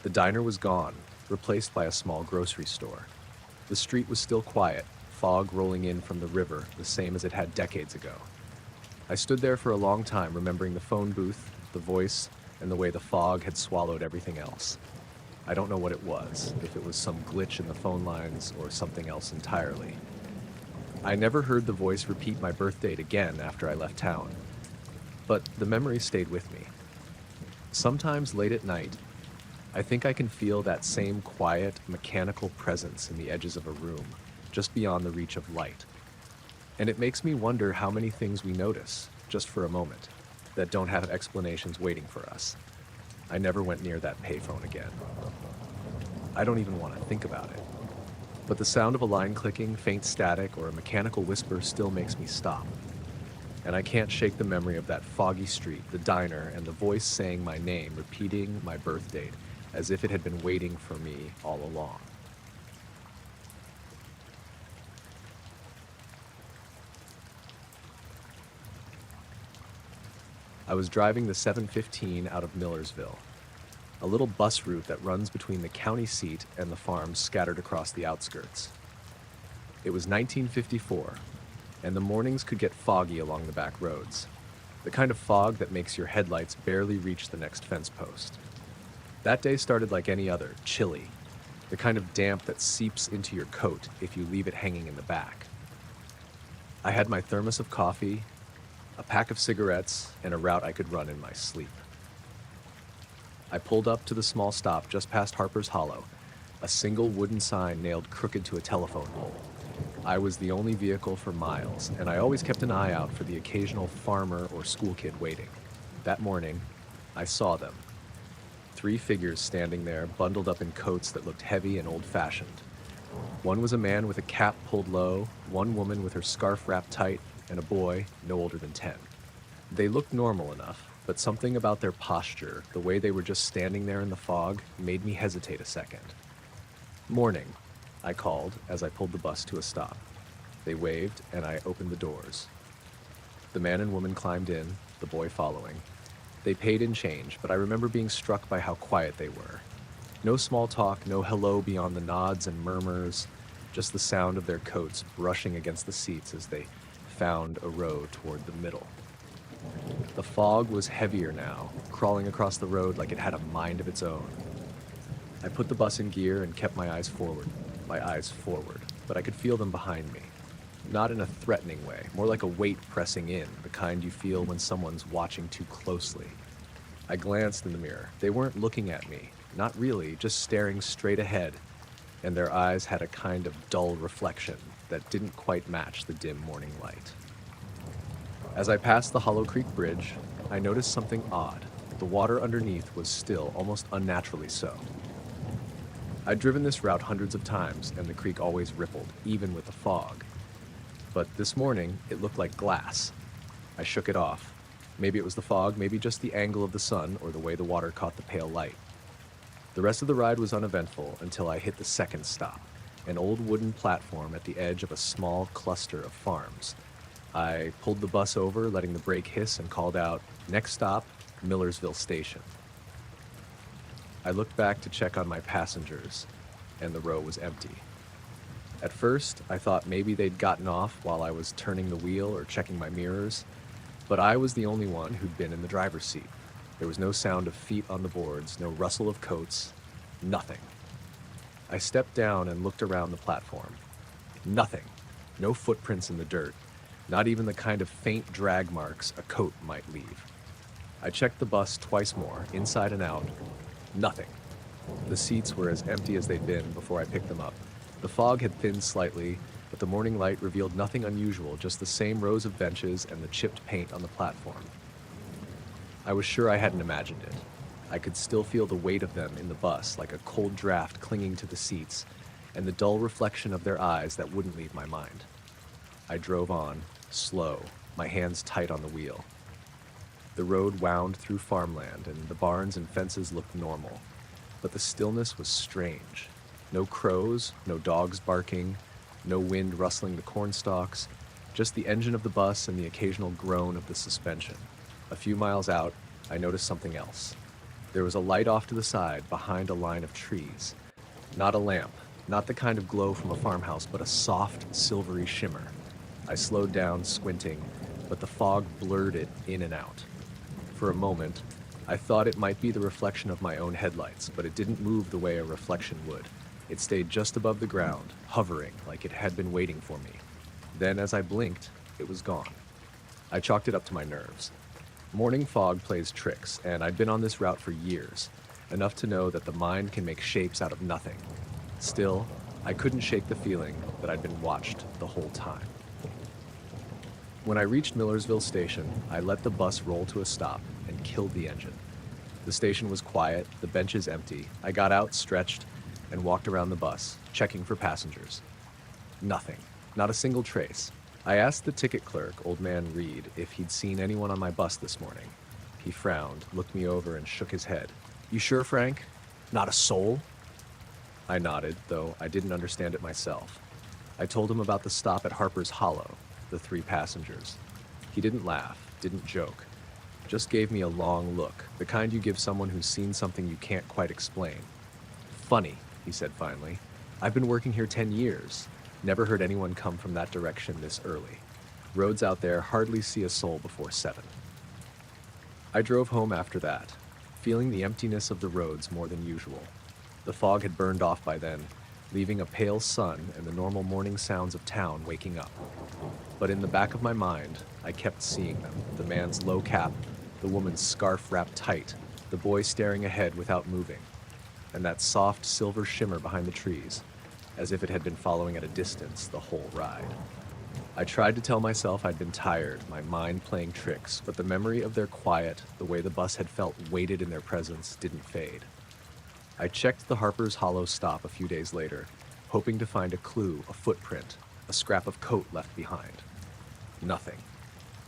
Speaker 1: The diner was gone, replaced by a small grocery store. The street was still quiet, fog rolling in from the river, the same as it had decades ago. I stood there for a long time, remembering the phone booth, the voice, and the way the fog had swallowed everything else. I don't know what it was, if it was some glitch in the phone lines or something else entirely. I never heard the voice repeat my birth date again after I left town, but the memory stayed with me. Sometimes late at night, I think I can feel that same quiet, mechanical presence in the edges of a room, just beyond the reach of light. And it makes me wonder how many things we notice, just for a moment, that don't have explanations waiting for us. I never went near that payphone again. I don't even want to think about it. But the sound of a line clicking, faint static, or a mechanical whisper still makes me stop. And I can't shake the memory of that foggy street, the diner, and the voice saying my name, repeating my birth date, as if it had been waiting for me all along. I was driving the 715 out of Millersville, a little bus route that runs between the county seat and the farms scattered across the outskirts. It was 1954, and the mornings could get foggy along the back roads, the kind of fog that makes your headlights barely reach the next fence post. That day started like any other, chilly, the kind of damp that seeps into your coat if you leave it hanging in the back. I had my thermos of coffee, a pack of cigarettes, and a route I could run in my sleep. I pulled up to the small stop just past Harper's Hollow, a single wooden sign nailed crooked to a telephone pole. I was the only vehicle for miles, and I always kept an eye out for the occasional farmer or school kid waiting. That morning, I saw them. 3 figures standing there, bundled up in coats that looked heavy and old-fashioned. One was a man with a cap pulled low, one woman with her scarf wrapped tight, and a boy no older than 10. They looked normal enough, but something about their posture, the way they were just standing there in the fog, made me hesitate a second. "Morning," I called as I pulled the bus to a stop. They waved, and I opened the doors. The man and woman climbed in, the boy following. They paid in change, but I remember being struck by how quiet they were. No small talk, no hello beyond the nods and murmurs, just the sound of their coats brushing against the seats as they found a row toward the middle. The fog was heavier now, crawling across the road like it had a mind of its own. I put the bus in gear and kept my eyes forward, but I could feel them behind me. Not in a threatening way, more like a weight pressing in, the kind you feel when someone's watching too closely. I glanced in the mirror. They weren't looking at me, not really, just staring straight ahead, and their eyes had a kind of dull reflection that didn't quite match the dim morning light. As I passed the Hollow Creek Bridge, I noticed something odd. The water underneath was still, almost unnaturally so. I'd driven this route hundreds of times, and the creek always rippled, even with the fog. But this morning, it looked like glass. I shook it off. Maybe it was the fog, maybe just the angle of the sun or the way the water caught the pale light. The rest of the ride was uneventful until I hit the second stop, an old wooden platform at the edge of a small cluster of farms. I pulled the bus over, letting the brake hiss, and called out, "Next stop, Millersville Station." I looked back to check on my passengers, and the row was empty. At first, I thought maybe they'd gotten off while I was turning the wheel or checking my mirrors, but I was the only one who'd been in the driver's seat. There was no sound of feet on the boards, no rustle of coats, nothing. I stepped down and looked around the platform. Nothing. No footprints in the dirt, not even the kind of faint drag marks a coat might leave. I checked the bus twice more, inside and out. Nothing. The seats were as empty as they'd been before I picked them up. The fog had thinned slightly, but the morning light revealed nothing unusual, just the same rows of benches and the chipped paint on the platform. I was sure I hadn't imagined it. I could still feel the weight of them in the bus, like a cold draft clinging to the seats, and the dull reflection of their eyes that wouldn't leave my mind. I drove on, slow, my hands tight on the wheel. The road wound through farmland, and the barns and fences looked normal. but the stillness was strange. No crows, no dogs barking, no wind rustling the corn stalks, just the engine of the bus and the occasional groan of the suspension. A few miles out, I noticed something else. There was a light off to the side behind a line of trees. Not a lamp, not the kind of glow from a farmhouse, but a soft, silvery shimmer. I slowed down, squinting, but the fog blurred it in and out. For a moment, I thought it might be the reflection of my own headlights, but it didn't move the way a reflection would. It stayed just above the ground, hovering like it had been waiting for me. Then, as I blinked, it was gone. I chalked it up to my nerves. Morning fog plays tricks, and I'd been on this route for years, enough to know that the mind can make shapes out of nothing. Still, I couldn't shake the feeling that I'd been watched the whole time. When I reached Millersville Station, I let the bus roll to a stop and killed the engine. The station was quiet, the benches empty. I got out, stretched, and walked around the bus, checking for passengers. Nothing. Not a single trace. I asked the ticket clerk, old man Reed, if he'd seen anyone on my bus this morning. He frowned, looked me over, and shook his head. "You sure, Frank? Not a soul?" I nodded, though I didn't understand it myself. I told him about the stop at Harper's Hollow, the 3 passengers. He didn't laugh, didn't joke, just gave me a long look, the kind you give someone who's seen something you can't quite explain. "Funny," he said finally. "I've been working here 10 years. Never heard anyone come from that direction this early. Roads out there hardly see a soul before 7. I drove home after that, feeling the emptiness of the roads more than usual. The fog had burned off by then, leaving a pale sun and the normal morning sounds of town waking up. But in the back of my mind, I kept seeing them. The man's low cap, the woman's scarf wrapped tight, the boy staring ahead without moving, and that soft silver shimmer behind the trees, as if it had been following at a distance the whole ride. I tried to tell myself I'd been tired, my mind playing tricks, but the memory of their quiet, the way the bus had felt weighted in their presence, didn't fade. I checked the Harper's Hollow stop a few days later, hoping to find a clue, a footprint, a scrap of coat left behind. Nothing.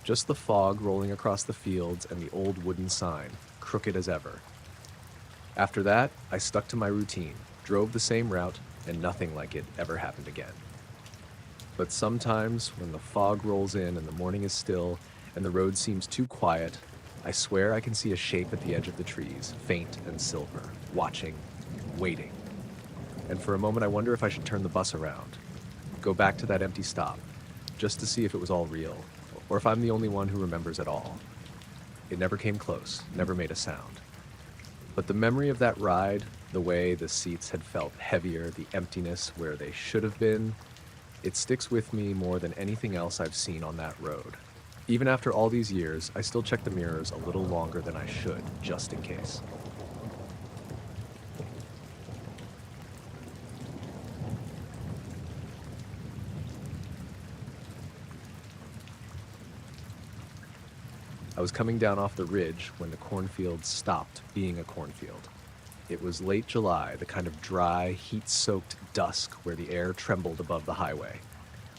Speaker 1: Just the fog rolling across the fields and the old wooden sign, crooked as ever. After that, I stuck to my routine, drove the same route, and nothing like it ever happened again. But sometimes, when the fog rolls in and the morning is still and the road seems too quiet, I swear I can see a shape at the edge of the trees, faint and silver, watching, waiting. And for a moment I wonder if I should turn the bus around, go back to that empty stop, just to see if it was all real, or if I'm the only one who remembers it all. It never came close, never made a sound. But the memory of that ride, the way the seats had felt heavier, the emptiness where they should have been, it sticks with me more than anything else I've seen on that road. Even after all these years, I still check the mirrors a little longer than I should, just in case. I was coming down off the ridge when the cornfield stopped being a cornfield. It was late July, the kind of dry, heat-soaked dusk where the air trembled above the highway.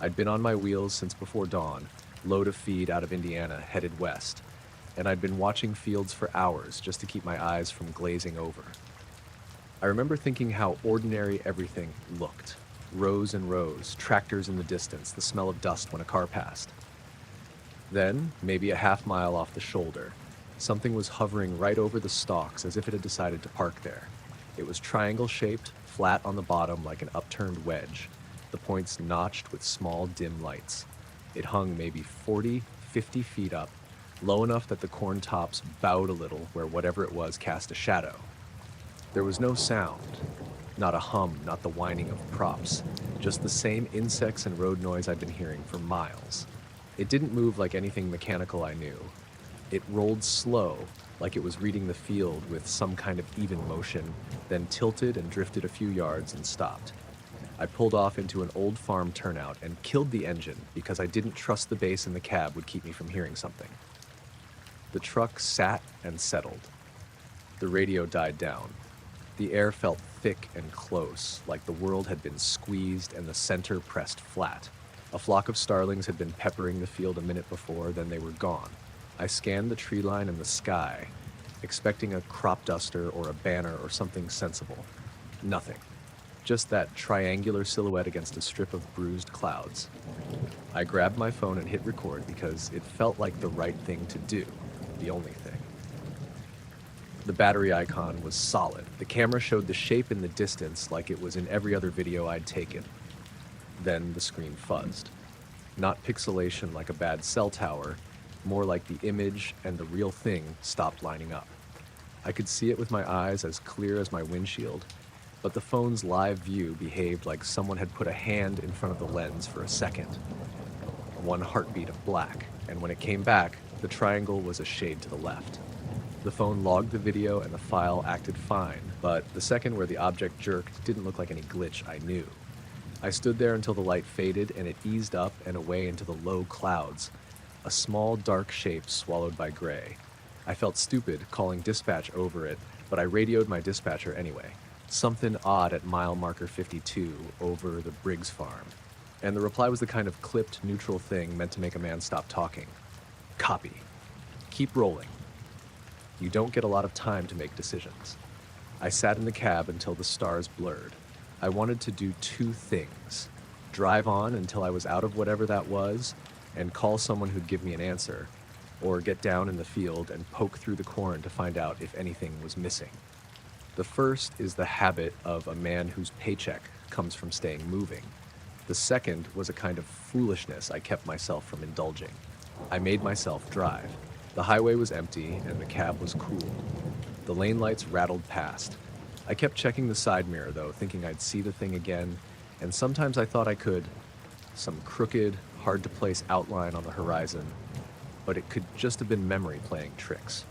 Speaker 1: I'd been on my wheels since before dawn, load of feed out of Indiana, headed west, and I'd been watching fields for hours just to keep my eyes from glazing over. I remember thinking how ordinary everything looked. Rows and rows, tractors in the distance, the smell of dust when a car passed. Then, maybe a half mile off the shoulder, something was hovering right over the stalks as if it had decided to park there. It was triangle-shaped, flat on the bottom like an upturned wedge, the points notched with small, dim lights. It hung maybe 40, 50 feet up, low enough that the corn tops bowed a little where whatever it was cast a shadow. There was no sound, not a hum, not the whining of props, just the same insects and road noise I'd been hearing for miles. It didn't move like anything mechanical I knew. It rolled slow, like it was reading the field with some kind of even motion, then tilted and drifted a few yards and stopped. I pulled off into an old farm turnout and killed the engine because I didn't trust the bass in the cab would keep me from hearing something. The truck sat and settled. The radio died down. The air felt thick and close, like the world had been squeezed and the center pressed flat. A flock of starlings had been peppering the field a minute before, then they were gone. I scanned the tree line and the sky, expecting a crop duster or a banner or something sensible. Nothing. Just that triangular silhouette against a strip of bruised clouds. I grabbed my phone and hit record because it felt like the right thing to do, the only thing. The battery icon was solid. The camera showed the shape in the distance like it was in every other video I'd taken. Then the screen fuzzed. Not pixelation like a bad cell tower, more like the image and the real thing stopped lining up. I could see it with my eyes as clear as my windshield, but the phone's live view behaved like someone had put a hand in front of the lens for a second. One heartbeat of black, and when it came back, the triangle was a shade to the left. The phone logged the video and the file acted fine, but the second where the object jerked didn't look like any glitch I knew. I stood there until the light faded and it eased up and away into the low clouds, a small dark shape swallowed by gray. I felt stupid calling dispatch over it, but I radioed my dispatcher anyway. Something odd at mile marker 52 over the Briggs farm. And the reply was the kind of clipped, neutral thing meant to make a man stop talking. Copy. Keep rolling. You don't get a lot of time to make decisions. I sat in the cab until the stars blurred. I wanted to do two things. Drive on until I was out of whatever that was, and call someone who'd give me an answer, or get down in the field and poke through the corn to find out if anything was missing. The first is the habit of a man whose paycheck comes from staying moving. The second was a kind of foolishness I kept myself from indulging. I made myself drive. The highway was empty and the cab was cool. The lane lights rattled past. I kept checking the side mirror though, thinking I'd see the thing again, and sometimes I thought I could. Some crooked, hard-to-place outline on the horizon, but it could just have been memory playing tricks.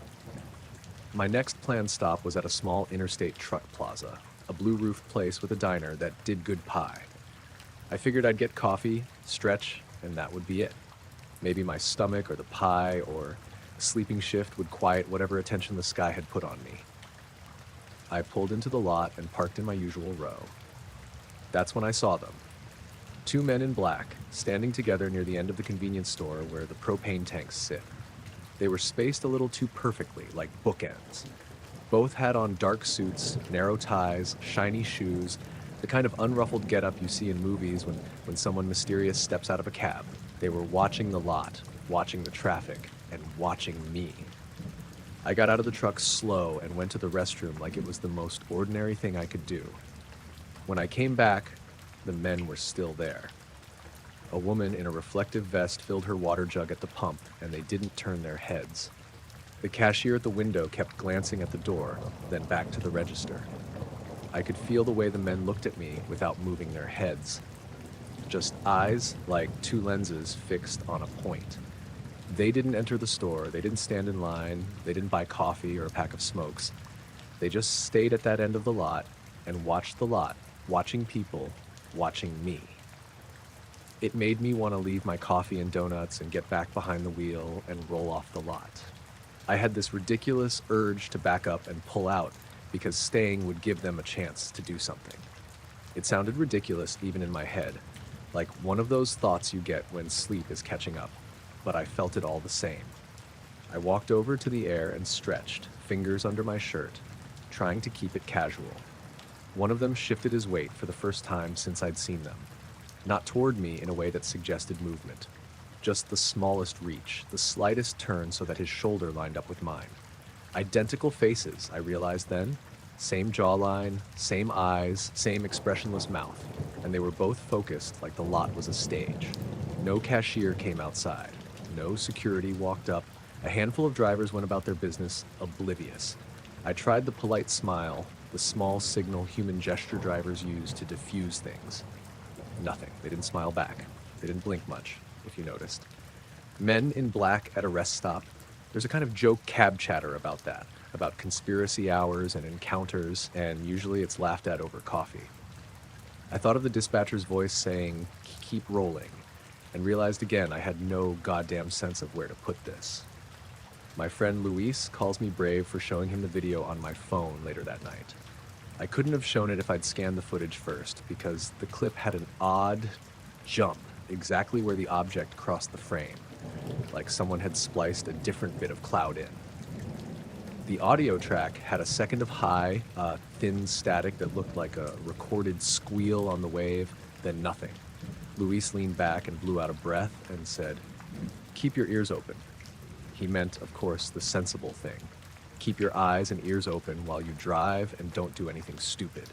Speaker 1: My next planned stop was at a small interstate truck plaza, a blue-roofed place with a diner that did good pie. I figured I'd get coffee, stretch, and that would be it. Maybe my stomach or the pie or a sleeping shift would quiet whatever attention the sky had put on me. I pulled into the lot and parked in my usual row. That's when I saw them. Two men in black, standing together near the end of the convenience store where the propane tanks sit. They were spaced a little too perfectly, like bookends. Both had on dark suits, narrow ties, shiny shoes, the kind of unruffled getup you see in movies when someone mysterious steps out of a cab. They were watching the lot, watching the traffic, and watching me. I got out of the truck slow and went to the restroom like it was the most ordinary thing I could do. When I came back, the men were still there. A woman in a reflective vest filled her water jug at the pump, and they didn't turn their heads. The cashier at the window kept glancing at the door, then back to the register. I could feel the way the men looked at me without moving their heads. Just eyes like two lenses fixed on a point. They didn't enter the store, they didn't stand in line, they didn't buy coffee or a pack of smokes. They just stayed at that end of the lot and watched the lot, watching people, watching me. It made me want to leave my coffee and donuts and get back behind the wheel and roll off the lot. I had this ridiculous urge to back up and pull out because staying would give them a chance to do something. It sounded ridiculous even in my head, like one of those thoughts you get when sleep is catching up, but I felt it all the same. I walked over to the air and stretched, fingers under my shirt, trying to keep it casual. One of them shifted his weight for the first time since I'd seen them. Not toward me in a way that suggested movement. Just the smallest reach, the slightest turn so that his shoulder lined up with mine. Identical faces, I realized then. Same jawline, same eyes, same expressionless mouth. And they were both focused like the lot was a stage. No cashier came outside. No security walked up. A handful of drivers went about their business, oblivious. I tried the polite smile, the small signal human gesture drivers use to diffuse things. Nothing. They didn't smile back. They didn't blink much, if you noticed. Men in black at a rest stop. There's a kind of joke cab chatter about that, about conspiracy hours and encounters, and usually it's laughed at over coffee. I thought of the dispatcher's voice saying, "Keep rolling," and realized again I had no goddamn sense of where to put this. My friend Luis calls me brave for showing him the video on my phone later that night. I couldn't have shown it if I'd scanned the footage first, because the clip had an odd jump exactly where the object crossed the frame, like someone had spliced a different bit of cloud in. The audio track had a second of high, thin static that looked like a recorded squeal on the wave, then nothing. Luis leaned back and blew out a breath and said, "Keep your ears open." He meant, of course, the sensible thing. Keep your eyes and ears open while you drive and don't do anything stupid.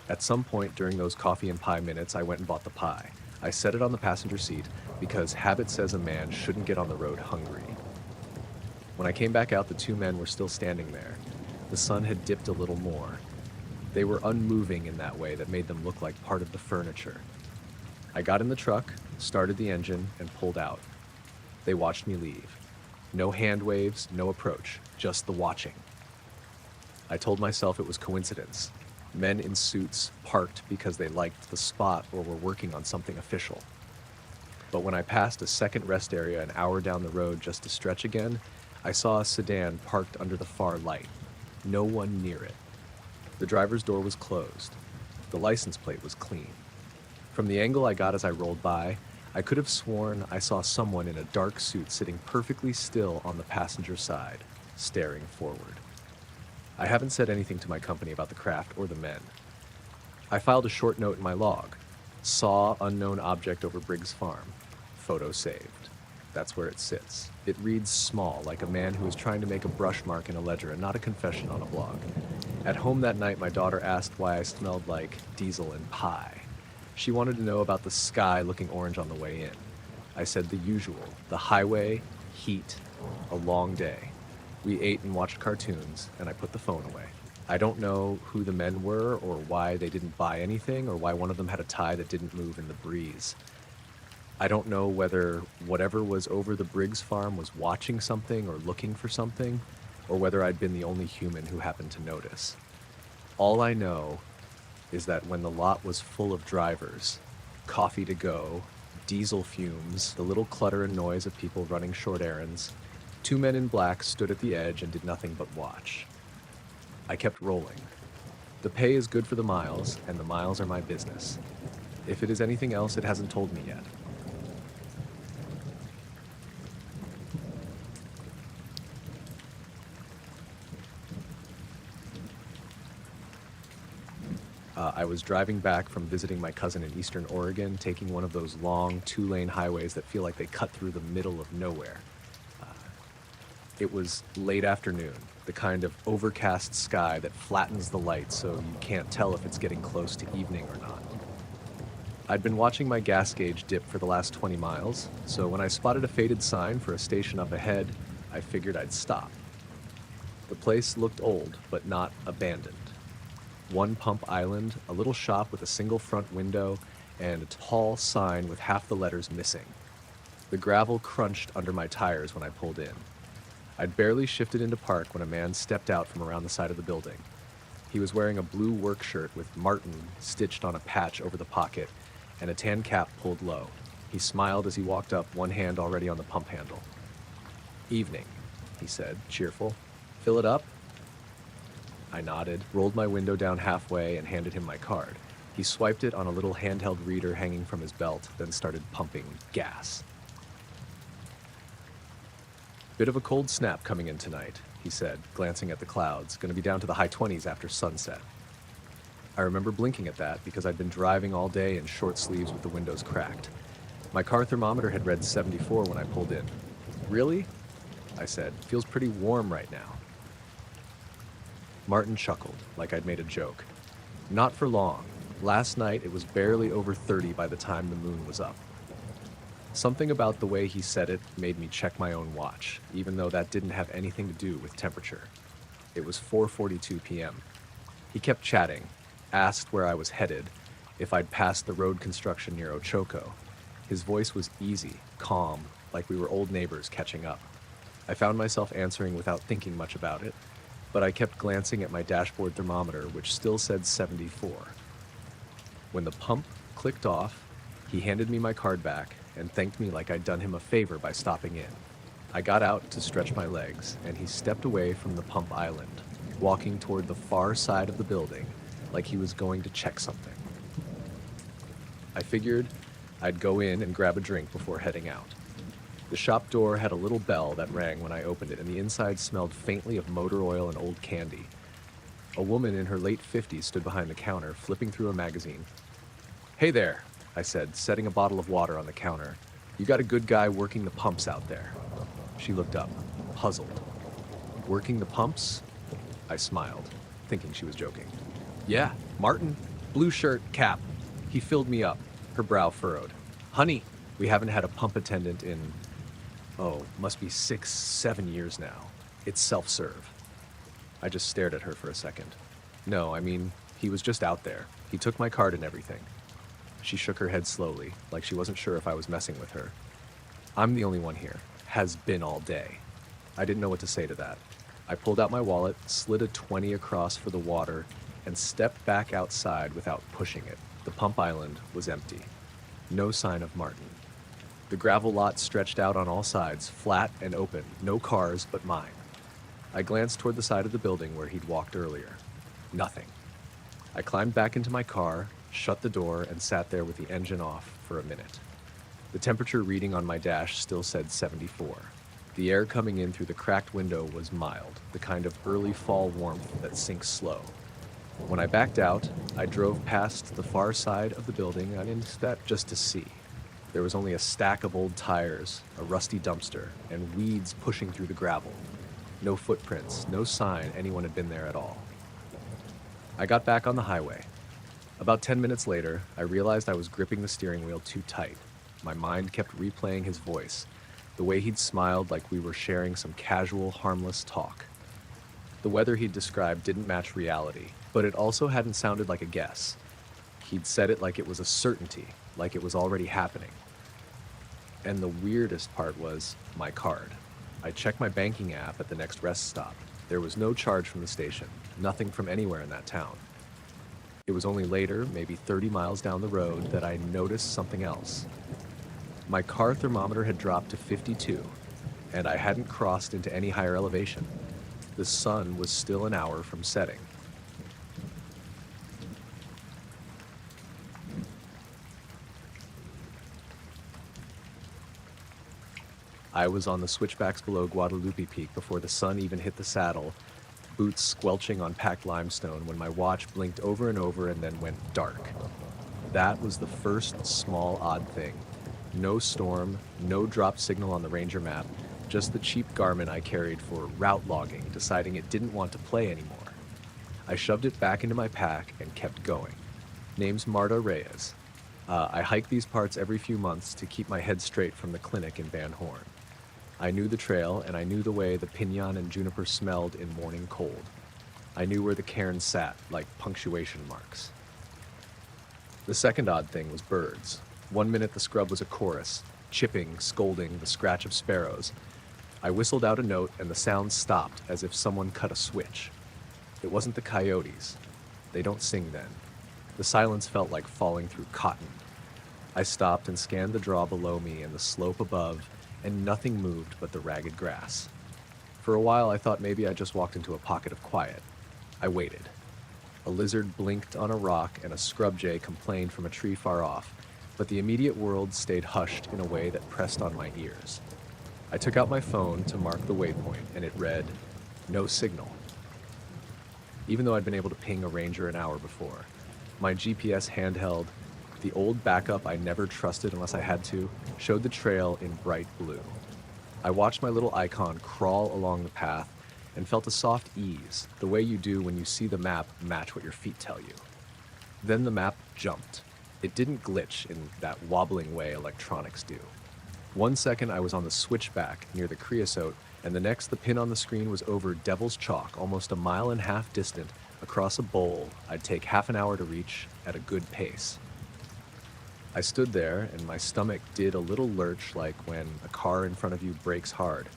Speaker 1: At some point during those coffee and pie minutes, I went and bought the pie. I set it on the passenger seat because habit says a man shouldn't get on the road hungry. When I came back out, the two men were still standing there. The sun had dipped a little more. They were unmoving in that way that made them look like part of the furniture. I got in the truck, started the engine, and pulled out. They watched me leave. No hand waves, no approach, just the watching. I told myself it was coincidence. Men in suits parked because they liked the spot or were working on something official. But when I passed a second rest area an hour down the road just to stretch again, I saw a sedan parked under the far light. No one near it. The driver's door was closed. The license plate was clean. From the angle I got as I rolled by, I could have sworn I saw someone in a dark suit sitting perfectly still on the passenger side, staring forward. I haven't said anything to my company about the craft or the men. I filed a short note in my log. Saw unknown object over Briggs Farm. Photo saved. That's where it sits. It reads small, like a man who is trying to make a brush mark in a ledger and not a confession on a blog. At home that night, my daughter asked why I smelled like diesel and pie. She wanted to know about the sky looking orange on the way in. I said the usual, the highway, heat, a long day. We ate and watched cartoons, and I put the phone away. I don't know who the men were or why they didn't buy anything or why one of them had a tie that didn't move in the breeze. I don't know whether whatever was over the Briggs farm was watching something or looking for something, or whether I'd been the only human who happened to notice. All I know is that when the lot was full of drivers, coffee to go, diesel fumes, the little clutter and noise of people running short errands, two men in black stood at the edge and did nothing but watch. I kept rolling. The pay is good for the miles, and the miles are my business. If it is anything else, it hasn't told me yet. I was driving back from visiting my cousin in Eastern Oregon, taking one of those long two-lane highways that feel like they cut through the middle of nowhere. It was late afternoon, the kind of overcast sky that flattens the light so you can't tell if it's getting close to evening or not. I'd been watching my gas gauge dip for the last 20 miles, so when I spotted a faded sign for a station up ahead, I figured I'd stop. The place looked old, but not abandoned. One pump island, a little shop with a single front window, and a tall sign with half the letters missing. The gravel crunched under my tires when I pulled in. I'd barely shifted into park when a man stepped out from around the side of the building. He was wearing a blue work shirt with Martin stitched on a patch over the pocket and a tan cap pulled low. He smiled as he walked up, one hand already on the pump handle. "Evening," he said, cheerful. "Fill it up?" I nodded, rolled my window down halfway, and handed him my card. He swiped it on a little handheld reader hanging from his belt, then started pumping gas. "Bit of a cold snap coming in tonight," he said, glancing at the clouds. "Gonna be down to the high 20s after sunset." I remember blinking at that because I'd been driving all day in short sleeves with the windows cracked. My car thermometer had read 74 when I pulled in. "Really?" I said. "Feels pretty warm right now." Martin chuckled, like I'd made a joke. "Not for long. Last night it was barely over 30 by the time the moon was up." Something about the way he said it made me check my own watch, even though that didn't have anything to do with temperature. It was 4:42 p.m. He kept chatting, asked where I was headed, if I'd passed the road construction near Ochoco. His voice was easy, calm, like we were old neighbors catching up. I found myself answering without thinking much about it, but I kept glancing at my dashboard thermometer, which still said 74. When the pump clicked off, he handed me my card back and thanked me like I'd done him a favor by stopping in. I got out to stretch my legs, and he stepped away from the pump island, walking toward the far side of the building like he was going to check something. I figured I'd go in and grab a drink before heading out. The shop door had a little bell that rang when I opened it, and the inside smelled faintly of motor oil and old candy. A woman in her late 50s stood behind the counter, flipping through a magazine. "Hey there," I said, setting a bottle of water on the counter. "You got a good guy working the pumps out there." She looked up, puzzled. "Working the pumps?" I smiled, thinking she was joking. "Yeah, Martin. Blue shirt, cap. He filled me up." Her brow furrowed. "Honey, we haven't had a pump attendant in, must be 6, 7 years now. It's self-serve." I just stared at her for a second. "No, I mean, he was just out there. He took my card and everything." She shook her head slowly, like she wasn't sure if I was messing with her. "I'm the only one here. Has been all day." I didn't know what to say to that. I pulled out my wallet, slid a 20 across for the water, and stepped back outside without pushing it. The pump island was empty. No sign of Martin. The gravel lot stretched out on all sides, flat and open, no cars but mine. I glanced toward the side of the building where he'd walked earlier. Nothing. I climbed back into my car, shut the door, and sat there with the engine off for a minute. The temperature reading on my dash still said 74. The air coming in through the cracked window was mild, the kind of early fall warmth that sinks slow. When I backed out, I drove past the far side of the building and into that just to see. There was only a stack of old tires, a rusty dumpster, and weeds pushing through the gravel. No footprints, no sign anyone had been there at all. I got back on the highway. About 10 minutes later, I realized I was gripping the steering wheel too tight. My mind kept replaying his voice, the way he'd smiled like we were sharing some casual, harmless talk. The weather he'd described didn't match reality, but it also hadn't sounded like a guess. He'd said it like it was a certainty, like it was already happening. And the weirdest part was my card. I checked my banking app at the next rest stop. There was no charge from the station, nothing from anywhere in that town. It was only later, maybe 30 miles down the road, that I noticed something else. My car thermometer had dropped to 52, and I hadn't crossed into any higher elevation. The sun was still an hour from setting. I was on the switchbacks below Guadalupe Peak before the sun even hit the saddle, boots squelching on packed limestone when my watch blinked over and over and then went dark. That was the first small odd thing. No storm, no drop signal on the Ranger map, just the cheap Garmin I carried for route logging, deciding it didn't want to play anymore. I shoved it back into my pack and kept going. Name's Marta Reyes. I hike these parts every few months to keep my head straight from the clinic in Van Horn. I knew the trail, and I knew the way the piñon and juniper smelled in morning cold. I knew where the cairns sat, like punctuation marks. The second odd thing was birds. 1 minute the scrub was a chorus, chipping, scolding, the scratch of sparrows. I whistled out a note, and the sound stopped as if someone cut a switch. It wasn't the coyotes. They don't sing then. The silence felt like falling through cotton. I stopped and scanned the draw below me and the slope above, and nothing moved but the ragged grass. For a while I thought maybe I just walked into a pocket of quiet. I waited. A lizard blinked on a rock and a scrub jay complained from a tree far off, but the immediate world stayed hushed in a way that pressed on my ears. I took out my phone to mark the waypoint, and it read, "No signal." Even though I'd been able to ping a ranger an hour before, my GPS handheld, the old backup I never trusted unless I had to, showed the trail in bright blue. I watched my little icon crawl along the path and felt a soft ease, the way you do when you see the map match what your feet tell you. Then the map jumped. It didn't glitch in that wobbling way electronics do. 1 second I was on the switchback near the creosote, and the next the pin on the screen was over Devil's Chalk, almost a mile and a half distant, across a bowl I'd take half an hour to reach at a good pace. I stood there, and my stomach did a little lurch like when a car in front of you brakes hard.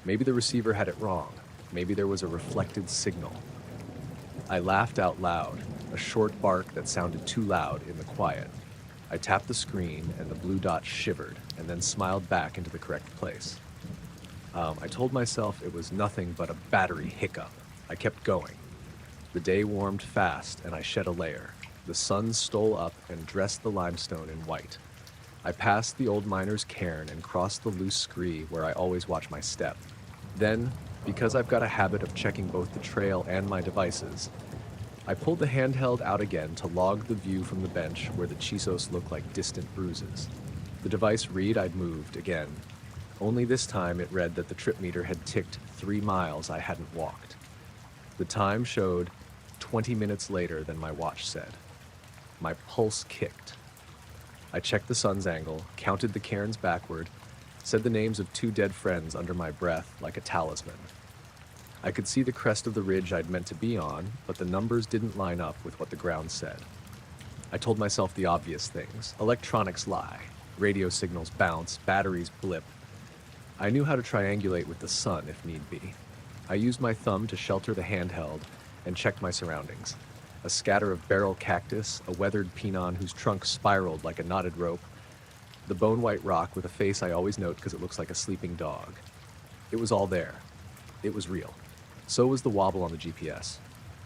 Speaker 1: Maybe the receiver had it wrong. Maybe there was a reflected signal. I laughed out loud, a short bark that sounded too loud in the quiet. I tapped the screen, and the blue dot shivered, and then smiled back into the correct place. I told myself it was nothing but a battery hiccup. I kept going. The day warmed fast, and I shed a layer. The sun stole up and dressed the limestone in white. I passed the old miner's cairn and crossed the loose scree where I always watch my step. Then, because I've got a habit of checking both the trail and my devices, I pulled the handheld out again to log the view from the bench where the chisos looked like distant bruises. The device read I'd moved again. Only this time it read that the trip meter had ticked 3 miles I hadn't walked. The time showed 20 minutes later than my watch said. My pulse kicked. I checked the sun's angle, counted the cairns backward, said the names of 2 dead friends under my breath like a talisman. I could see the crest of the ridge I'd meant to be on, but the numbers didn't line up with what the ground said. I told myself the obvious things. Electronics lie. Radio signals bounce, batteries blip. I knew how to triangulate with the sun if need be. I used my thumb to shelter the handheld and checked my surroundings. A scatter of barrel cactus, a weathered pinon whose trunk spiraled like a knotted rope, the bone-white rock with a face I always note because it looks like a sleeping dog. It was all there. It was real. So was the wobble on the GPS.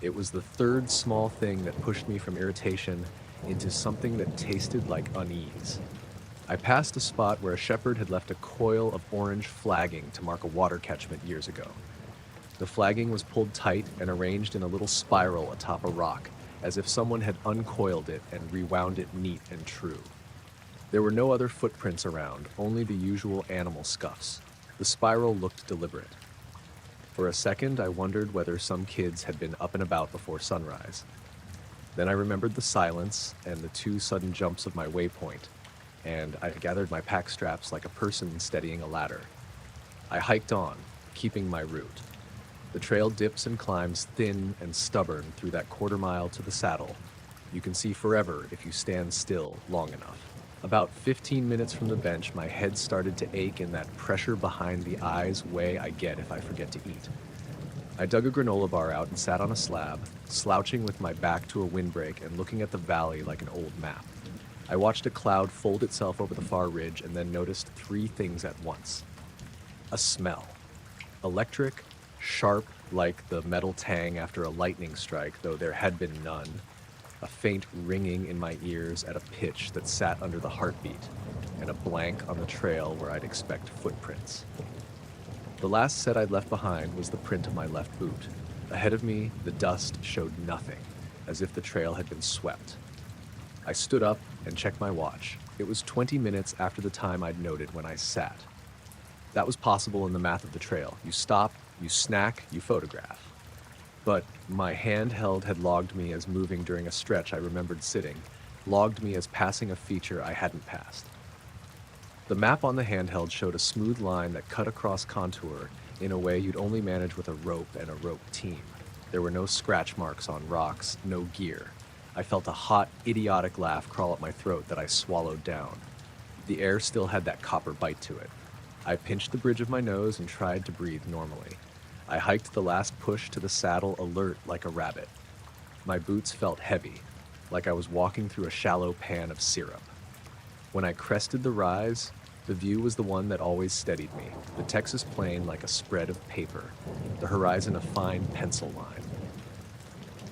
Speaker 1: It was the third small thing that pushed me from irritation into something that tasted like unease. I passed a spot where a shepherd had left a coil of orange flagging to mark a water catchment years ago. The flagging was pulled tight and arranged in a little spiral atop a rock, as if someone had uncoiled it and rewound it neat and true. There were no other footprints around, only the usual animal scuffs. The spiral looked deliberate. For a second, I wondered whether some kids had been up and about before sunrise. Then I remembered the silence and the 2 sudden jumps of my waypoint, and I gathered my pack straps like a person steadying a ladder. I hiked on, keeping my route. The trail dips and climbs thin and stubborn through that quarter mile to the saddle. You can see forever if you stand still long enough. About 15 minutes from the bench, my head started to ache in that pressure behind the eyes way I get if I forget to eat. I dug a granola bar out and sat on a slab, slouching with my back to a windbreak and looking at the valley like an old map. I watched a cloud fold itself over the far ridge and then noticed 3 things at once. A smell. Electric, sharp like the metal tang after a lightning strike, though there had been none. A faint ringing in my ears at a pitch that sat under the heartbeat, and a blank on the trail where I'd expect footprints. The last set I'd left behind was the print of my left boot. Ahead of me, the dust showed nothing, as if the trail had been swept. I stood up and checked my watch. It was 20 minutes after the time I'd noted when I sat. That was possible in the math of the trail. You stop, you snack, you photograph. But my handheld had logged me as moving during a stretch I remembered sitting, logged me as passing a feature I hadn't passed. The map on the handheld showed a smooth line that cut across contour in a way you'd only manage with a rope and a rope team. There were no scratch marks on rocks, no gear. I felt a hot, idiotic laugh crawl up my throat that I swallowed down. The air still had that copper bite to it. I pinched the bridge of my nose and tried to breathe normally. I hiked the last push to the saddle alert like a rabbit. My boots felt heavy, like I was walking through a shallow pan of syrup. When I crested the rise, the view was the one that always steadied me, the Texas plain like a spread of paper, the horizon a fine pencil line.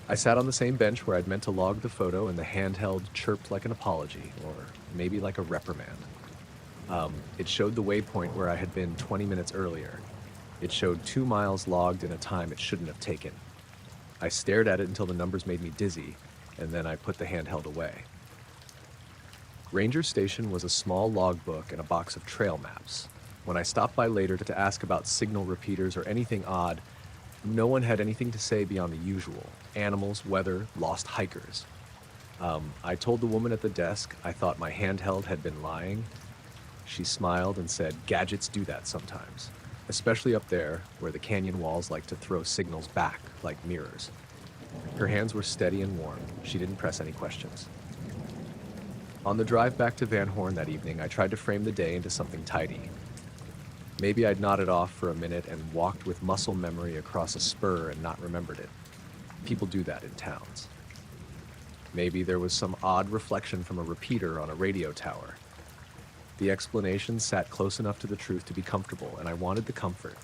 Speaker 1: I sat on the same bench where I'd meant to log the photo, and the handheld chirped like an apology, or maybe like a reprimand. It showed the waypoint where I had been 20 minutes earlier. It showed 2 miles logged in a time it shouldn't have taken. I stared at it until the numbers made me dizzy, and then I put the handheld away. Ranger Station was a small logbook and a box of trail maps. When I stopped by later to ask about signal repeaters or anything odd, no one had anything to say beyond the usual: animals, weather, lost hikers. I told the woman at the desk I thought my handheld had been lying. She smiled and said, "Gadgets do that sometimes, especially up there where the canyon walls like to throw signals back like mirrors." Her hands were steady and warm. She didn't press any questions. On the drive back to Van Horn that evening, I tried to frame the day into something tidy. Maybe I'd nodded off for a minute and walked with muscle memory across a spur and not remembered it. People do that in towns. Maybe there was some odd reflection from a repeater on a radio tower. The explanation sat close enough to the truth to be comfortable, and I wanted the comfort.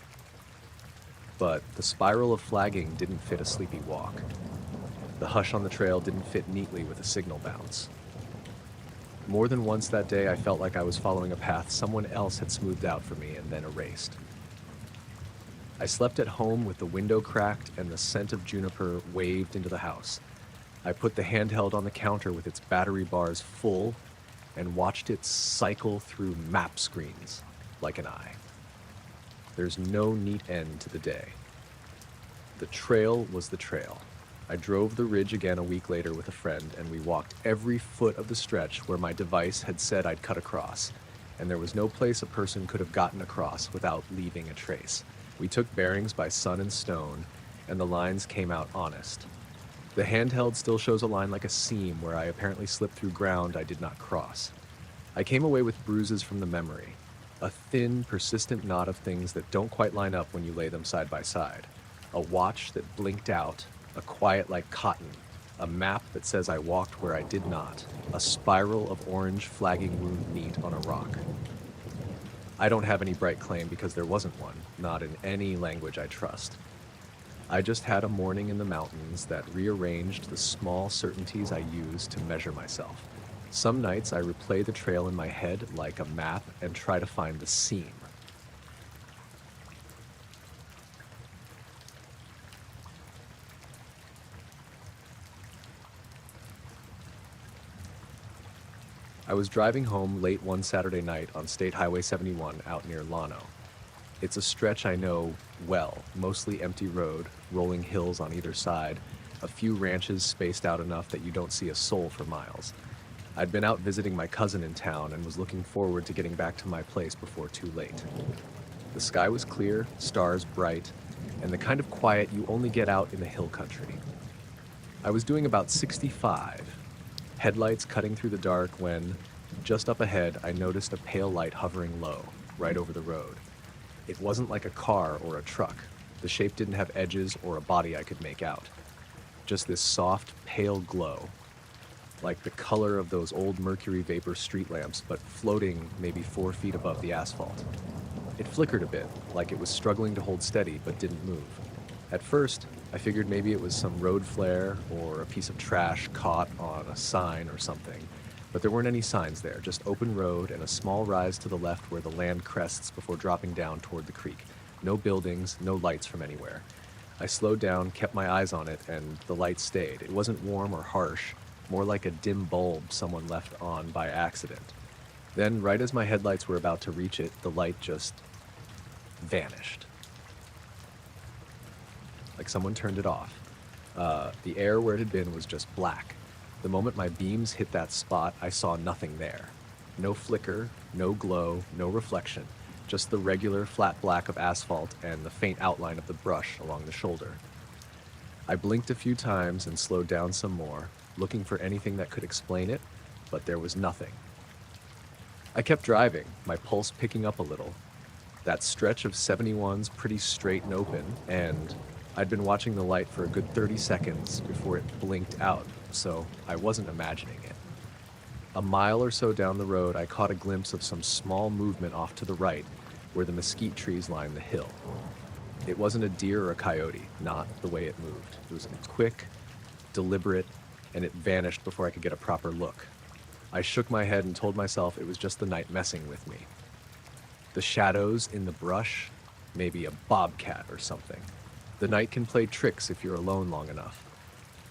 Speaker 1: But the spiral of flagging didn't fit a sleepy walk. The hush on the trail didn't fit neatly with a signal bounce. More than once that day, I felt like I was following a path someone else had smoothed out for me and then erased. I slept at home with the window cracked and the scent of juniper waved into the house. I put the handheld on the counter with its battery bars full and watched it cycle through map screens like an eye. There's no neat end to the day. The trail was the trail. I drove the ridge again a week later with a friend, and we walked every foot of the stretch where my device had said I'd cut across, and there was no place a person could have gotten across without leaving a trace. We took bearings by sun and stone, and the lines came out honest. The handheld still shows a line like a seam where I apparently slipped through ground I did not cross. I came away with bruises from the memory, a thin, persistent knot of things that don't quite line up when you lay them side by side. A watch that blinked out, a quiet like cotton, a map that says I walked where I did not, a spiral of orange flagging wound meat on a rock. I don't have any bright claim because there wasn't one, not in any language I trust. I just had a morning in the mountains that rearranged the small certainties I use to measure myself. Some nights I replay the trail in my head like a map and try to find the seam. I was driving home late one Saturday night on State Highway 71 out near Llano. It's a stretch I know well, mostly empty road, rolling hills on either side, a few ranches spaced out enough that you don't see a soul for miles. I'd been out visiting my cousin in town and was looking forward to getting back to my place before too late. The sky was clear, stars bright, and the kind of quiet you only get out in the hill country. I was doing about 65, headlights cutting through the dark when, just up ahead, I noticed a pale light hovering low, right over the road. It wasn't like a car or a truck. The shape didn't have edges or a body I could make out. Just this soft, pale glow, like the color of those old mercury vapor street lamps, but floating maybe 4 feet above the asphalt. It flickered a bit, like it was struggling to hold steady but didn't move. At first, I figured maybe it was some road flare or a piece of trash caught on a sign or something, but there weren't any signs there, just open road and a small rise to the left where the land crests before dropping down toward the creek. No buildings, no lights from anywhere. I slowed down, kept my eyes on it, and the light stayed. It wasn't warm or harsh, more like a dim bulb someone left on by accident. Then, right as my headlights were about to reach it, the light just vanished. Like someone turned it off. The air where it had been was just black. The moment my beams hit that spot, I saw nothing there. No flicker, no glow, no reflection, just the regular flat black of asphalt and the faint outline of the brush along the shoulder. I blinked a few times and slowed down some more, looking for anything that could explain it, but there was nothing. I kept driving, my pulse picking up a little. That stretch of 71's pretty straight and open, and I'd been watching the light for a good 30 seconds before it blinked out, so I wasn't imagining it. A mile or so down the road, I caught a glimpse of some small movement off to the right, where the mesquite trees lined the hill. It wasn't a deer or a coyote, not the way it moved. It was quick, deliberate, and it vanished before I could get a proper look. I shook my head and told myself it was just the night messing with me. The shadows in the brush, maybe a bobcat or something. The night can play tricks if you're alone long enough.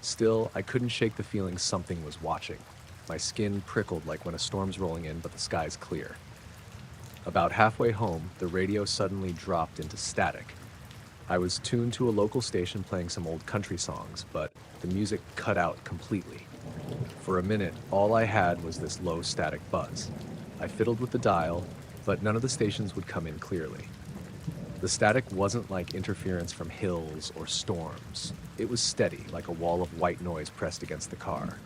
Speaker 1: Still, I couldn't shake the feeling something was watching. My skin prickled like when a storm's rolling in, but the sky's clear. About halfway home, the radio suddenly dropped into static. I was tuned to a local station playing some old country songs, but the music cut out completely. For a minute, all I had was this low static buzz. I fiddled with the dial, but none of the stations would come in clearly. The static wasn't like interference from hills or storms. It was steady, like a wall of white noise pressed against the car.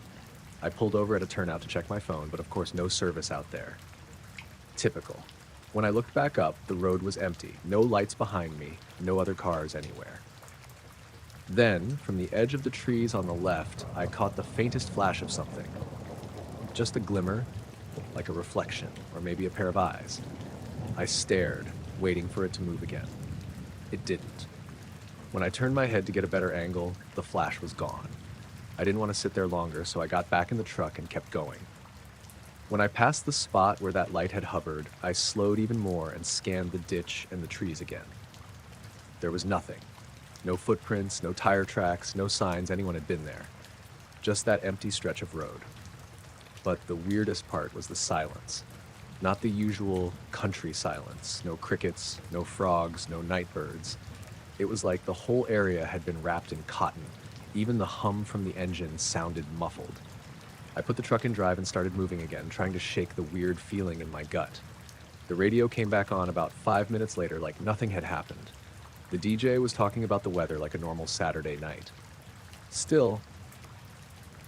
Speaker 1: I pulled over at a turnout to check my phone, but of course no service out there. Typical. When I looked back up, the road was empty, no lights behind me, no other cars anywhere. Then, from the edge of the trees on the left, I caught the faintest flash of something. Just a glimmer, like a reflection, or maybe a pair of eyes. I stared, waiting for it to move again. It didn't. When I turned my head to get a better angle, the flash was gone. I didn't want to sit there longer, so I got back in the truck and kept going. When I passed the spot where that light had hovered, I slowed even more and scanned the ditch and the trees again. There was nothing. No footprints, no tire tracks, no signs anyone had been there. Just that empty stretch of road. But the weirdest part was the silence. Not the usual country silence. No crickets, no frogs, no night birds. It was like the whole area had been wrapped in cotton. Even the hum from the engine sounded muffled. I put the truck in drive and started moving again, trying to shake the weird feeling in my gut. The radio came back on about 5 minutes later, like nothing had happened. The DJ was talking about the weather like a normal Saturday night. Still,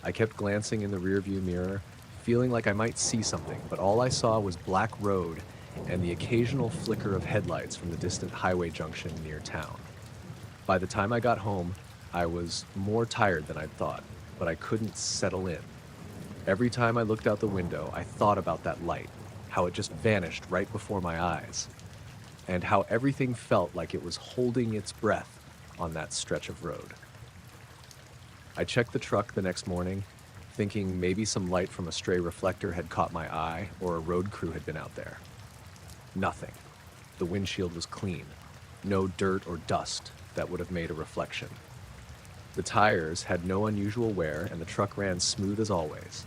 Speaker 1: I kept glancing in the rearview mirror, feeling like I might see something, but all I saw was black road and the occasional flicker of headlights from the distant highway junction near town. By the time I got home, I was more tired than I'd thought, but I couldn't settle in. Every time I looked out the window, I thought about that light, how it just vanished right before my eyes, and how everything felt like it was holding its breath on that stretch of road. I checked the truck the next morning, thinking maybe some light from a stray reflector had caught my eye or a road crew had been out there. Nothing. The windshield was clean. No dirt or dust that would have made a reflection. The tires had no unusual wear and the truck ran smooth as always.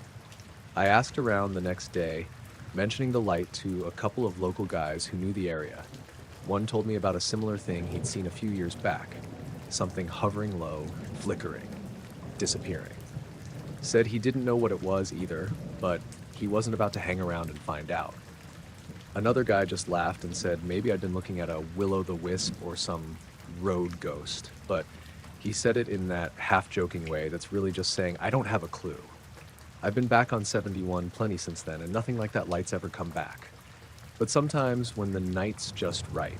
Speaker 1: I asked around the next day, mentioning the light to a couple of local guys who knew the area. One told me about a similar thing he'd seen a few years back, something hovering low, flickering, disappearing. Said he didn't know what it was either, but he wasn't about to hang around and find out. Another guy just laughed and said maybe I'd been looking at a will-o'-the-wisp or some road ghost, but he said it in that half-joking way that's really just saying, I don't have a clue. I've been back on 71 plenty since then, and nothing like that light's ever come back. But sometimes when the night's just right,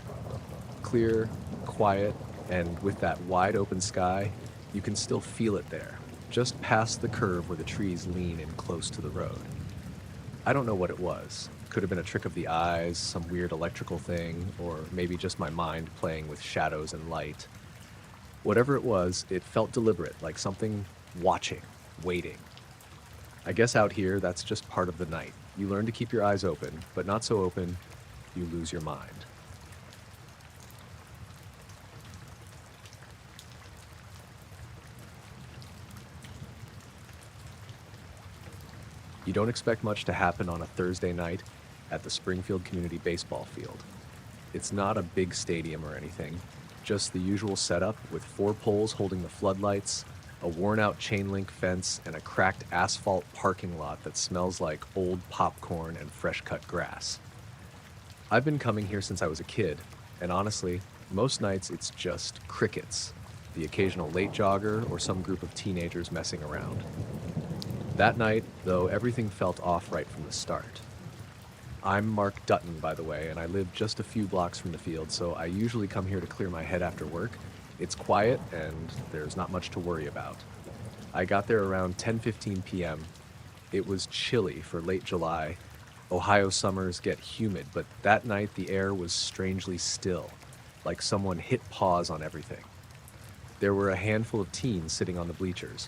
Speaker 1: clear, quiet, and with that wide open sky, you can still feel it there, just past the curve where the trees lean in close to the road. I don't know what it was. Could have been a trick of the eyes, some weird electrical thing, or maybe just my mind playing with shadows and light. Whatever it was, it felt deliberate, like something watching, waiting. I guess out here, that's just part of the night. You learn to keep your eyes open, but not so open, you lose your mind. You don't expect much to happen on a Thursday night at the Springfield Community Baseball Field. It's not a big stadium or anything, just the usual setup with 4 poles holding the floodlights, a worn-out chain-link fence, and a cracked asphalt parking lot that smells like old popcorn and fresh-cut grass. I've been coming here since I was a kid, and honestly, most nights it's just crickets, the occasional late jogger or some group of teenagers messing around. That night, though, everything felt off right from the start. I'm Mark Dutton, by the way, and I live just a few blocks from the field, so I usually come here to clear my head after work. It's quiet, and there's not much to worry about. I got there around 10:15 p.m. It was chilly for late July. Ohio summers get humid, but that night the air was strangely still, like someone hit pause on everything. There were a handful of teens sitting on the bleachers.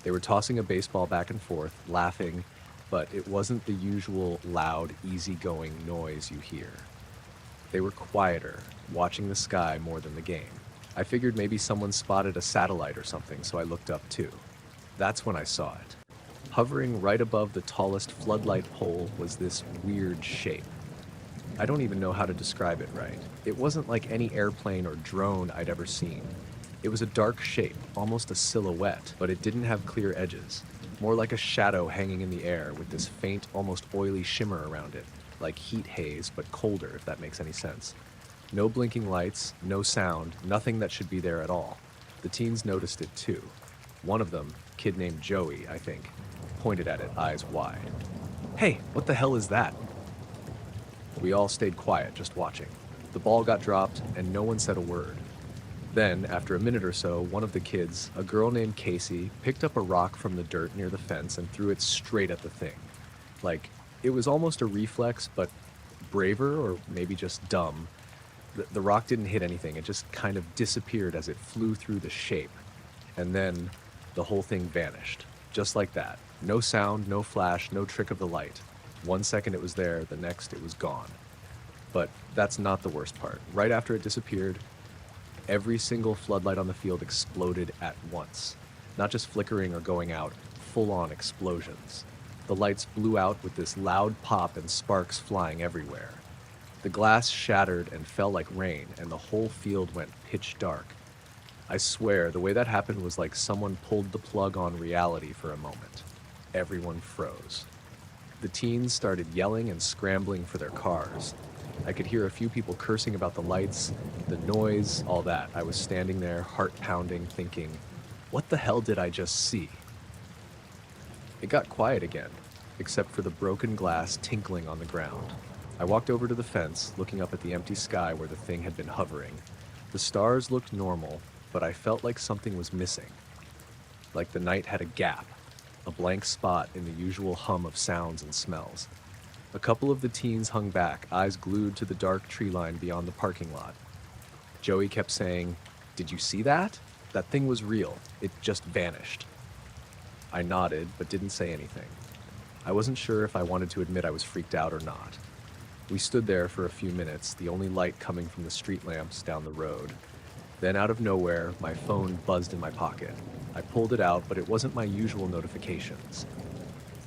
Speaker 1: They were tossing a baseball back and forth, laughing, but it wasn't the usual loud, easygoing noise you hear. They were quieter, watching the sky more than the game. I figured maybe someone spotted a satellite or something, so I looked up too. That's when I saw it. Hovering right above the tallest floodlight pole was this weird shape. I don't even know how to describe it right. It wasn't like any airplane or drone I'd ever seen. It was a dark shape, almost a silhouette, but it didn't have clear edges. More like a shadow hanging in the air with this faint, almost oily shimmer around it, like heat haze, but colder, if that makes any sense. No blinking lights, no sound, nothing that should be there at all. The teens noticed it too. One of them, a kid named Joey, I think, pointed at it, eyes wide. "Hey, what the hell is that?" We all stayed quiet, just watching. The ball got dropped, and no one said a word. Then, after a minute or so, one of the kids, a girl named Casey, picked up a rock from the dirt near the fence and threw it straight at the thing. Like, it was almost a reflex, but braver, or maybe just dumb. The rock didn't hit anything, it just kind of disappeared as it flew through the shape. And then the whole thing vanished, just like that. No sound, no flash, no trick of the light. One second it was there, the next it was gone. But that's not the worst part. Right after it disappeared, every single floodlight on the field exploded at once. Not just flickering or going out, full-on explosions. The lights blew out with this loud pop and sparks flying everywhere. The glass shattered and fell like rain, and the whole field went pitch dark. I swear, the way that happened was like someone pulled the plug on reality for a moment. Everyone froze. The teens started yelling and scrambling for their cars. I could hear a few people cursing about the lights, the noise, all that. I was standing there, heart pounding, thinking, what the hell did I just see? It got quiet again, except for the broken glass tinkling on the ground. I walked over to the fence, looking up at the empty sky where the thing had been hovering. The stars looked normal, but I felt like something was missing. Like the night had a gap, a blank spot in the usual hum of sounds and smells. A couple of the teens hung back, eyes glued to the dark tree line beyond the parking lot. Joey kept saying, "Did you see that? That thing was real. It just vanished." I nodded, but didn't say anything. I wasn't sure if I wanted to admit I was freaked out or not. We stood there for a few minutes, the only light coming from the street lamps down the road. Then out of nowhere, my phone buzzed in my pocket. I pulled it out, but it wasn't my usual notifications.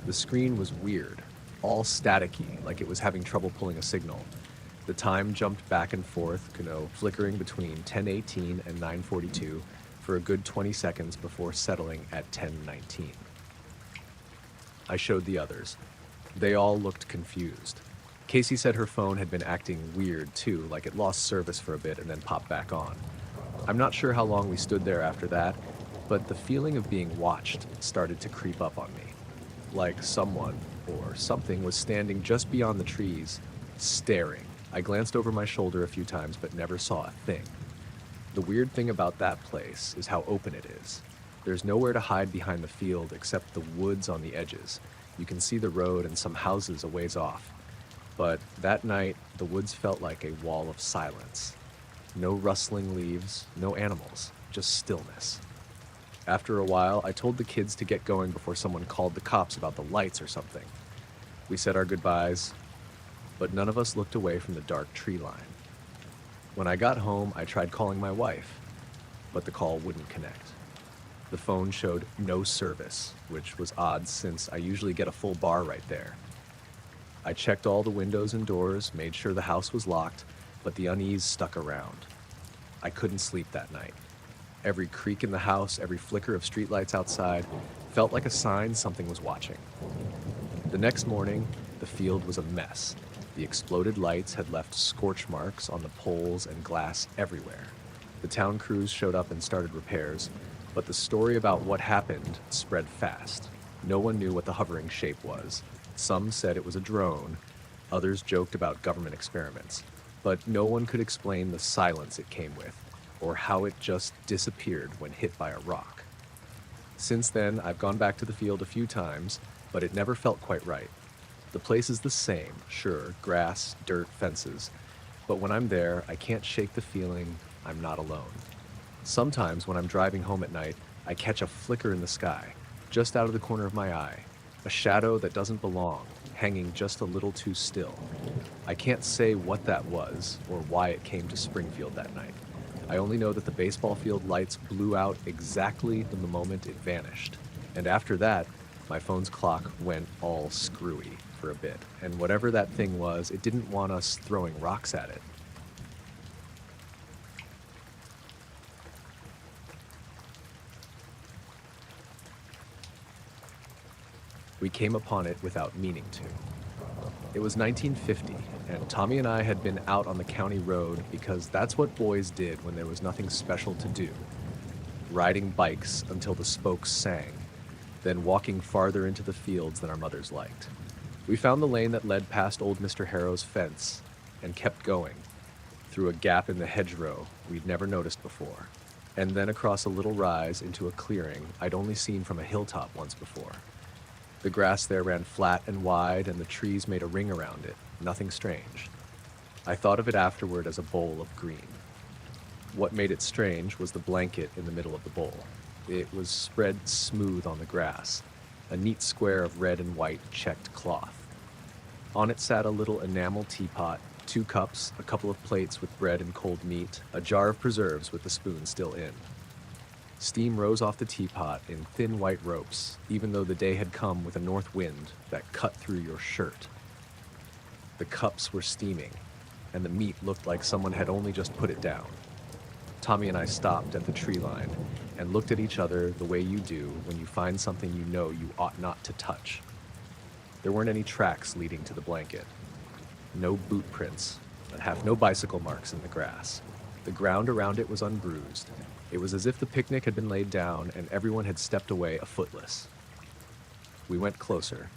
Speaker 1: The screen was weird, all staticky, like it was having trouble pulling a signal. The time jumped back and forth, flickering between 10:18 and 9:42 for a good 20 seconds before settling at 10:19. I showed the others. They all looked confused. Casey said her phone had been acting weird too, like it lost service for a bit and then popped back on. I'm not sure how long we stood there after that, but the feeling of being watched started to creep up on me. Like someone or something was standing just beyond the trees, staring. I glanced over my shoulder a few times but never saw a thing. The weird thing about that place is how open it is. There's nowhere to hide behind the field except the woods on the edges. You can see the road and some houses a ways off. But that night, the woods felt like a wall of silence. No rustling leaves, no animals, just stillness. After a while, I told the kids to get going before someone called the cops about the lights or something. We said our goodbyes, but none of us looked away from the dark tree line. When I got home, I tried calling my wife, but the call wouldn't connect. The phone showed no service, which was odd since I usually get a full bar right there. I checked all the windows and doors, made sure the house was locked, but the unease stuck around. I couldn't sleep that night. Every creak in the house, every flicker of streetlights outside, felt like a sign something was watching. The next morning, the field was a mess. The exploded lights had left scorch marks on the poles and glass everywhere. The town crews showed up and started repairs, but the story about what happened spread fast. No one knew what the hovering shape was. Some said it was a drone, others joked about government experiments, but no one could explain the silence it came with, or how it just disappeared when hit by a rock. Since then, I've gone back to the field a few times, but it never felt quite right. The place is the same, sure, grass, dirt, fences, but when I'm there, I can't shake the feeling I'm not alone. Sometimes when I'm driving home at night, I catch a flicker in the sky, just out of the corner of my eye, a shadow that doesn't belong, hanging just a little too still. I can't say what that was or why it came to Springfield that night. I only know that the baseball field lights blew out exactly in the moment it vanished. And after that, my phone's clock went all screwy for a bit. And whatever that thing was, it didn't want us throwing rocks at it. We came upon it without meaning to. It was 1950, and Tommy and I had been out on the county road because that's what boys did when there was nothing special to do. Riding bikes until the spokes sang, then walking farther into the fields than our mothers liked. We found the lane that led past old Mr. Harrow's fence and kept going, through a gap in the hedgerow we'd never noticed before, and then across a little rise into a clearing I'd only seen from a hilltop once before. The grass there ran flat and wide, and the trees made a ring around it, nothing strange. I thought of it afterward as a bowl of green. What made it strange was the blanket in the middle of the bowl. It was spread smooth on the grass, a neat square of red and white checked cloth. On it sat a little enamel teapot, 2 cups, a couple of plates with bread and cold meat, a jar of preserves with the spoon still in. Steam rose off the teapot in thin white ropes, even though the day had come with a north wind that cut through your shirt. The cups were steaming, and the meat looked like someone had only just put it down. Tommy and I stopped at the tree line and looked at each other the way you do when you find something you know you ought not to touch. There weren't any tracks leading to the blanket. No boot prints, but no bicycle marks in the grass. The ground around it was unbruised. It was as if the picnic had been laid down and everyone had stepped away footless. We went closer.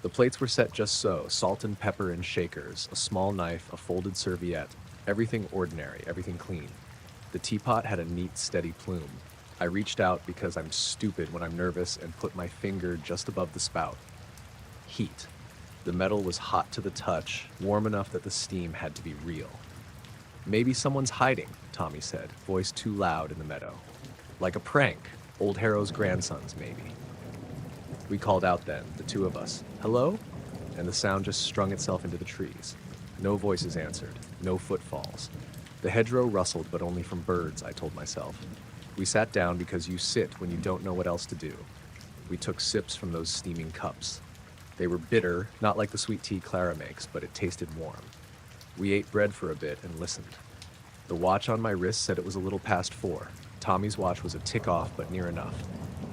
Speaker 1: The plates were set just so, salt and pepper in shakers, a small knife, a folded serviette, everything ordinary, everything clean. The teapot had a neat, steady plume. I reached out because I'm stupid when I'm nervous and put my finger just above the spout. Heat. The metal was hot to the touch, warm enough that the steam had to be real. Maybe someone's hiding, Tommy said, voice too loud in the meadow. Like a prank, old Harrow's grandsons, maybe. We called out then, the two of us. Hello? And the sound just strung itself into the trees. No voices answered, no footfalls. The hedgerow rustled, but only from birds, I told myself. We sat down because you sit when you don't know what else to do. We took sips from those steaming cups. They were bitter, not like the sweet tea Clara makes, but it tasted warm. We ate bread for a bit and listened. The watch on my wrist said it was a little past 4. Tommy's watch was a tick off, but near enough.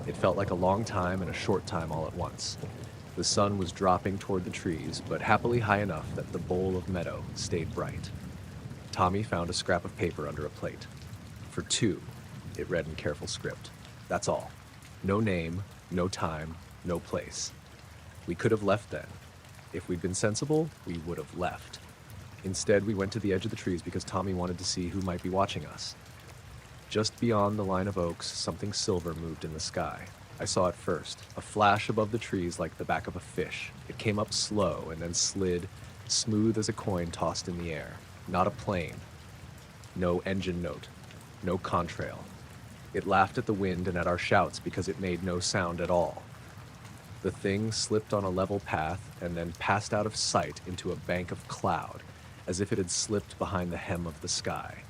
Speaker 1: It felt like a long time and a short time all at once. The sun was dropping toward the trees, but happily high enough that the bowl of meadow stayed bright. Tommy found a scrap of paper under a plate. For 2, it read in careful script. That's all. No name, no time, no place. We could have left then. If we'd been sensible, we would have left. Instead, we went to the edge of the trees because Tommy wanted to see who might be watching us. Just beyond the line of oaks, something silver moved in the sky. I saw it first, a flash above the trees like the back of a fish. It came up slow and then slid, smooth as a coin tossed in the air. Not a plane. No engine note. No contrail. It laughed at the wind and at our shouts because it made no sound at all. The thing slipped on a level path and then passed out of sight into a bank of cloud, as if it had slipped behind the hem of the sky.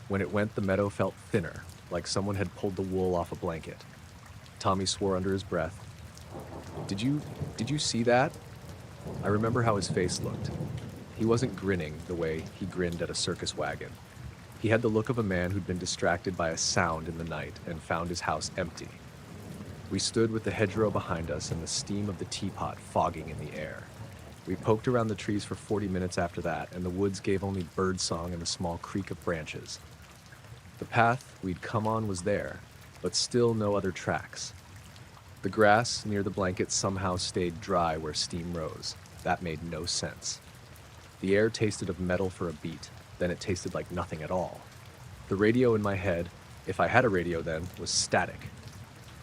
Speaker 1: When it went, the meadow felt thinner, like someone had pulled the wool off a blanket. Tommy swore under his breath. Did you see that? I remember how his face looked. He wasn't grinning the way he grinned at a circus wagon. He had the look of a man who'd been distracted by a sound in the night and found his house empty. We stood with the hedgerow behind us and the steam of the teapot fogging in the air. We poked around the trees for 40 minutes after that, and the woods gave only birdsong and a small creak of branches. The path we'd come on was there, but still no other tracks. The grass near the blanket somehow stayed dry where steam rose. That made no sense. The air tasted of metal for a beat, then it tasted like nothing at all. The radio in my head, if I had a radio then, was static.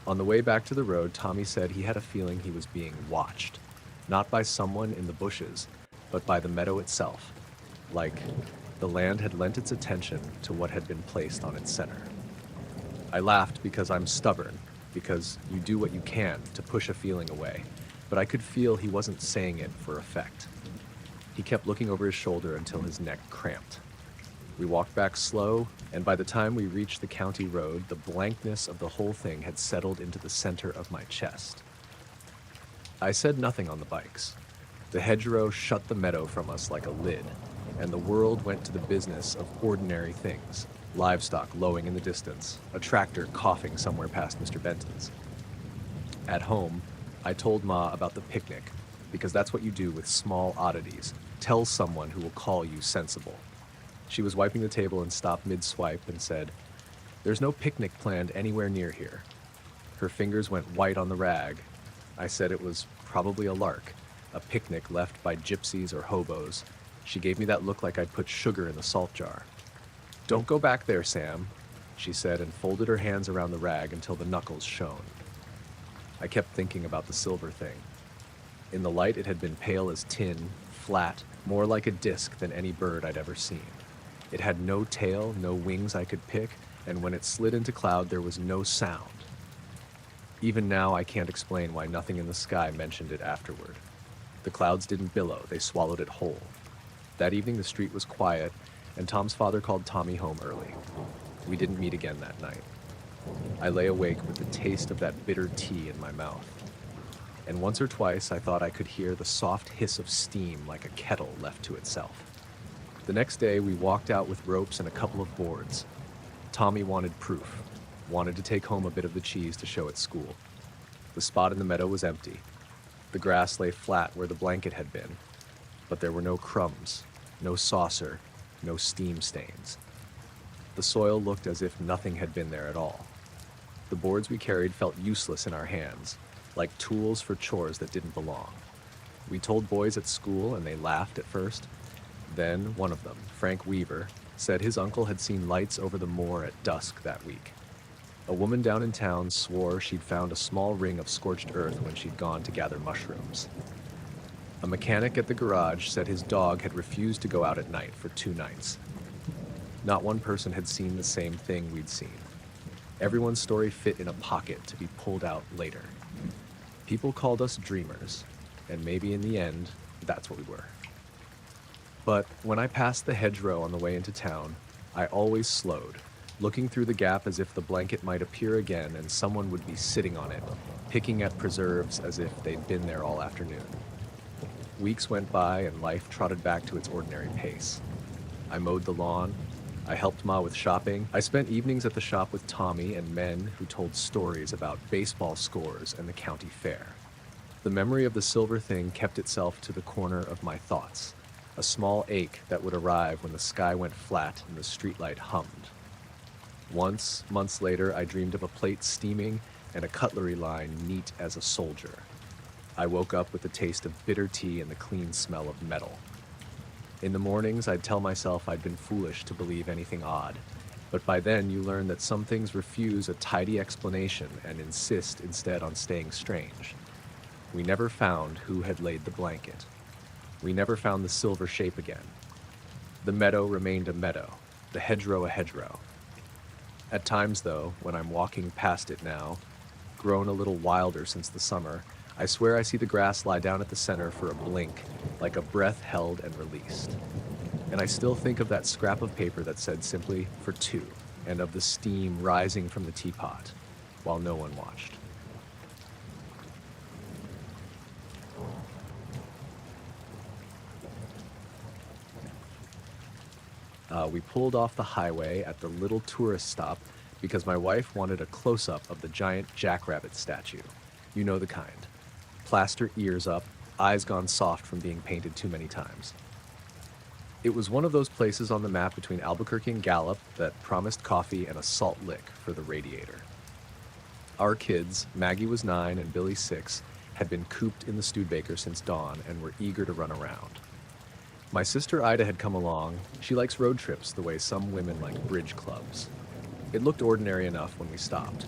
Speaker 1: On the way back to the road, Tommy said he had a feeling he was being watched, not by someone in the bushes, but by the meadow itself, like the land had lent its attention to what had been placed on its center. I laughed because I'm stubborn, because you do what you can to push a feeling away, but I could feel he wasn't saying it for effect. He kept looking over his shoulder until his neck cramped. We walked back slow, and by the time we reached the county road, the blankness of the whole thing had settled into the center of my chest. I said nothing on the bikes. The hedgerow shut the meadow from us like a lid, and the world went to the business of ordinary things. Livestock lowing in the distance, a tractor coughing somewhere past Mr. Benton's. At home, I told Ma about the picnic, because that's what you do with small oddities. Tell someone who will call you sensible. She was wiping the table and stopped mid-swipe and said, "There's no picnic planned anywhere near here." Her fingers went white on the rag. I said it was probably a lark, a picnic left by gypsies or hobos. She gave me that look like I'd put sugar in the salt jar. "Don't go back there, Sam," she said, and folded her hands around the rag until the knuckles shone. I kept thinking about the silver thing. In the light, it had been pale as tin, flat, more like a disc than any bird I'd ever seen. It had no tail, no wings I could pick, and when it slid into cloud, there was no sound. Even now, I can't explain why nothing in the sky mentioned it afterward. The clouds didn't billow, they swallowed it whole. That evening the street was quiet, and Tom's father called Tommy home early. We didn't meet again that night. I lay awake with the taste of that bitter tea in my mouth. And once or twice I thought I could hear the soft hiss of steam like a kettle left to itself. The next day we walked out with ropes and a couple of boards. Tommy wanted proof, wanted to take home a bit of the cheese to show at school. The spot in the meadow was empty. The grass lay flat where the blanket had been, but there were no crumbs, no saucer, no steam stains. The soil looked as if nothing had been there at all. The boards we carried felt useless in our hands, like tools for chores that didn't belong. We told boys at school and they laughed at first. Then one of them, Frank Weaver, said his uncle had seen lights over the moor at dusk that week. A woman down in town swore she'd found a small ring of scorched earth when she'd gone to gather mushrooms. A mechanic at the garage said his dog had refused to go out at night for 2 nights. Not one person had seen the same thing we'd seen. Everyone's story fit in a pocket to be pulled out later. People called us dreamers, and maybe in the end, that's what we were. But when I passed the hedgerow on the way into town, I always slowed, looking through the gap as if the blanket might appear again and someone would be sitting on it, picking at preserves as if they'd been there all afternoon. Weeks went by and life trotted back to its ordinary pace. I mowed the lawn. I helped Ma with shopping. I spent evenings at the shop with Tommy and men who told stories about baseball scores and the county fair. The memory of the silver thing kept itself to the corner of my thoughts, a small ache that would arrive when the sky went flat and the streetlight hummed. Once, months later, I dreamed of a plate steaming and a cutlery line neat as a soldier. I woke up with the taste of bitter tea and the clean smell of metal. In the mornings, I'd tell myself I'd been foolish to believe anything odd, but by then you learn that some things refuse a tidy explanation and insist instead on staying strange. We never found who had laid the blanket. We never found the silver shape again. The meadow remained a meadow, the hedgerow a hedgerow. At times, though, when I'm walking past it now, grown a little wilder since the summer, I swear I see the grass lie down at the center for a blink, like a breath held and released. And I still think of that scrap of paper that said simply, "For 2, and of the steam rising from the teapot, while no one watched. We pulled off the highway at the little tourist stop because my wife wanted a close-up of the giant jackrabbit statue. You know the kind. Plaster ears up, eyes gone soft from being painted too many times. It was one of those places on the map between Albuquerque and Gallup that promised coffee and a salt lick for the radiator. Our kids, Maggie was 9 and Billy 6, had been cooped in the Studebaker since dawn and were eager to run around. My sister Ida had come along. She likes road trips the way some women like bridge clubs. It looked ordinary enough when we stopped.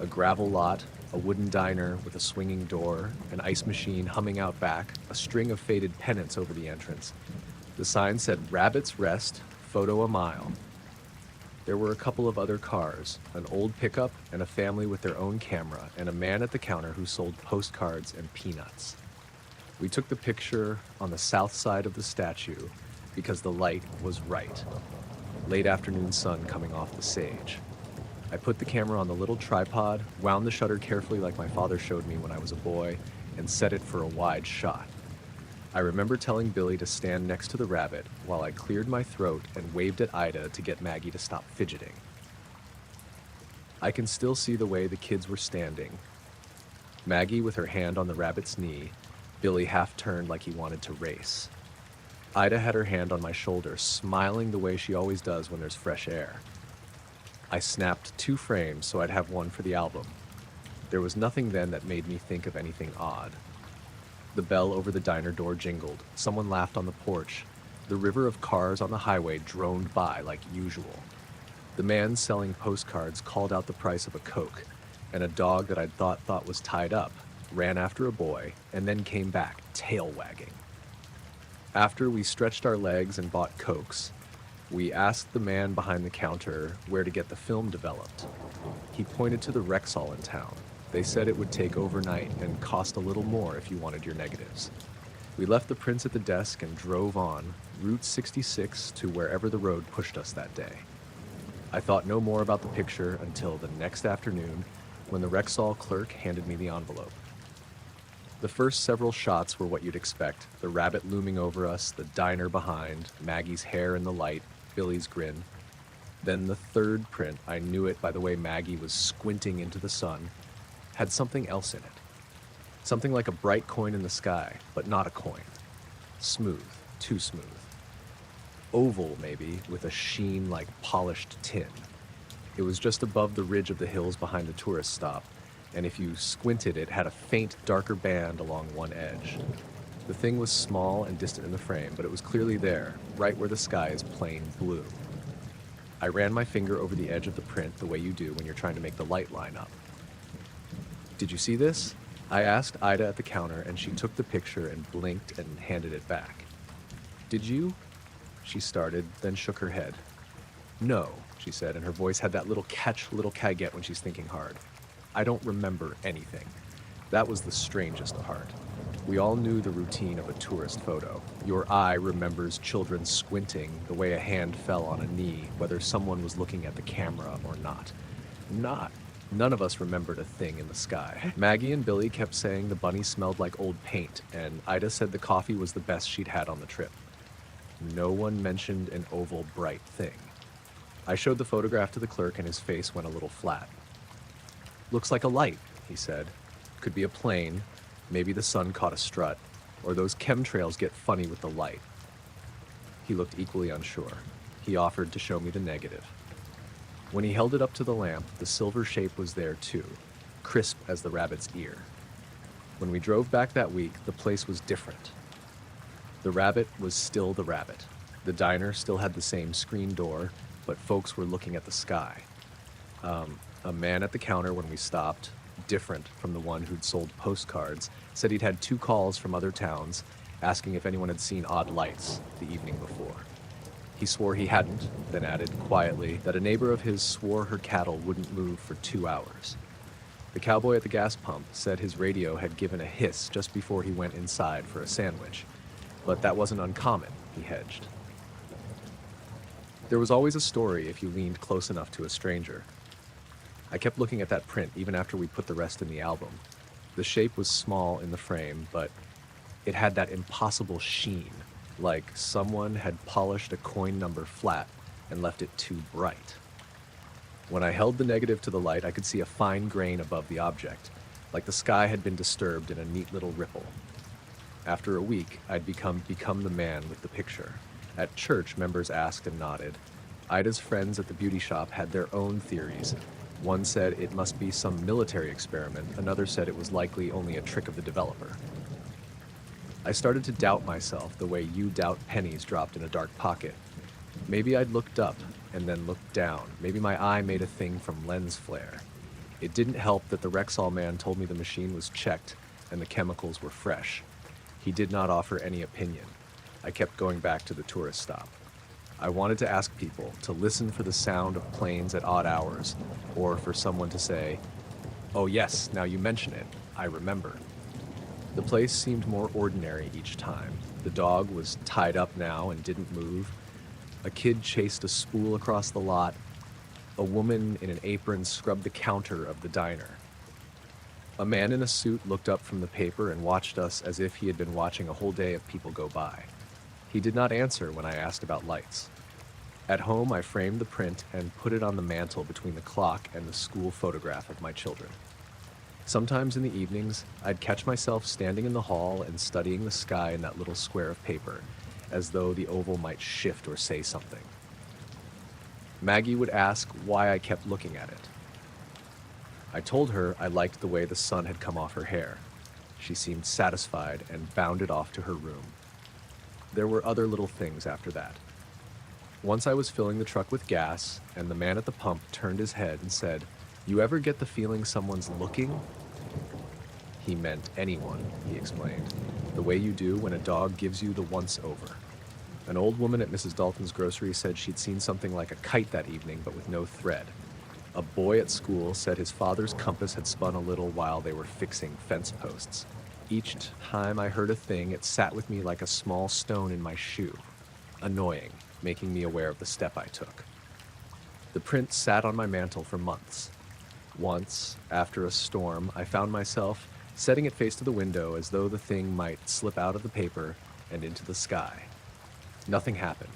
Speaker 1: A gravel lot, a wooden diner with a swinging door, an ice machine humming out back, a string of faded pennants over the entrance. The sign said, "Rabbit's Rest, photo a mile." There were a couple of other cars, an old pickup and a family with their own camera, and a man at the counter who sold postcards and peanuts. We took the picture on the south side of the statue because the light was right. Late afternoon sun coming off the sage. I put the camera on the little tripod, wound the shutter carefully like my father showed me when I was a boy, and set it for a wide shot. I remember telling Billy to stand next to the rabbit while I cleared my throat and waved at Ida to get Maggie to stop fidgeting. I can still see the way the kids were standing. Maggie with her hand on the rabbit's knee, Billy half turned like he wanted to race. Ida had her hand on my shoulder, smiling the way she always does when there's fresh air. I snapped 2 frames so I'd have one for the album. There was nothing then that made me think of anything odd. The bell over the diner door jingled. Someone laughed on the porch. The river of cars on the highway droned by like usual. The man selling postcards called out the price of a Coke, and a dog that I'd thought was tied up ran after a boy and then came back, tail wagging. After we stretched our legs and bought Cokes, we asked the man behind the counter where to get the film developed. He pointed to the Rexall in town. They said it would take overnight and cost a little more if you wanted your negatives. We left the prints at the desk and drove on, Route 66, to wherever the road pushed us that day. I thought no more about the picture until the next afternoon when the Rexall clerk handed me the envelope. The first several shots were what you'd expect, the rabbit looming over us, the diner behind, Maggie's hair in the light, Billy's grin. Then the third print, I knew it by the way Maggie was squinting into the sun, had something else in it. Something like a bright coin in the sky, but not a coin. Smooth, too smooth. Oval, maybe, with a sheen like polished tin. It was just above the ridge of the hills behind the tourist stop, and if you squinted, it had a faint, darker band along one edge. The thing was small and distant in the frame, but it was clearly there, right where the sky is plain blue. I ran my finger over the edge of the print the way you do when you're trying to make the light line up. "Did you see this?" I asked Ida at the counter, and she took the picture and blinked and handed it back. "Did you?" She started, then shook her head. "No," she said, and her voice had that little catch little caguette when she's thinking hard. "I don't remember anything." That was the strangest part. We all knew the routine of a tourist photo. Your eye remembers children squinting, the way a hand fell on a knee, whether someone was looking at the camera or not. None of us remembered a thing in the sky. Maggie and Billy kept saying the bunny smelled like old paint, and Ida said the coffee was the best she'd had on the trip. No one mentioned an oval, bright thing. I showed the photograph to the clerk, and his face went a little flat. "Looks like a light," he said. "Could be a plane. Maybe the sun caught a strut, or those chemtrails get funny with the light." He looked equally unsure. He offered to show me the negative. When he held it up to the lamp, the silver shape was there too, crisp as the rabbit's ear. When we drove back that week, the place was different. The rabbit was still the rabbit. The diner still had the same screen door, but folks were looking at the sky. A man at the counter when we stopped, different from the one who'd sold postcards, said he'd had 2 calls from other towns asking if anyone had seen odd lights the evening before. He swore he hadn't, then added quietly that a neighbor of his swore her cattle wouldn't move for 2 hours. The cowboy at the gas pump said his radio had given a hiss just before he went inside for a sandwich, but that wasn't uncommon, he hedged. There was always a story if you leaned close enough to a stranger. I kept looking at that print even after we put the rest in the album. The shape was small in the frame, but it had that impossible sheen, like someone had polished a coin number flat and left it too bright. When I held the negative to the light, I could see a fine grain above the object, like the sky had been disturbed in a neat little ripple. After a week, I'd become the man with the picture. At church, members asked and nodded. Ida's friends at the beauty shop had their own theories. One said it must be some military experiment, another said it was likely only a trick of the developer. I started to doubt myself the way you doubt pennies dropped in a dark pocket. Maybe I'd looked up and then looked down. Maybe my eye made a thing from lens flare. It didn't help that the Rexall man told me the machine was checked and the chemicals were fresh. He did not offer any opinion. I kept going back to the tourist stop. I wanted to ask people to listen for the sound of planes at odd hours, or for someone to say, "Oh yes, now you mention it, I remember." The place seemed more ordinary each time. The dog was tied up now and didn't move. A kid chased a spool across the lot. A woman in an apron scrubbed the counter of the diner. A man in a suit looked up from the paper and watched us as if he had been watching a whole day of people go by. He did not answer when I asked about lights. At home, I framed the print and put it on the mantel between the clock and the school photograph of my children. Sometimes in the evenings, I'd catch myself standing in the hall and studying the sky in that little square of paper, as though the oval might shift or say something. Maggie would ask why I kept looking at it. I told her I liked the way the sun had come off her hair. She seemed satisfied and bounded off to her room. There were other little things after that. Once I was filling the truck with gas, and the man at the pump turned his head and said, "You ever get the feeling someone's looking?" He meant anyone, he explained, the way you do when a dog gives you the once-over. An old woman at Mrs. Dalton's grocery said she'd seen something like a kite that evening, but with no thread. A boy at school said his father's compass had spun a little while they were fixing fence posts. Each time I heard a thing, it sat with me like a small stone in my shoe, annoying, making me aware of the step I took. The print sat on my mantle for months. Once, after a storm, I found myself setting it face to the window as though the thing might slip out of the paper and into the sky. Nothing happened.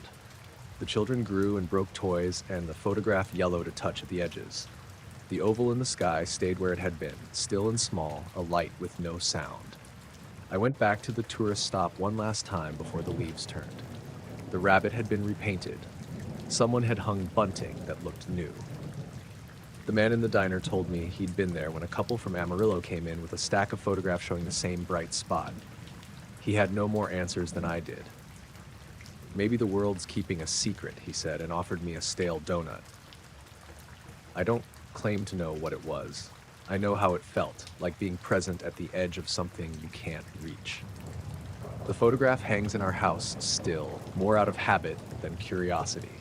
Speaker 1: The children grew and broke toys, and the photograph yellowed a touch at the edges. The oval in the sky stayed where it had been, still and small, a light with no sound. I went back to the tourist stop one last time before the leaves turned. The rabbit had been repainted. Someone had hung bunting that looked new. The man in the diner told me he'd been there when a couple from Amarillo came in with a stack of photographs showing the same bright spot. He had no more answers than I did. Maybe the world's keeping a secret, he said, and offered me a stale donut. I don't claim to know what it was. I know how it felt, like being present at the edge of something you can't reach. The photograph hangs in our house still, more out of habit than curiosity.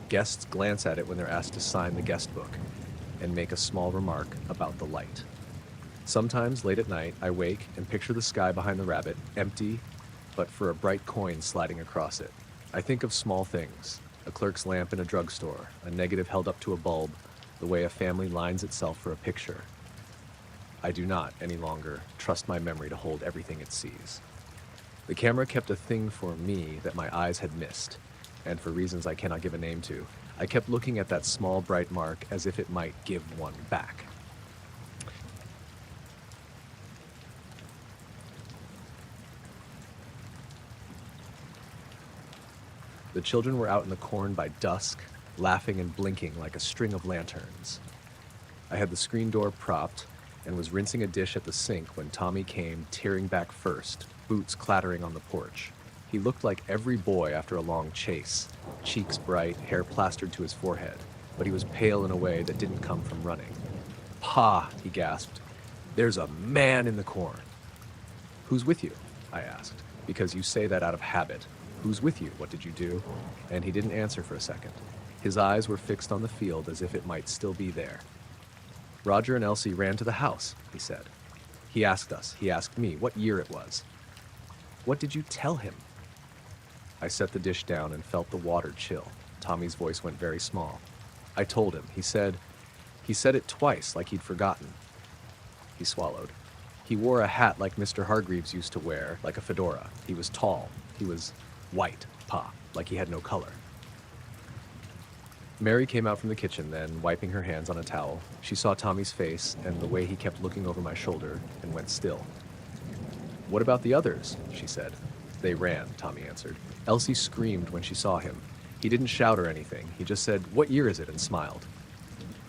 Speaker 1: Guests glance at it when they're asked to sign the guest book and make a small remark about the light. Sometimes, late at night, I wake and picture the sky behind the rabbit, empty, but for a bright coin sliding across it. I think of small things, a clerk's lamp in a drugstore, a negative held up to a bulb, the way a family lines itself for a picture. I do not, any longer, trust my memory to hold everything it sees. The camera kept a thing for me that my eyes had missed, and for reasons I cannot give a name to, I kept looking at that small bright mark as if it might give one back. The children were out in the corn by dusk, laughing and blinking like a string of lanterns. I had the screen door propped and was rinsing a dish at the sink when Tommy came tearing back first, boots clattering on the porch. He looked like every boy after a long chase, cheeks bright, hair plastered to his forehead, but he was pale in a way that didn't come from running. "Pa," he gasped, "there's a man in the corn." "Who's with you?" I asked, "because you say that out of habit. Who's with you? What did you do?" And he didn't answer for a second. His eyes were fixed on the field as if it might still be there. "Roger and Elsie ran to the house," he said. He asked me what year it was. "What did you tell him?" I set the dish down and felt the water chill. Tommy's voice went very small. I told him. He said it twice, like he'd forgotten. He swallowed. "He wore a hat like Mr. Hargreaves used to wear, like a fedora. He was tall. He was white, Pa, like he had no color." Mary came out from the kitchen then, wiping her hands on a towel. She saw Tommy's face and the way he kept looking over my shoulder and went still. "What about the others?" she said. "They ran," Tommy answered. Elsie screamed when she saw him. He didn't shout or anything. He just said, "What year is it?" and smiled.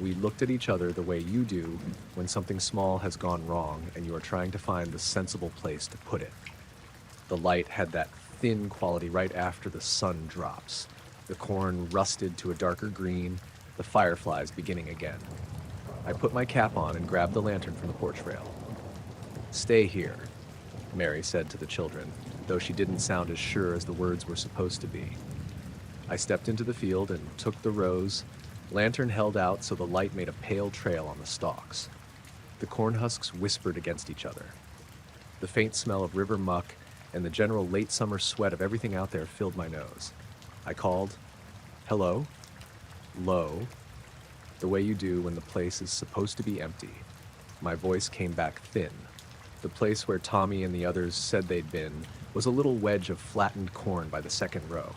Speaker 1: We looked at each other the way you do when something small has gone wrong and you are trying to find the sensible place to put it. The light had that thin quality right after the sun drops. The corn rusted to a darker green, the fireflies beginning again. I put my cap on and grabbed the lantern from the porch rail. "Stay here," Mary said to the children, though she didn't sound as sure as the words were supposed to be. I stepped into the field and took the rows, lantern held out so the light made a pale trail on the stalks. The corn husks whispered against each other. The faint smell of river muck and the general late summer sweat of everything out there filled my nose. I called, "Hello?" Low, the way you do when the place is supposed to be empty. My voice came back thin. The place where Tommy and the others said they'd been was a little wedge of flattened corn by the second row.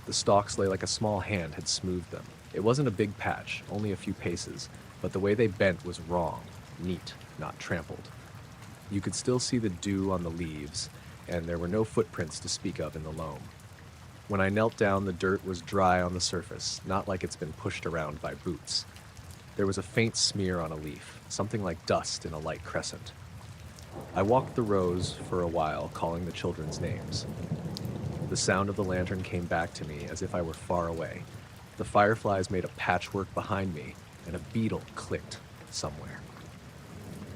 Speaker 1: The stalks lay like a small hand had smoothed them. It wasn't a big patch, only a few paces, but the way they bent was wrong, neat, not trampled. You could still see the dew on the leaves, and there were no footprints to speak of in the loam. When I knelt down, the dirt was dry on the surface, not like it's been pushed around by boots. There was a faint smear on a leaf, something like dust in a light crescent. I walked the rows for a while, calling the children's names. The sound of the lantern came back to me as if I were far away. The fireflies made a patchwork behind me, and a beetle clicked somewhere.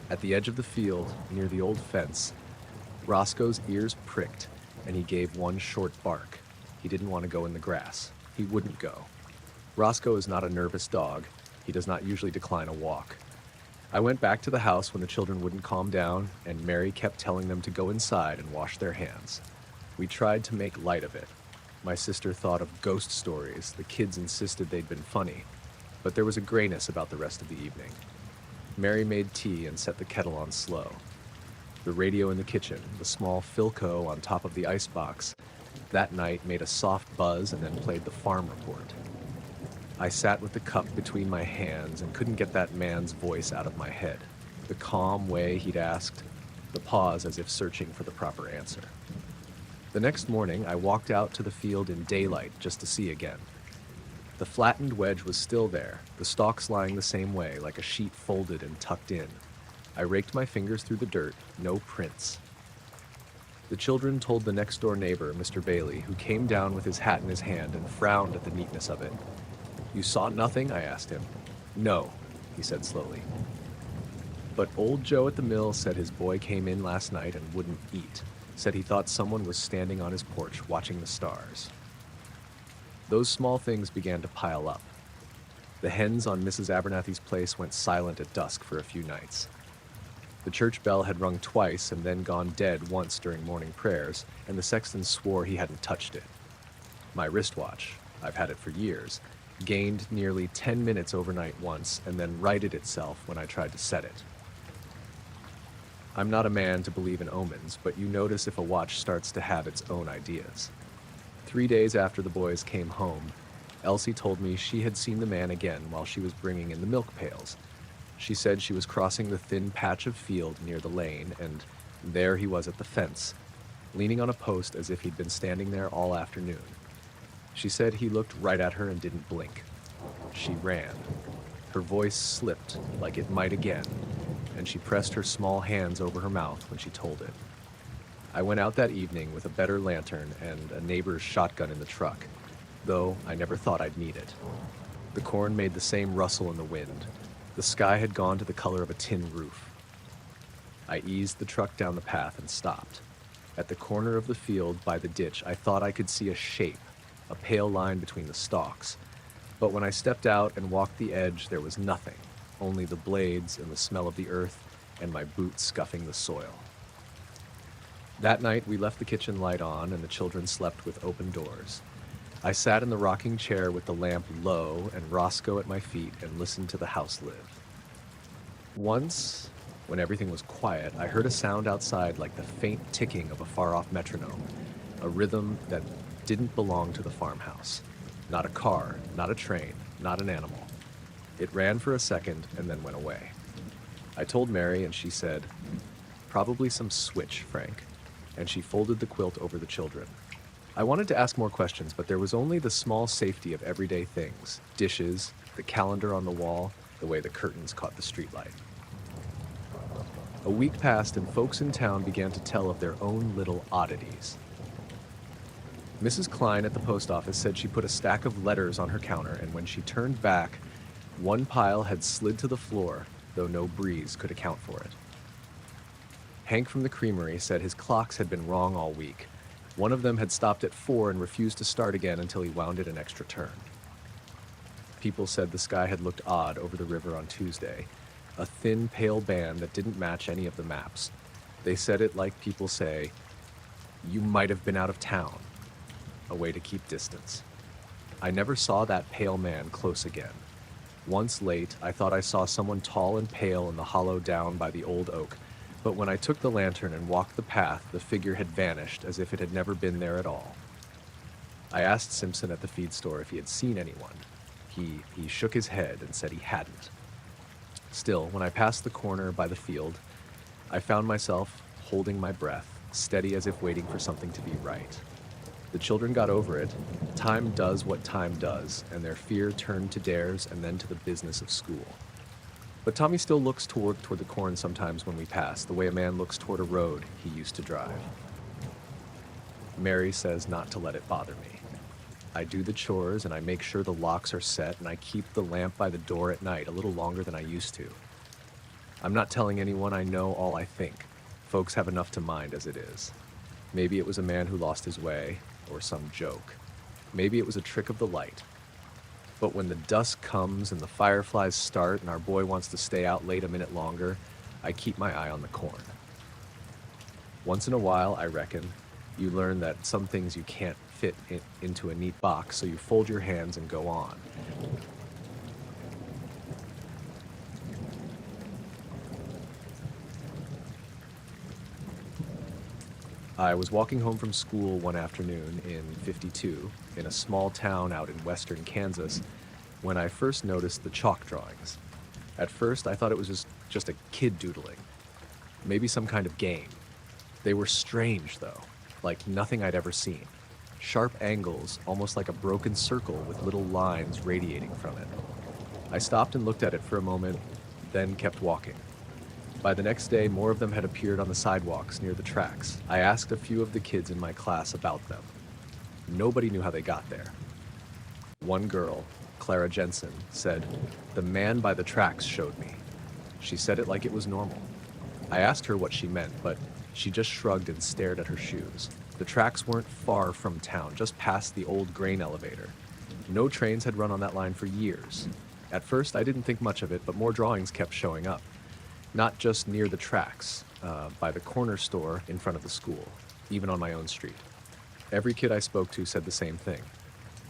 Speaker 1: At the edge of the field, near the old fence, Roscoe's ears pricked, and he gave one short bark. He didn't want to go in the grass. He wouldn't go. Roscoe is not a nervous dog. He does not usually decline a walk. I went back to the house when the children wouldn't calm down, and Mary kept telling them to go inside and wash their hands. We tried to make light of it. My sister thought of ghost stories. The kids insisted they'd been funny, but there was a grayness about the rest of the evening. Mary made tea and set the kettle on slow. The radio in the kitchen, the small Philco on top of the icebox, that night made a soft buzz and then played the farm report. I sat with the cup between my hands and couldn't get that man's voice out of my head. The calm way he'd asked, the pause as if searching for the proper answer. The next morning, I walked out to the field in daylight just to see again. The flattened wedge was still there, the stalks lying the same way, like a sheet folded and tucked in. I raked my fingers through the dirt, no prints. The children told the next-door neighbor, Mr. Bailey, who came down with his hat in his hand and frowned at the neatness of it. "You saw nothing?" I asked him. "No," he said slowly. But old Joe at the mill said his boy came in last night and wouldn't eat. Said he thought someone was standing on his porch watching the stars. Those small things began to pile up. The hens on Mrs. Abernathy's place went silent at dusk for a few nights. The church bell had rung twice and then gone dead once during morning prayers, and the sexton swore he hadn't touched it. My wristwatch, I've had it for years, gained nearly 10 minutes overnight once and then righted itself when I tried to set it. I'm not a man to believe in omens, but you notice if a watch starts to have its own ideas. 3 days after the boys came home, Elsie told me she had seen the man again while she was bringing in the milk pails. She said she was crossing the thin patch of field near the lane, and there he was at the fence, leaning on a post as if he'd been standing there all afternoon. She said he looked right at her and didn't blink. She ran. Her voice slipped, like it might again, and she pressed her small hands over her mouth when she told it. I went out that evening with a better lantern and a neighbor's shotgun in the truck, though I never thought I'd need it. The corn made the same rustle in the wind. The sky had gone to the color of a tin roof. I eased the truck down the path and stopped. At the corner of the field by the ditch, I thought I could see a shape, a pale line between the stalks. But when I stepped out and walked the edge, there was nothing, only the blades and the smell of the earth and my boots scuffing the soil. That night, we left the kitchen light on and the children slept with open doors. I sat in the rocking chair with the lamp low and Roscoe at my feet and listened to the house live. Once, when everything was quiet, I heard a sound outside like the faint ticking of a far-off metronome, a rhythm that didn't belong to the farmhouse. Not a car, not a train, not an animal. It ran for a second and then went away. I told Mary and she said, "Probably some switch, Frank," and she folded the quilt over the children. I wanted to ask more questions, but there was only the small safety of everyday things, dishes, the calendar on the wall, the way the curtains caught the streetlight. A week passed and folks in town began to tell of their own little oddities. Mrs. Klein at the post office said she put a stack of letters on her counter, and when she turned back, one pile had slid to the floor, though no breeze could account for it. Hank from the creamery said his clocks had been wrong all week. One of them had stopped at 4 and refused to start again until he wound it an extra turn. People said the sky had looked odd over the river on Tuesday, a thin, pale band that didn't match any of the maps. They said it like people say, "You might have been out of town," a way to keep distance. I never saw that pale man close again. Once late, I thought I saw someone tall and pale in the hollow down by the old oak, but when I took the lantern and walked the path, the figure had vanished as if it had never been there at all. I asked Simpson at the feed store if he had seen anyone. He shook his head and said he hadn't. Still, when I passed the corner by the field, I found myself holding my breath, steady as if waiting for something to be right. The children got over it. Time does what time does, and their fear turned to dares and then to the business of school. But Tommy still looks toward the corn sometimes when we pass, the way a man looks toward a road he used to drive. Mary says not to let it bother me. I do the chores and I make sure the locks are set, and I keep the lamp by the door at night a little longer than I used to. I'm not telling anyone I know all I think. Folks have enough to mind as it is. Maybe it was a man who lost his way, or some joke. Maybe it was a trick of the light. But when the dusk comes and the fireflies start and our boy wants to stay out late a minute longer, I keep my eye on the corn. Once in a while, I reckon, you learn that some things you can't fit into a neat box, so you fold your hands and go on. I was walking home from school one afternoon in '52 in a small town out in western Kansas when I first noticed the chalk drawings. At first, I thought it was just a kid doodling, maybe some kind of game. They were strange, though, like nothing I'd ever seen. Sharp angles, almost like a broken circle with little lines radiating from it. I stopped and looked at it for a moment, then kept walking. By the next day, more of them had appeared on the sidewalks near the tracks. I asked a few of the kids in my class about them. Nobody knew how they got there. One girl, Clara Jensen, said, "The man by the tracks showed me." She said it like it was normal. I asked her what she meant, but she just shrugged and stared at her shoes. The tracks weren't far from town, just past the old grain elevator. No trains had run on that line for years. At first, I didn't think much of it, but more drawings kept showing up. Not just near the tracks, by the corner store in front of the school, even on my own street. Every kid I spoke to said the same thing.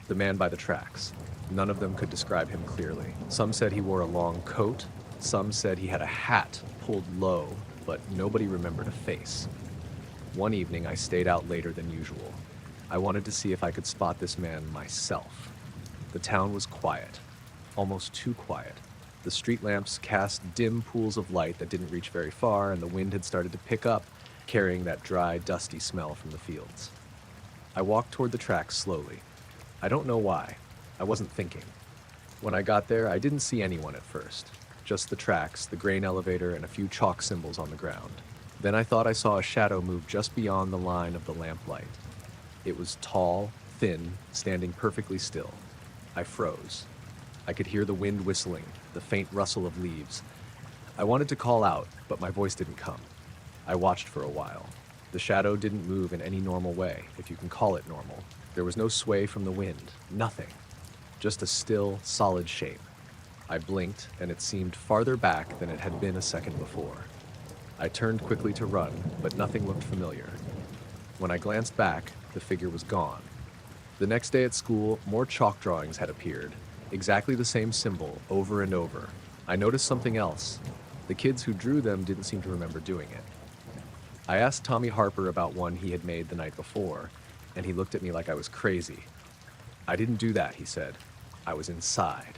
Speaker 1: The man by the tracks. None of them could describe him clearly. Some said he wore a long coat. Some said he had a hat pulled low, but nobody remembered a face. One evening, I stayed out later than usual. I wanted to see if I could spot this man myself. The town was quiet, almost too quiet. The street lamps cast dim pools of light that didn't reach very far, and the wind had started to pick up, carrying that dry, dusty smell from the fields. I walked toward the tracks slowly. I don't know why. I wasn't thinking. When I got there, I didn't see anyone at first. Just the tracks, the grain elevator, and a few chalk symbols on the ground. Then I thought I saw a shadow move just beyond the line of the lamplight. It was tall, thin, standing perfectly still. I froze. I could hear the wind whistling, the faint rustle of leaves. I wanted to call out, but my voice didn't come. I watched for a while. The shadow didn't move in any normal way, if you can call it normal. There was no sway from the wind, nothing. Just a still, solid shape. I blinked, and it seemed farther back than it had been a second before. I turned quickly to run, but nothing looked familiar. When I glanced back, the figure was gone. The next day at school, more chalk drawings had appeared. Exactly the same symbol, over and over. I noticed something else. The kids who drew them didn't seem to remember doing it. I asked Tommy Harper about one he had made the night before, and he looked at me like I was crazy. "I didn't do that," he said. "I was inside."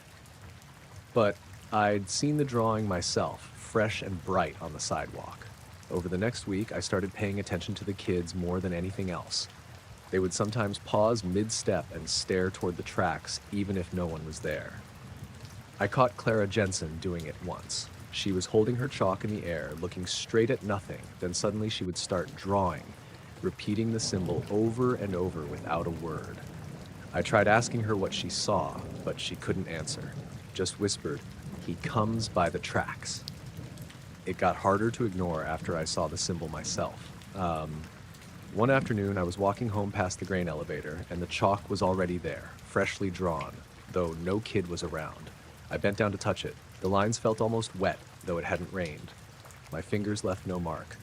Speaker 1: But I'd seen the drawing myself, fresh and bright on the sidewalk. Over the next week, I started paying attention to the kids more than anything else. They would sometimes pause mid-step and stare toward the tracks, even if no one was there. I caught Clara Jensen doing it once. She was holding her chalk in the air, looking straight at nothing, then suddenly she would start drawing, repeating the symbol over and over without a word. I tried asking her what she saw, but she couldn't answer, just whispered, "He comes by the tracks." It got harder to ignore after I saw the symbol myself. One afternoon, I was walking home past the grain elevator, and the chalk was already there, freshly drawn, though no kid was around. I bent down to touch it. The lines felt almost wet, though it hadn't rained. My fingers left no mark.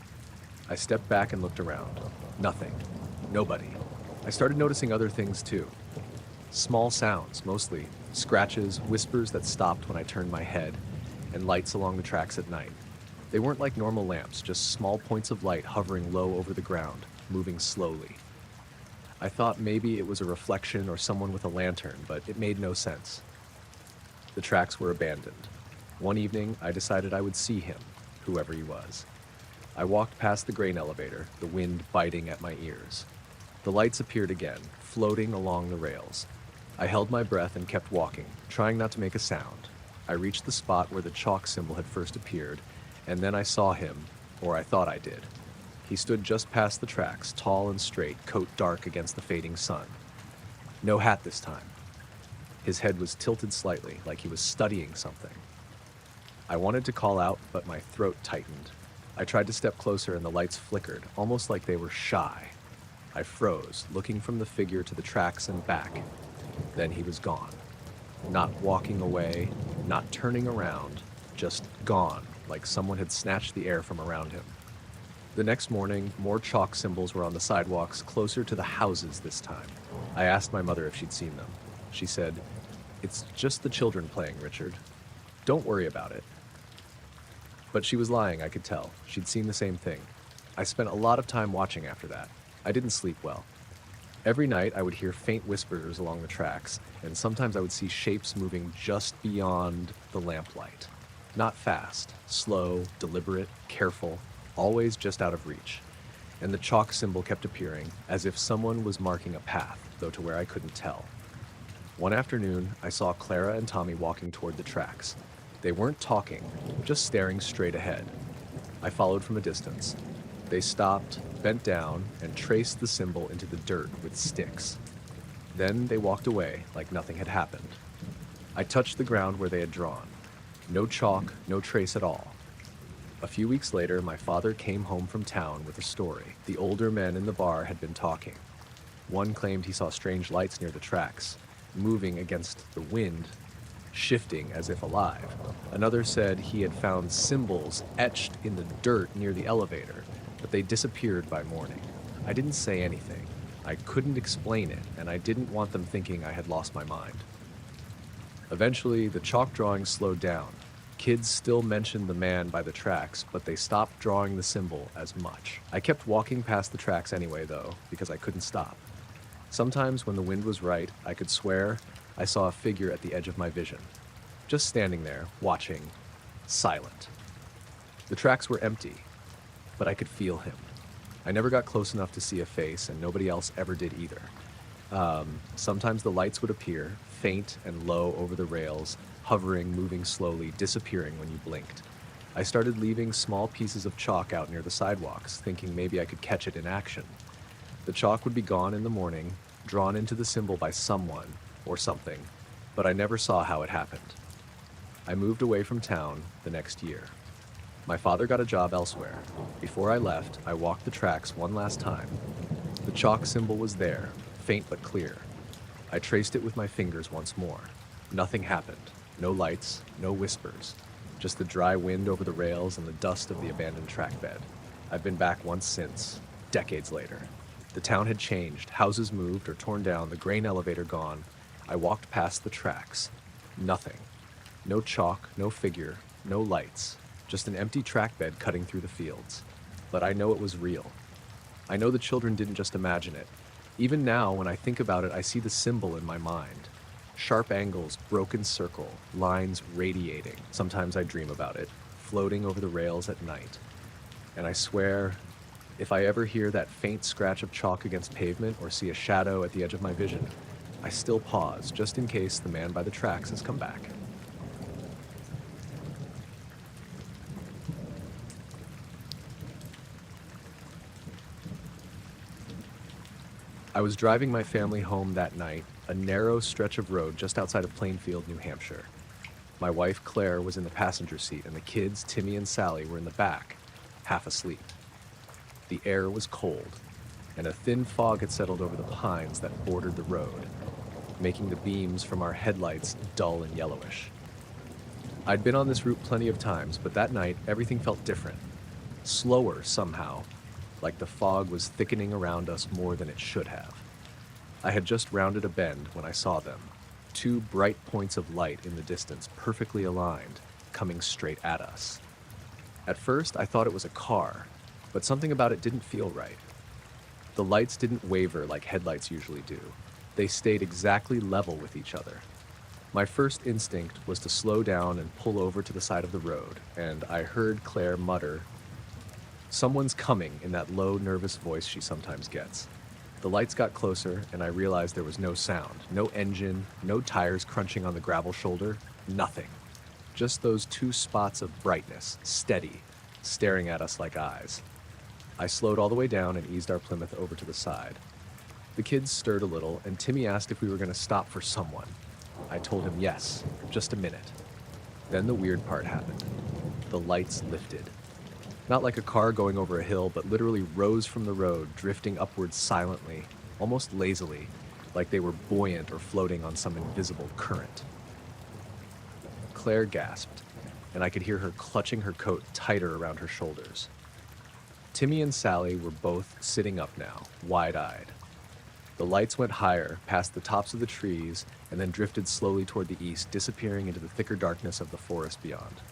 Speaker 1: I stepped back and looked around. Nothing. Nobody. I started noticing other things, too. Small sounds, mostly. Scratches, whispers that stopped when I turned my head, and lights along the tracks at night. They weren't like normal lamps, just small points of light hovering low over the ground, moving slowly. I thought maybe it was a reflection or someone with a lantern, but it made no sense. The tracks were abandoned. One evening, I decided I would see him, whoever he was. I walked past the grain elevator, the wind biting at my ears. The lights appeared again, floating along the rails. I held my breath and kept walking, trying not to make a sound. I reached the spot where the chalk symbol had first appeared, and then I saw him, or I thought I did. He stood just past the tracks, tall and straight, coat dark against the fading sun. No hat this time. His head was tilted slightly, like he was studying something. I wanted to call out, but my throat tightened. I tried to step closer and the lights flickered, almost like they were shy. I froze, looking from the figure to the tracks and back. Then he was gone. not walking away, not turning around, just gone, like someone had snatched the air from around him. The next morning, more chalk symbols were on the sidewalks, closer to the houses this time. I asked my mother if she'd seen them. She said, "It's just the children playing, Richard. Don't worry about it." But she was lying, I could tell. She'd seen the same thing. I spent a lot of time watching after that. I didn't sleep well. Every night, I would hear faint whispers along the tracks, and sometimes I would see shapes moving just beyond the lamplight. Not fast, slow, deliberate, careful, always just out of reach. And the chalk symbol kept appearing, as if someone was marking a path, though to where I couldn't tell. One afternoon, I saw Clara and Tommy walking toward the tracks. They weren't talking, just staring straight ahead. I followed from a distance. They stopped, bent down, and traced the symbol into the dirt with sticks. Then they walked away like nothing had happened. I touched the ground where they had drawn. No chalk, no trace at all. A few weeks later, my father came home from town with a story. The older men in the bar had been talking. One claimed he saw strange lights near the tracks, moving against the wind, shifting as if alive. Another said he had found symbols etched in the dirt near the elevator, but they disappeared by morning. I didn't say anything. I couldn't explain it, and I didn't want them thinking I had lost my mind. Eventually, the chalk drawings slowed down. Kids still mentioned the man by the tracks, but they stopped drawing the symbol as much. I kept walking past the tracks anyway, though, because I couldn't stop. Sometimes when the wind was right, I could swear I saw a figure at the edge of my vision, just standing there, watching, silent. The tracks were empty, but I could feel him. I never got close enough to see a face, and nobody else ever did either. Sometimes the lights would appear, faint and low over the rails, hovering, moving slowly, disappearing when you blinked. I started leaving small pieces of chalk out near the sidewalks, thinking maybe I could catch it in action. The chalk would be gone in the morning, drawn into the symbol by someone or something, but I never saw how it happened. I moved away from town the next year. My father got a job elsewhere. Before I left, I walked the tracks one last time. The chalk symbol was there, faint but clear. I traced it with my fingers once more. Nothing happened. No lights, no whispers. Just the dry wind over the rails and the dust of the abandoned track bed. I've been back once since, decades later. The town had changed, houses moved or torn down, the grain elevator gone. I walked past the tracks. Nothing. No chalk, no figure, no lights. Just an empty track bed cutting through the fields. But I know it was real. I know the children didn't just imagine it. Even now, when I think about it, I see the symbol in my mind. Sharp angles, broken circle, lines radiating. Sometimes I dream about it, floating over the rails at night. And I swear, if I ever hear that faint scratch of chalk against pavement or see a shadow at the edge of my vision, I still pause, just in case the man by the tracks has come back. I was driving my family home that night, a narrow stretch of road just outside of Plainfield, New Hampshire. My wife, Claire, was in the passenger seat, and the kids, Timmy and Sally, were in the back, half asleep. The air was cold, and a thin fog had settled over the pines that bordered the road, making the beams from our headlights dull and yellowish. I'd been on this route plenty of times, but that night, everything felt different. Slower, somehow, like the fog was thickening around us more than it should have. I had just rounded a bend when I saw them, two bright points of light in the distance, perfectly aligned, coming straight at us. At first, I thought it was a car, but something about it didn't feel right. The lights didn't waver like headlights usually do. They stayed exactly level with each other. My first instinct was to slow down and pull over to the side of the road, and I heard Claire mutter, "Someone's coming," in that low, nervous voice she sometimes gets. The lights got closer, and I realized there was no sound, no engine, no tires crunching on the gravel shoulder, nothing. Just those two spots of brightness, steady, staring at us like eyes. I slowed all the way down and eased our Plymouth over to the side. The kids stirred a little, and Timmy asked if we were going to stop for someone. I told him yes, just a minute. Then the weird part happened. The lights lifted. Not like a car going over a hill, but literally rose from the road, drifting upwards silently, almost lazily, like they were buoyant or floating on some invisible current. Claire gasped, and I could hear her clutching her coat tighter around her shoulders. Timmy and Sally were both sitting up now, wide-eyed. The lights went higher, past the tops of the trees, and then drifted slowly toward the east, disappearing into the thicker darkness of the forest beyond.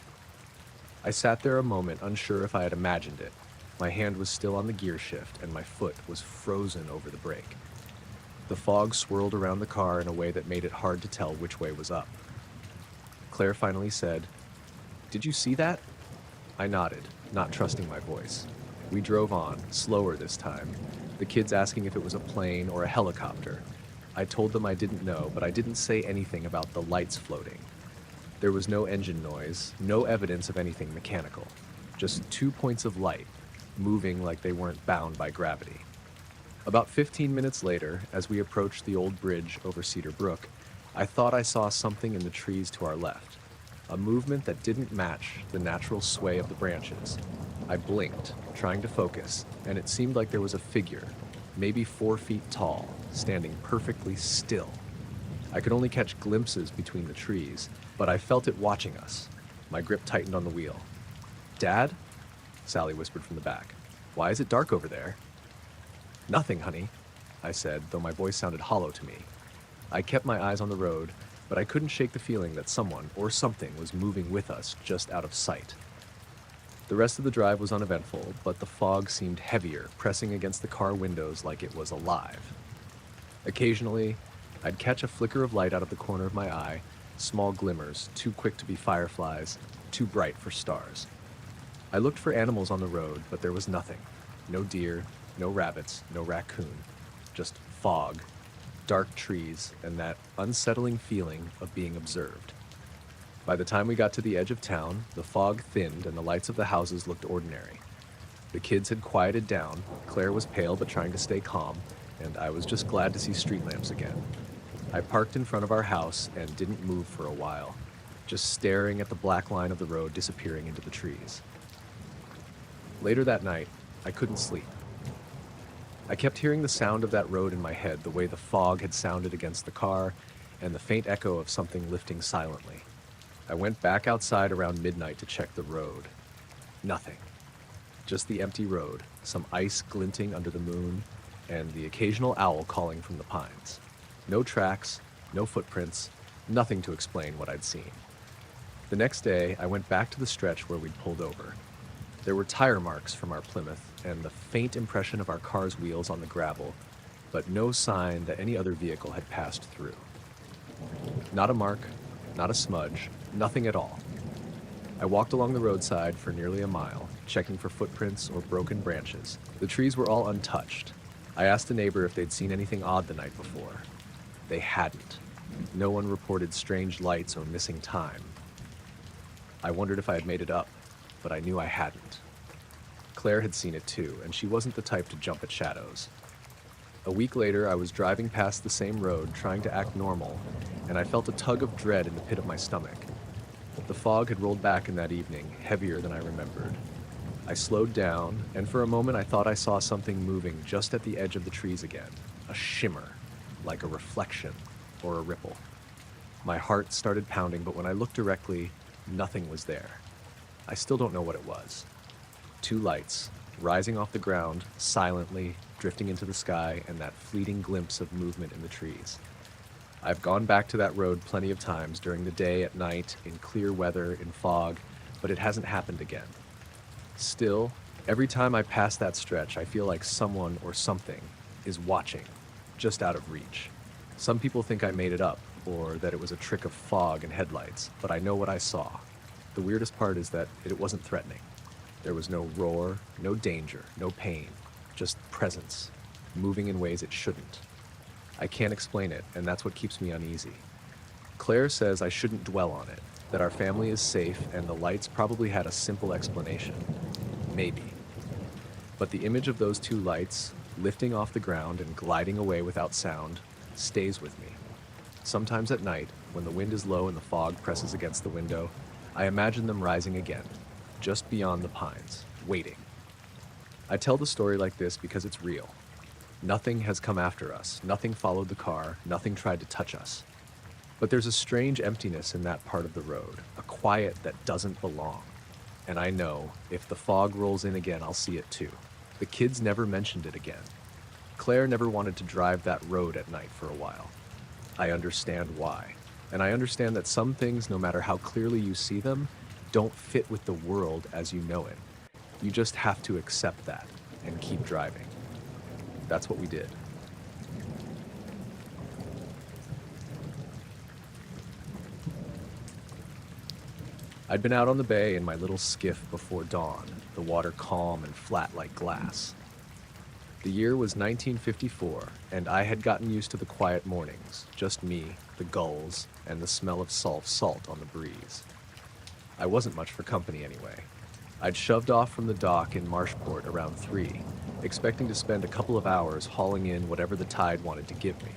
Speaker 1: I sat there a moment, unsure if I had imagined it. My hand was still on the gear shift, and my foot was frozen over the brake. The fog swirled around the car in a way that made it hard to tell which way was up. Claire finally said, "Did you see that?" I nodded, not trusting my voice. We drove on, slower this time, the kids asking if it was a plane or a helicopter. I told them I didn't know, but I didn't say anything about the lights floating. There was no engine noise, no evidence of anything mechanical. Just 2 points of light, moving like they weren't bound by gravity. About 15 minutes later, as we approached the old bridge over Cedar Brook, I thought I saw something in the trees to our left. A movement that didn't match the natural sway of the branches. I blinked, trying to focus, and it seemed like there was a figure, maybe 4 feet tall, standing perfectly still. I could only catch glimpses between the trees, but I felt it watching us. My grip tightened on the wheel. "Dad?" Sally whispered from the back. "Why is it dark over there?" "Nothing, honey," I said, though my voice sounded hollow to me. I kept my eyes on the road, but I couldn't shake the feeling that someone or something was moving with us just out of sight. The rest of the drive was uneventful, but the fog seemed heavier, pressing against the car windows like it was alive. Occasionally, I'd catch a flicker of light out of the corner of my eye, small glimmers, too quick to be fireflies, too bright for stars. I looked for animals on the road, but there was nothing. No deer, no rabbits, no raccoon. Just fog, dark trees, and that unsettling feeling of being observed. By the time we got to the edge of town, the fog thinned and the lights of the houses looked ordinary. The kids had quieted down, Claire was pale but trying to stay calm, and I was just glad to see street lamps again. I parked in front of our house and didn't move for a while, just staring at the black line of the road disappearing into the trees. Later that night, I couldn't sleep. I kept hearing the sound of that road in my head, the way the fog had sounded against the car, and the faint echo of something lifting silently. I went back outside around midnight to check the road. Nothing. Just the empty road, some ice glinting under the moon, and the occasional owl calling from the pines. No tracks, no footprints, nothing to explain what I'd seen. The next day, I went back to the stretch where we'd pulled over. There were tire marks from our Plymouth and the faint impression of our car's wheels on the gravel, but no sign that any other vehicle had passed through. Not a mark, not a smudge, nothing at all. I walked along the roadside for nearly a mile, checking for footprints or broken branches. The trees were all untouched. I asked a neighbor if they'd seen anything odd the night before. They hadn't. No one reported strange lights or missing time. I wondered if I had made it up, but I knew I hadn't. Claire had seen it too, and she wasn't the type to jump at shadows. A week later, I was driving past the same road, trying to act normal, and I felt a tug of dread in the pit of my stomach. The fog had rolled back in that evening, heavier than I remembered. I slowed down, and for a moment I thought I saw something moving just at the edge of the trees again, a shimmer, like a reflection or a ripple. My heart started pounding, but when I looked directly, nothing was there. I still don't know what it was. 2 lights, rising off the ground, silently, drifting into the sky, and that fleeting glimpse of movement in the trees. I've gone back to that road plenty of times, during the day, at night, in clear weather, in fog, but it hasn't happened again. Still, every time I pass that stretch, I feel like someone or something is watching, just out of reach. Some people think I made it up, or that it was a trick of fog and headlights, but I know what I saw. The weirdest part is that it wasn't threatening. There was no roar, no danger, no pain, just presence, moving in ways it shouldn't. I can't explain it, and that's what keeps me uneasy. Claire says I shouldn't dwell on it, that our family is safe and the lights probably had a simple explanation. Maybe. But the image of those 2 lights, lifting off the ground and gliding away without sound, stays with me. Sometimes at night, when the wind is low and the fog presses against the window, I imagine them rising again, just beyond the pines, waiting. I tell the story like this because it's real. Nothing has come after us, nothing followed the car, nothing tried to touch us. But there's a strange emptiness in that part of the road, a quiet that doesn't belong. And I know, if the fog rolls in again, I'll see it too. The kids never mentioned it again. Claire never wanted to drive that road at night for a while. I understand why. And I understand that some things, no matter how clearly you see them, don't fit with the world as you know it. You just have to accept that and keep driving. That's what we did. I'd been out on the bay in my little skiff before dawn, the water calm and flat like glass. The year was 1954, and I had gotten used to the quiet mornings, just me, the gulls, and the smell of salt on the breeze. I wasn't much for company anyway. I'd shoved off from the dock in Marshport around 3, expecting to spend a couple of hours hauling in whatever the tide wanted to give me.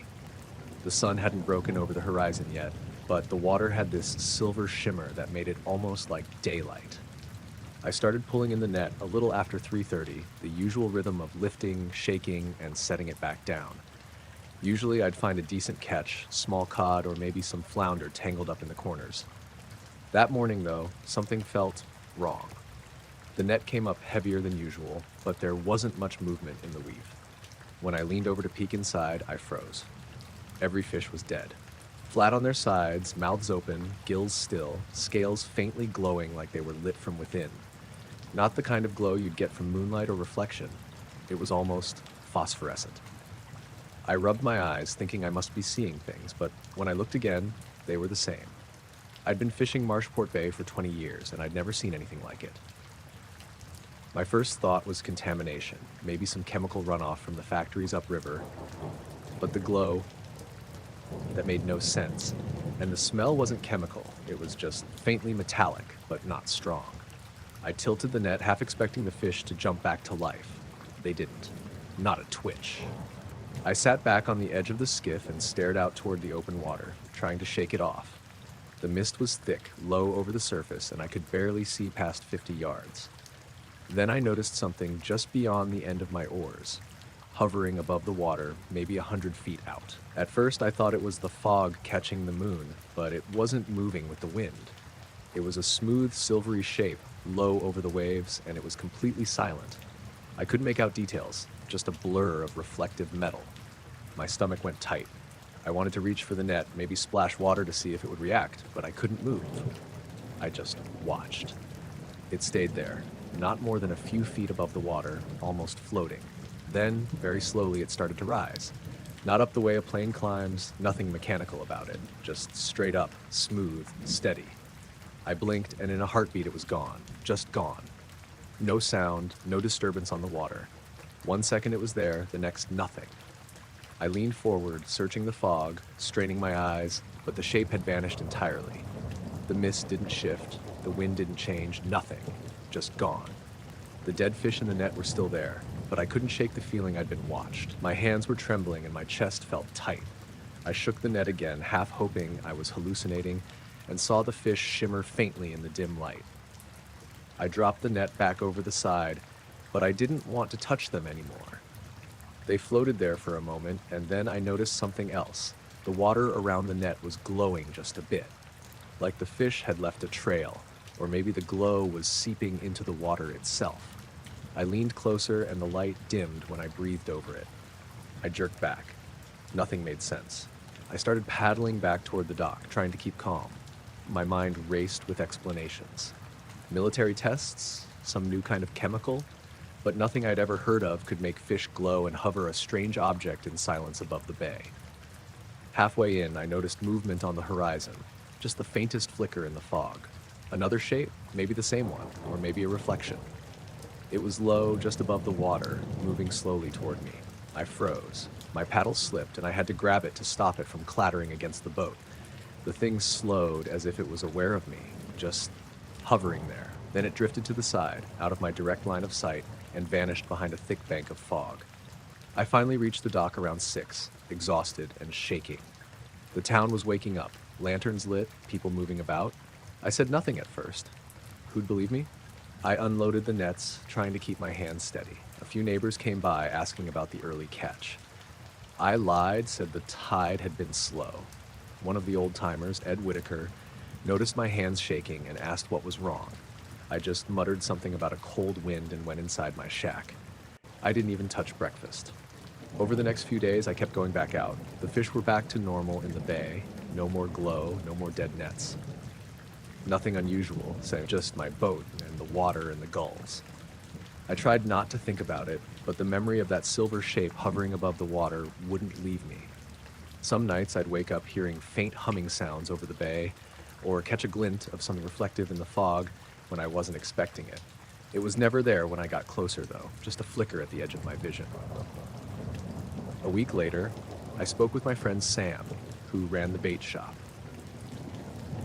Speaker 1: The sun hadn't broken over the horizon yet, but the water had this silver shimmer that made it almost like daylight. I started pulling in the net a little after 3:30, the usual rhythm of lifting, shaking, and setting it back down. Usually I'd find a decent catch, small cod or maybe some flounder tangled up in the corners. That morning, though, something felt wrong. The net came up heavier than usual, but there wasn't much movement in the weave. When I leaned over to peek inside, I froze. Every fish was dead. Flat on their sides, mouths open, gills still, scales faintly glowing like they were lit from within. Not the kind of glow you'd get from moonlight or reflection. It was almost phosphorescent. I rubbed my eyes, thinking I must be seeing things, but when I looked again, they were the same. I'd been fishing Marshport Bay for 20 years, and I'd never seen anything like it. My first thought was contamination, maybe some chemical runoff from the factories upriver, but the glow, that made no sense, and the smell wasn't chemical, it was just faintly metallic, but not strong. I tilted the net, half expecting the fish to jump back to life. They didn't. Not a twitch. I sat back on the edge of the skiff and stared out toward the open water, trying to shake it off. The mist was thick, low over the surface, and I could barely see past 50 yards. Then I noticed something just beyond the end of my oars, hovering above the water, maybe 100 feet out. At first, I thought it was the fog catching the moon, but it wasn't moving with the wind. It was a smooth, silvery shape, low over the waves, and it was completely silent. I couldn't make out details, just a blur of reflective metal. My stomach went tight. I wanted to reach for the net, maybe splash water to see if it would react, but I couldn't move. I just watched. It stayed there, not more than a few feet above the water, almost floating. Then, very slowly, it started to rise. Not up the way a plane climbs, nothing mechanical about it, just straight up, smooth, steady. I blinked, and in a heartbeat it was gone, just gone. No sound, no disturbance on the water. 1 second it was there, the next nothing. I leaned forward, searching the fog, straining my eyes, but the shape had vanished entirely. The mist didn't shift, the wind didn't change, nothing, just gone. The dead fish in the net were still there, but I couldn't shake the feeling I'd been watched. My hands were trembling and my chest felt tight. I shook the net again, half hoping I was hallucinating, and saw the fish shimmer faintly in the dim light. I dropped the net back over the side, but I didn't want to touch them anymore. They floated there for a moment, and then I noticed something else. The water around the net was glowing just a bit, like the fish had left a trail, or maybe the glow was seeping into the water itself. I leaned closer, and the light dimmed when I breathed over it. I jerked back. Nothing made sense. I started paddling back toward the dock, trying to keep calm. My mind raced with explanations. Military tests? Some new kind of chemical? But nothing I'd ever heard of could make fish glow and hover a strange object in silence above the bay. Halfway in, I noticed movement on the horizon, just the faintest flicker in the fog. Another shape, maybe the same one, or maybe a reflection. It was low, just above the water, moving slowly toward me. I froze. My paddle slipped, and I had to grab it to stop it from clattering against the boat. The thing slowed as if it was aware of me, just hovering there. Then it drifted to the side, out of my direct line of sight, and vanished behind a thick bank of fog. I finally reached the dock around 6, exhausted and shaking. The town was waking up, lanterns lit, people moving about. I said nothing at first. Who'd believe me? I unloaded the nets, trying to keep my hands steady. A few neighbors came by, asking about the early catch. I lied, said the tide had been slow. one of the old-timers, Ed Whitaker, noticed my hands shaking and asked what was wrong. I just muttered something about a cold wind and went inside my shack. I didn't even touch breakfast. Over the next few days, I kept going back out. The fish were back to normal in the bay. No more glow, no more dead nets. Nothing unusual, save just my boat and the water and the gulls. I tried not to think about it, but the memory of that silver shape hovering above the water wouldn't leave me. Some nights I'd wake up hearing faint humming sounds over the bay, or catch a glint of something reflective in the fog when I wasn't expecting it. It was never there when I got closer, though, just a flicker at the edge of my vision. A week later, I spoke with my friend Sam, who ran the bait shop.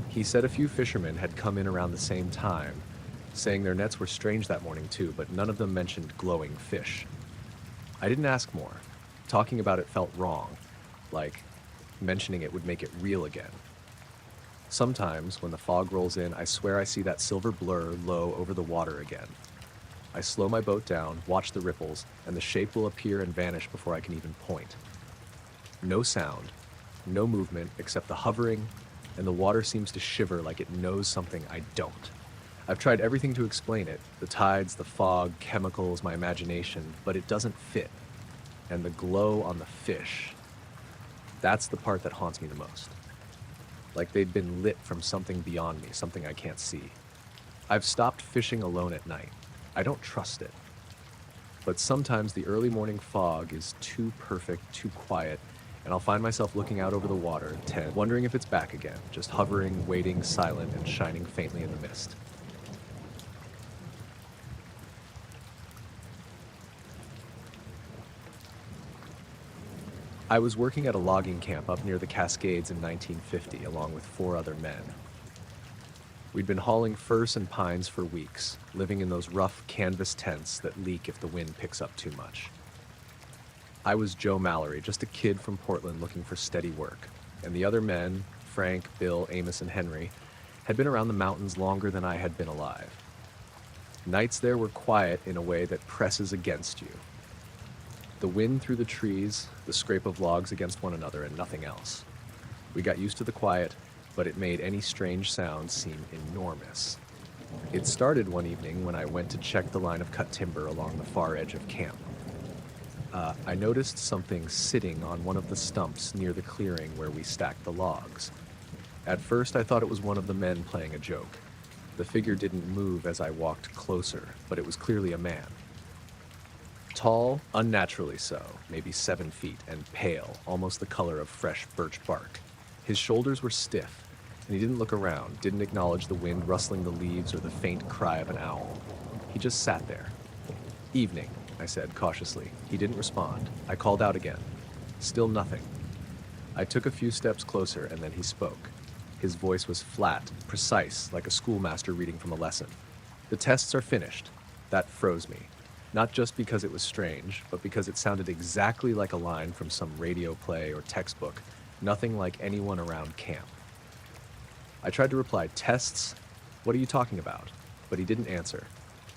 Speaker 1: He said a few fishermen had come in around the same time, saying their nets were strange that morning too, but none of them mentioned glowing fish. I didn't ask more. Talking about it felt wrong, like mentioning it would make it real again. Sometimes, when the fog rolls in, I swear I see that silver blur low over the water again. I slow my boat down, watch the ripples, and the shape will appear and vanish before I can even point. No sound, no movement except the hovering, and the water seems to shiver like it knows something I don't. I've tried everything to explain it, the tides, the fog, chemicals, my imagination, but it doesn't fit. And the glow on the fish, that's the part that haunts me the most. Like they'd been lit from something beyond me, something I can't see. I've stopped fishing alone at night. I don't trust it. But sometimes the early morning fog is too perfect, too quiet, and I'll find myself looking out over the water, wondering if it's back again, just hovering, waiting, silent, and shining faintly in the mist. I was working at a logging camp up near the Cascades in 1950, along with 4 other men. We'd been hauling firs and pines for weeks, living in those rough canvas tents that leak if the wind picks up too much. I was Joe Mallory, just a kid from Portland looking for steady work, and the other men, Frank, Bill, Amos, and Henry, had been around the mountains longer than I had been alive. Nights there were quiet in a way that presses against you. The wind through the trees, the scrape of logs against one another, and nothing else. We got used to the quiet, but it made any strange sound seem enormous. It started one evening when I went to check the line of cut timber along the far edge of camp. I noticed something sitting on one of the stumps near the clearing where we stacked the logs. At first, I thought it was one of the men playing a joke. The figure didn't move as I walked closer, but it was clearly a man. Tall, unnaturally so, maybe 7 feet, and pale, almost the color of fresh birch bark. His shoulders were stiff, and he didn't look around, didn't acknowledge the wind rustling the leaves or the faint cry of an owl. He just sat there. "Evening," I said cautiously. He didn't respond. I called out again. Still nothing. I took a few steps closer, and then he spoke. His voice was flat, precise, like a schoolmaster reading from a lesson. "The tests are finished." That froze me. Not just because it was strange, but because it sounded exactly like a line from some radio play or textbook, nothing like anyone around camp. I tried to reply, "Tests? What are you talking about?" But he didn't answer.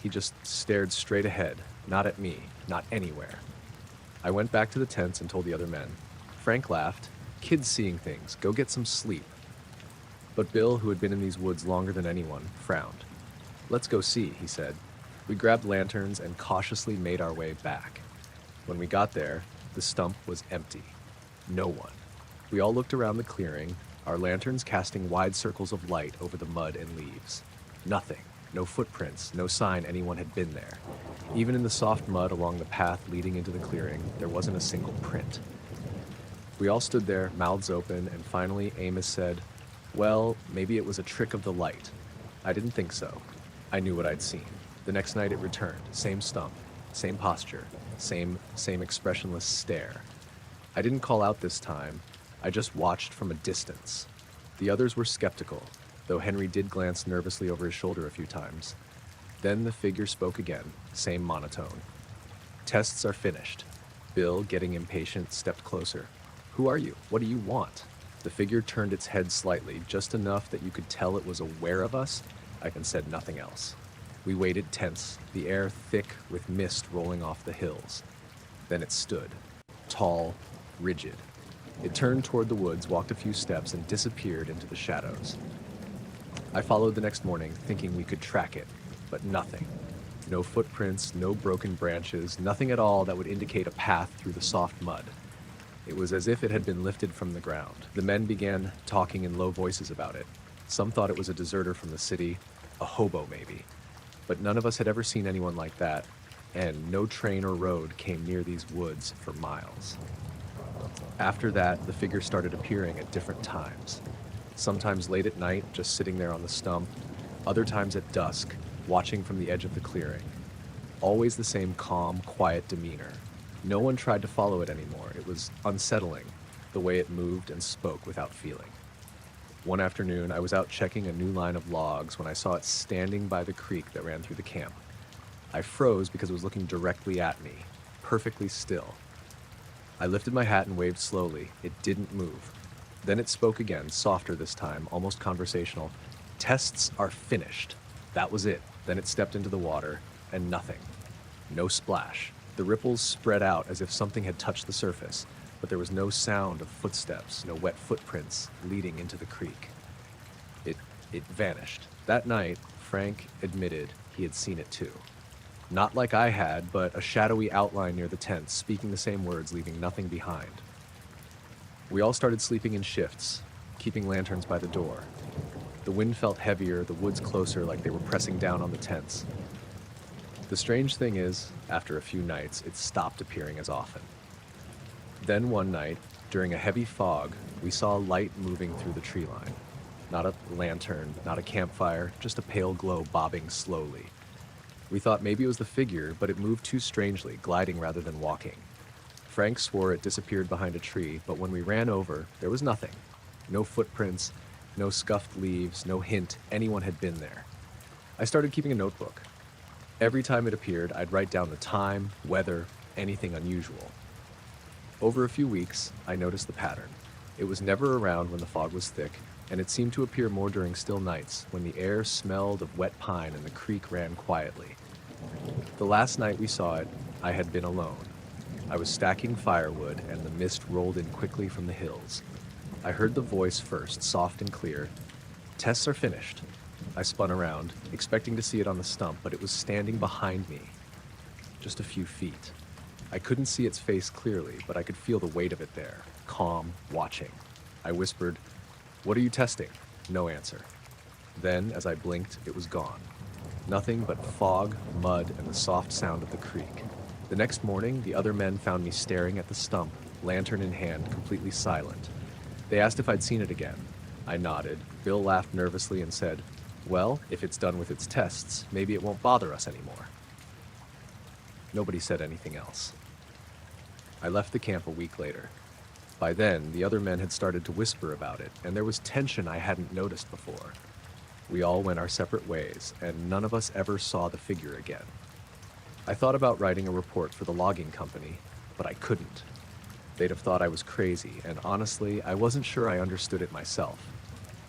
Speaker 1: He just stared straight ahead, not at me, not anywhere. I went back to the tents and told the other men. Frank laughed. "Kids seeing things, go get some sleep." But Bill, who had been in these woods longer than anyone, frowned. "Let's go see," he said. We grabbed lanterns and cautiously made our way back. When we got there, the stump was empty. No one. We all looked around the clearing, our lanterns casting wide circles of light over the mud and leaves. Nothing. No footprints, no sign anyone had been there. Even in the soft mud along the path leading into the clearing, there wasn't a single print. We all stood there, mouths open, and finally Amos said, "Well, maybe it was a trick of the light." I didn't think so. I knew what I'd seen. The next night it returned, same stump, same posture, same expressionless stare. I didn't call out this time, I just watched from a distance. The others were skeptical, though Henry did glance nervously over his shoulder a few times. Then the figure spoke again, same monotone. "Tests are finished." Bill, getting impatient, stepped closer. "Who are you? What do you want?" The figure turned its head slightly, just enough that you could tell it was aware of us, and said nothing else. We waited tense, the air thick with mist rolling off the hills. Then it stood, tall, rigid. It turned toward the woods, walked a few steps, and disappeared into the shadows. I followed the next morning, thinking we could track it, but nothing. No footprints, no broken branches, nothing at all that would indicate a path through the soft mud. It was as if it had been lifted from the ground. The men began talking in low voices about it. Some thought it was a deserter from the city, a hobo maybe. But none of us had ever seen anyone like that, and no train or road came near these woods for miles. After that, the figure started appearing at different times. Sometimes late at night, just sitting there on the stump. Other times at dusk, watching from the edge of the clearing. Always the same calm, quiet demeanor. No one tried to follow it anymore. It was unsettling, the way it moved and spoke without feeling. One afternoon, I was out checking a new line of logs when I saw it standing by the creek that ran through the camp. I froze because it was looking directly at me, perfectly still. I lifted my hat and waved slowly. It didn't move. Then it spoke again, softer this time, almost conversational. "Tests are finished." That was it. Then it stepped into the water, and nothing. No splash. The ripples spread out as if something had touched the surface, but there was no sound of footsteps, no wet footprints leading into the creek. It vanished. That night, Frank admitted he had seen it too. Not like I had, but a shadowy outline near the tent, speaking the same words, leaving nothing behind. We all started sleeping in shifts, keeping lanterns by the door. The wind felt heavier, the woods closer, like they were pressing down on the tents. The strange thing is, after a few nights, it stopped appearing as often. Then one night, during a heavy fog, we saw a light moving through the tree line. Not a lantern, not a campfire, just a pale glow bobbing slowly. We thought maybe it was the figure, but it moved too strangely, gliding rather than walking. Frank swore it disappeared behind a tree, but when we ran over, there was nothing. No footprints, no scuffed leaves, no hint anyone had been there. I started keeping a notebook. Every time it appeared, I'd write down the time, weather, anything unusual. Over a few weeks, I noticed the pattern. It was never around when the fog was thick, and it seemed to appear more during still nights, when the air smelled of wet pine and the creek ran quietly. The last night we saw it, I had been alone. I was stacking firewood, and the mist rolled in quickly from the hills. I heard the voice first, soft and clear. "Tests are finished." I spun around, expecting to see it on the stump, but it was standing behind me, just a few feet. I couldn't see its face clearly, but I could feel the weight of it there, calm, watching. I whispered, "What are you testing?" No answer. Then, as I blinked, it was gone. Nothing but fog, mud, and the soft sound of the creek. The next morning, the other men found me staring at the stump, lantern in hand, completely silent. They asked if I'd seen it again. I nodded. Bill laughed nervously and said, "Well, if it's done with its tests, maybe it won't bother us anymore." Nobody said anything else. I left the camp a week later. By then, the other men had started to whisper about it, and there was tension I hadn't noticed before. We all went our separate ways, and none of us ever saw the figure again. I thought about writing a report for the logging company, but I couldn't. They'd have thought I was crazy, and honestly, I wasn't sure I understood it myself.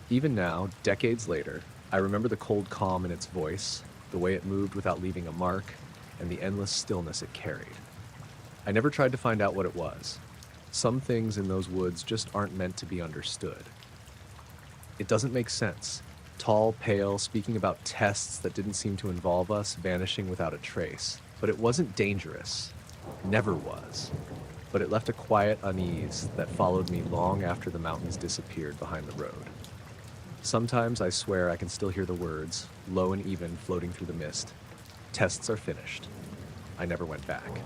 Speaker 1: Even now, decades later, I remember the cold calm in its voice, the way it moved without leaving a mark, and the endless stillness it carried. I never tried to find out what it was. Some things in those woods just aren't meant to be understood. It doesn't make sense. Tall, pale, speaking about tests that didn't seem to involve us, vanishing without a trace. But it wasn't dangerous. Never was. But it left a quiet unease that followed me long after the mountains disappeared behind the road. Sometimes I swear I can still hear the words, low and even, floating through the mist. "Tests are finished." I never went back.